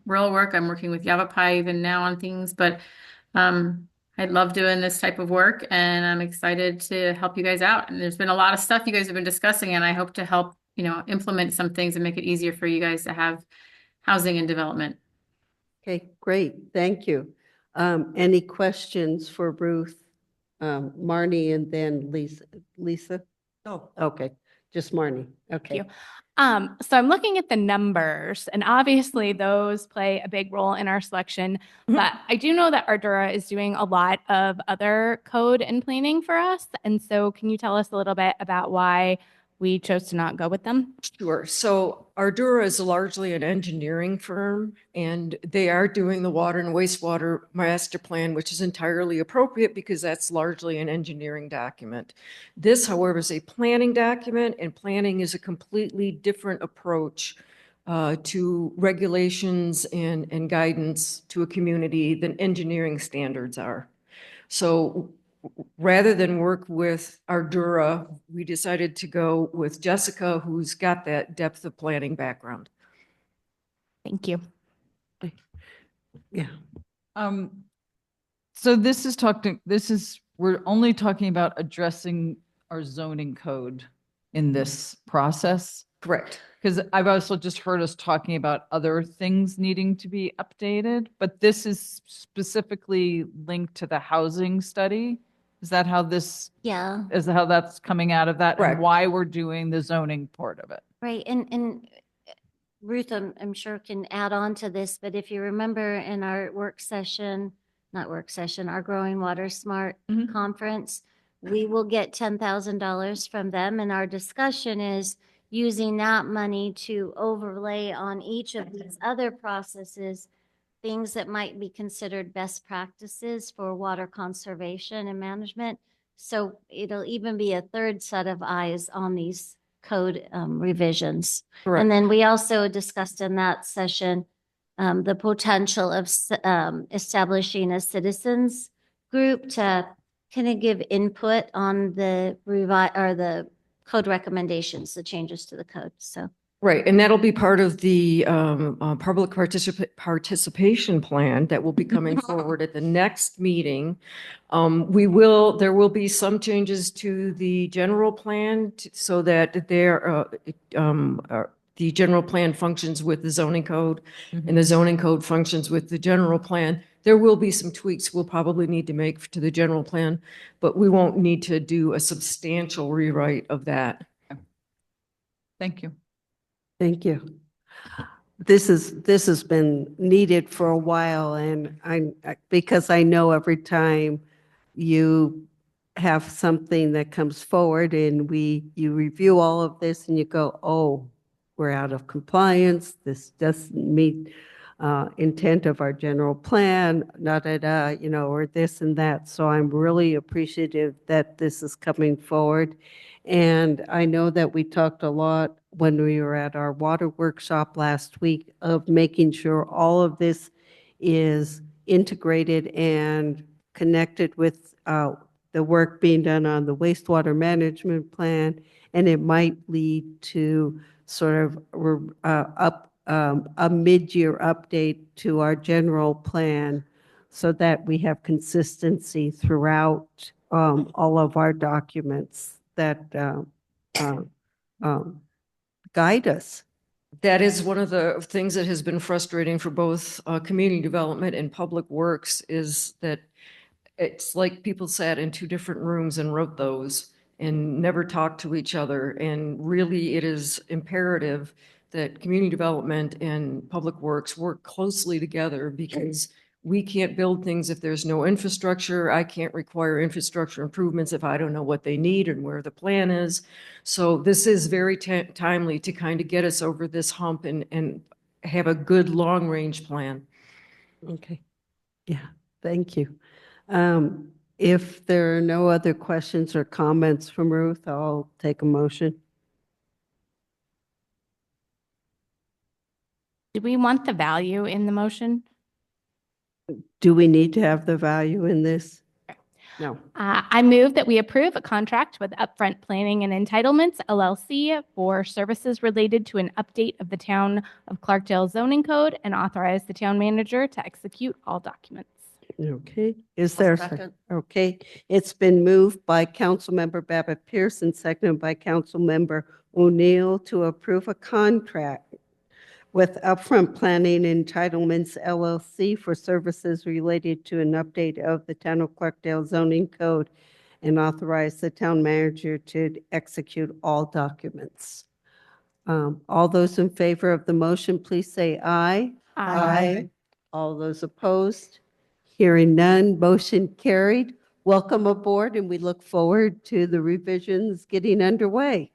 rural work. I'm working with Yavapai even now on things, but I love doing this type of work, and I'm excited to help you guys out. And there's been a lot of stuff you guys have been discussing, and I hope to help, implement some things and make it easier for you guys to have housing and development. Okay, great. Thank you. Any questions for Ruth, Marnie, and then Lisa? Lisa? Oh, Okay, just Marnie. Okay. you. So I'm looking at the numbers, and obviously those play a big role in our selection. But I do know that Ardura is doing a lot of other code and planning for us. And so can you tell us a little bit about why we chose to not go with them? Sure. So Ardura is largely an engineering firm, and they are doing the water and wastewater master plan, which is entirely appropriate because that's largely an engineering document. This, however, is a planning document, and planning is a completely different approach to regulations and guidance to a community than engineering standards are. So rather than work with Ardura, we decided to go with Jessica, who's got that depth of planning background. Thank you. Yeah. So we're only talking about addressing our zoning code in this process. Correct. Because I've also just heard us talking about other things needing to be updated, but this is specifically linked to the housing study. Is that how that's coming out of that? Correct. And why we're doing the zoning part of it? Right. And Ruth, I'm sure can add on to this, but if you remember in our our Growing Water Smart conference, we will get $10,000 from them. And our discussion is using that money to overlay on each of these other processes, things that might be considered best practices for water conservation and management. So it'll even be a third set of eyes on these code revisions. Correct. And then we also discussed in that session the potential of establishing a citizens group to kind of give input on the the code recommendations, the changes to the code. So. Right, and that'll be part of the public participation plan that will be coming forward at the next meeting. There will be some changes to the general plan so that the general plan functions with the zoning code, and the zoning code functions with the general plan. There will be some tweaks we'll probably need to make to the general plan, but we won't need to do a substantial rewrite of that. Thank you. Thank you. This has been needed for a while, and because I know every time you have something that comes forward and you review all of this and you go, oh, we're out of compliance. This doesn't meet intent of our general plan, or this and that. So I'm really appreciative that this is coming forward. And I know that we talked a lot when we were at our water workshop last week of making sure all of this is integrated and connected with the work being done on the wastewater management plan. And it might lead to sort of a mid-year update to our general plan so that we have consistency throughout all of our documents that guide us. That is one of the things that has been frustrating for both community development and public works, is that it's like people sat in 2 different rooms and wrote those. and never talk to each other. And really, it is imperative that community development and public works work closely together, because we can't build things if there's no infrastructure. I can't require infrastructure improvements if I don't know what they need and where the plan is. So this is very timely to kind of get us over this hump and have a good long-range plan. Okay. Yeah, thank you. If there are no other questions or comments from Ruth, I'll take a motion. Do we want the value in the motion? Do we need to have the value in this? No. I move that we approve a contract with Upfront Planning and Entitlements LLC for services related to an update of the Town of Clarkdale zoning code and authorize the town manager to execute all documents. Okay, is there? a second. Okay, it's been moved by Councilmember Babbitt Pearson, seconded by Councilmember O'Neill to approve a contract with Upfront Planning Entitlements LLC for services related to an update of the Town of Clarkdale zoning code and authorize the town manager to execute all documents. All those in favor of the motion, please say aye. Aye. All those opposed? Hearing none, motion carried. Welcome aboard, and we look forward to the revisions getting underway.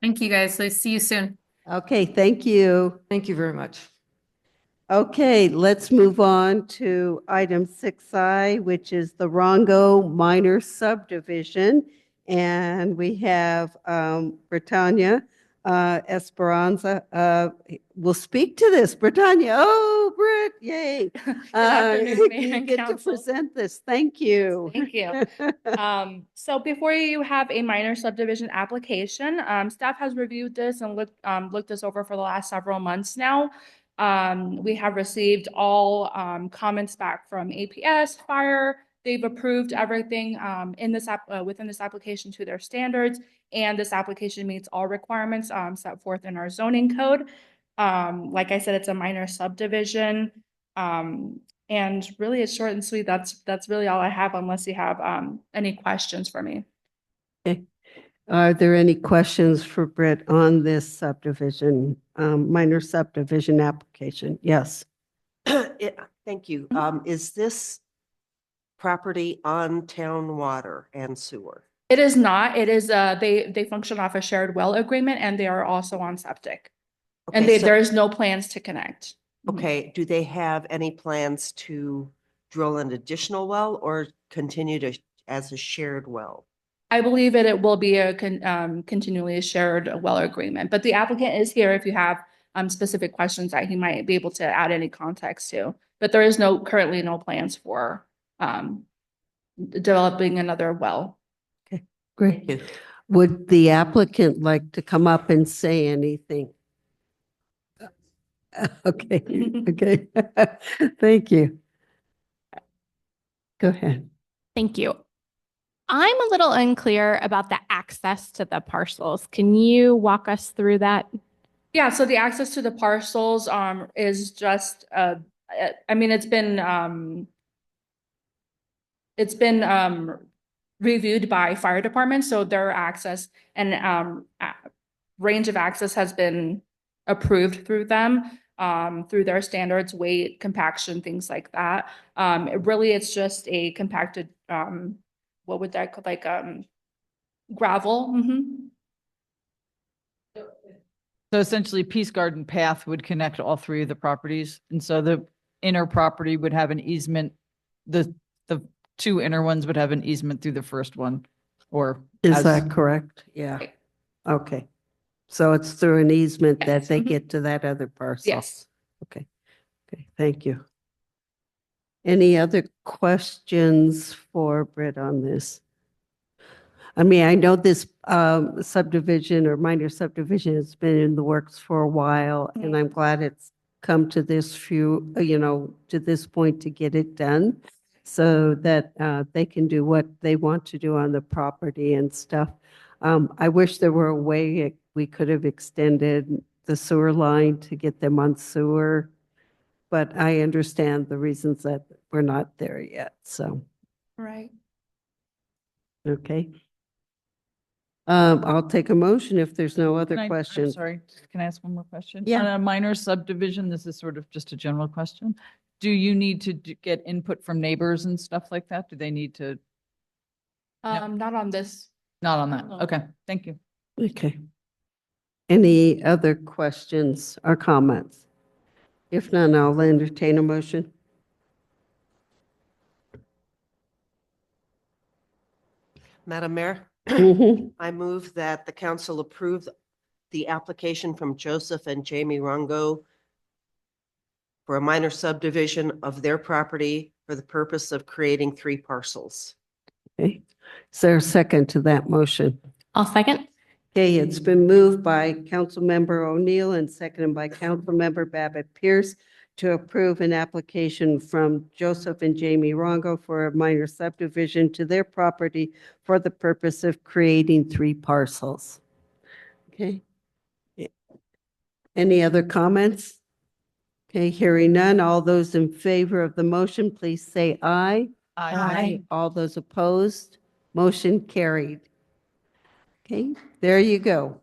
Thank you, guys. So see you soon. Okay, thank you. Thank you very much. Okay, let's move on to item 6I, which is the Rongo minor subdivision. And we have Britannia Esperanza will speak to this. Britannia, oh, Brit, yay. afternoon, Mayor You and get to Council. present this. Thank you. Thank you. So before you have a minor subdivision application, staff has reviewed this and looked this over for the last several months now. We have received all comments back from APS, fire. They've approved everything in this within this application to their standards, and this application meets all requirements set forth in our zoning code. Like I said, it's a minor subdivision. And really it's short and sweet. That's really all I have, unless you have any questions for me. Okay. Are there any questions for Britt on this subdivision, minor subdivision application? Yes. Thank you. Is this property on town water and sewer? It is not. It is they function off a shared well agreement, and they are also on septic. And Okay, so- there is no plans to connect. Okay, do they have any plans to drill an additional well or continue to as a shared well? I believe it will be a continually shared well agreement, but the applicant is here if you have specific questions that he might be able to add any context to. But there is currently no plans for developing another well. Okay, great. Would the applicant like to come up and say anything? Okay, okay. Thank you. Go ahead. Thank you. I'm a little unclear about the access to the parcels. Can you walk us through that? Yeah, so the access to the parcels is just I mean it's been reviewed by fire department, so their access and range of access has been approved through them, through their standards, weight, compaction, things like that. It's just a compacted what would that call, like gravel. So essentially, Peace Garden Path would connect all three of the properties. And so the inner property would have an easement. The two inner ones would have an easement through the first one, or. Is as- that correct? Yeah. Okay. So it's through an easement that Yes. they Mhm. get to that other parcel? Yes. Okay. Okay, thank you. Any other questions for Britt on this? I mean, I know this subdivision or minor subdivision has been in the works for a while, and I'm glad it's come to this to this point to get it done so that they can do what they want to do on the property and stuff. I wish there were a way we could have extended the sewer line to get them on sewer, but I understand the reasons that we're not there yet, so, Right. okay. I'll take a motion if there's no other I'm questions. sorry, can I ask one more question? Yeah. On a minor subdivision, this is sort of just a general question. Do you need to get input from neighbors and stuff like that? Do they need to, Not on this. not on that? No. Okay, thank you. Okay. Any other questions or comments? If none, I'll entertain a motion. Madam Mayor, Mhm. I move that the council approve the application from Joseph and Jamie Rongo for a minor subdivision of their property for the purpose of creating 3 parcels. Okay. Is there a second to that motion? I'll second. Okay, it's been moved by Councilmember O'Neill and seconded by Councilmember Babbitt Pierce to approve an application from Joseph and Jamie Rongo for a minor subdivision to their property for the purpose of creating 3 parcels. Okay. Any other comments? Okay, hearing none. All those in favor of the motion, please say aye. Aye. All those opposed, motion carried. Okay, there you go.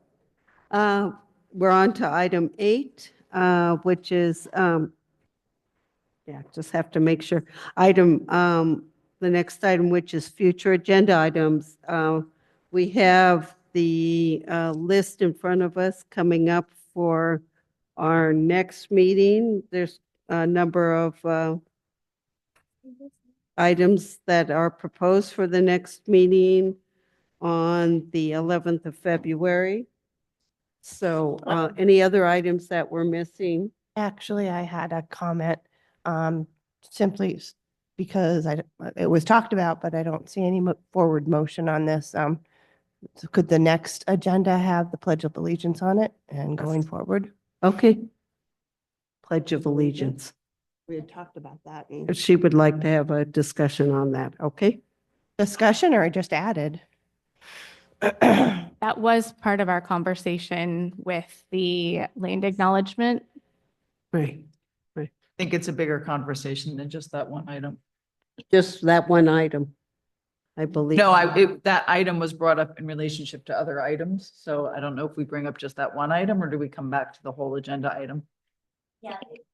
We're on to item 8, which is, just have to make sure. The next item, which is future agenda items. We have the list in front of us coming up for our next meeting. There's a number of items that are proposed for the next meeting on the 11th of February. So any other items that we're missing? Actually, I had a comment, simply because it was talked about, but I don't see any forward motion on this. So could the next agenda have the Pledge of Allegiance on it and going forward? Okay. Pledge of Allegiance. We had talked about that. If she would like to have a discussion on that, okay? Discussion or just added? That was part of our conversation with the land acknowledgement. Right. I think it's a bigger conversation than just that one item. Just that one item, I believe. No, that item was brought up in relationship to other items, so I don't know if we bring up just that one item, or do we come back to the whole agenda item? Yeah, it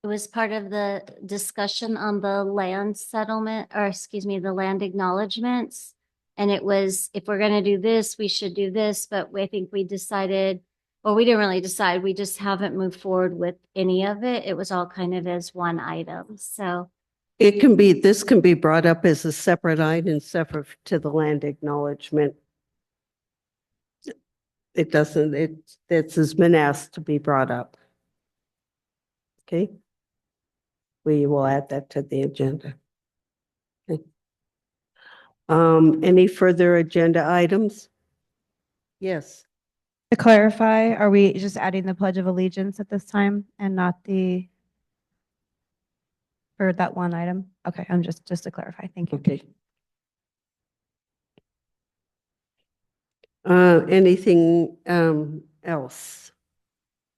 was part of the discussion on the land settlement, or excuse me, the land acknowledgements. And it was, if we're gonna do this, we should do this, but I think we decided, well, we didn't really decide, we just haven't moved forward with any of it. It was all kind of as one item, so. This can be brought up as a separate item, separate to the land acknowledgement. It doesn't, this has been asked to be brought up. Okay. We will add that to the agenda. Okay. Any further agenda items? Yes. To clarify, are we just adding the Pledge of Allegiance at this time and not for that one item? Okay, I'm just to clarify. Thank you. Okay. Anything else?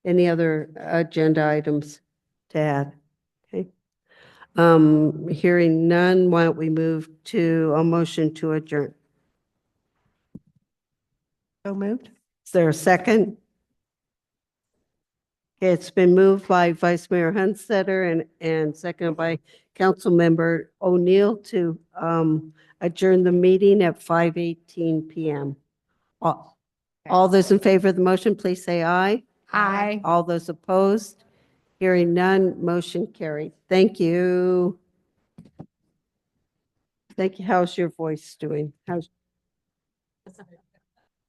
Any other agenda items to add? Okay. Hearing none, why don't we move to a motion to adjourn? So moved. Is there a second? Okay, it's been moved by Vice Mayor Hunstetter and seconded by Councilmember O'Neill to adjourn the meeting at 5:18 PM. All those in favor of the motion, please say aye. Aye. All those opposed? Hearing none, motion carried. Thank you. Thank you. How's your voice doing?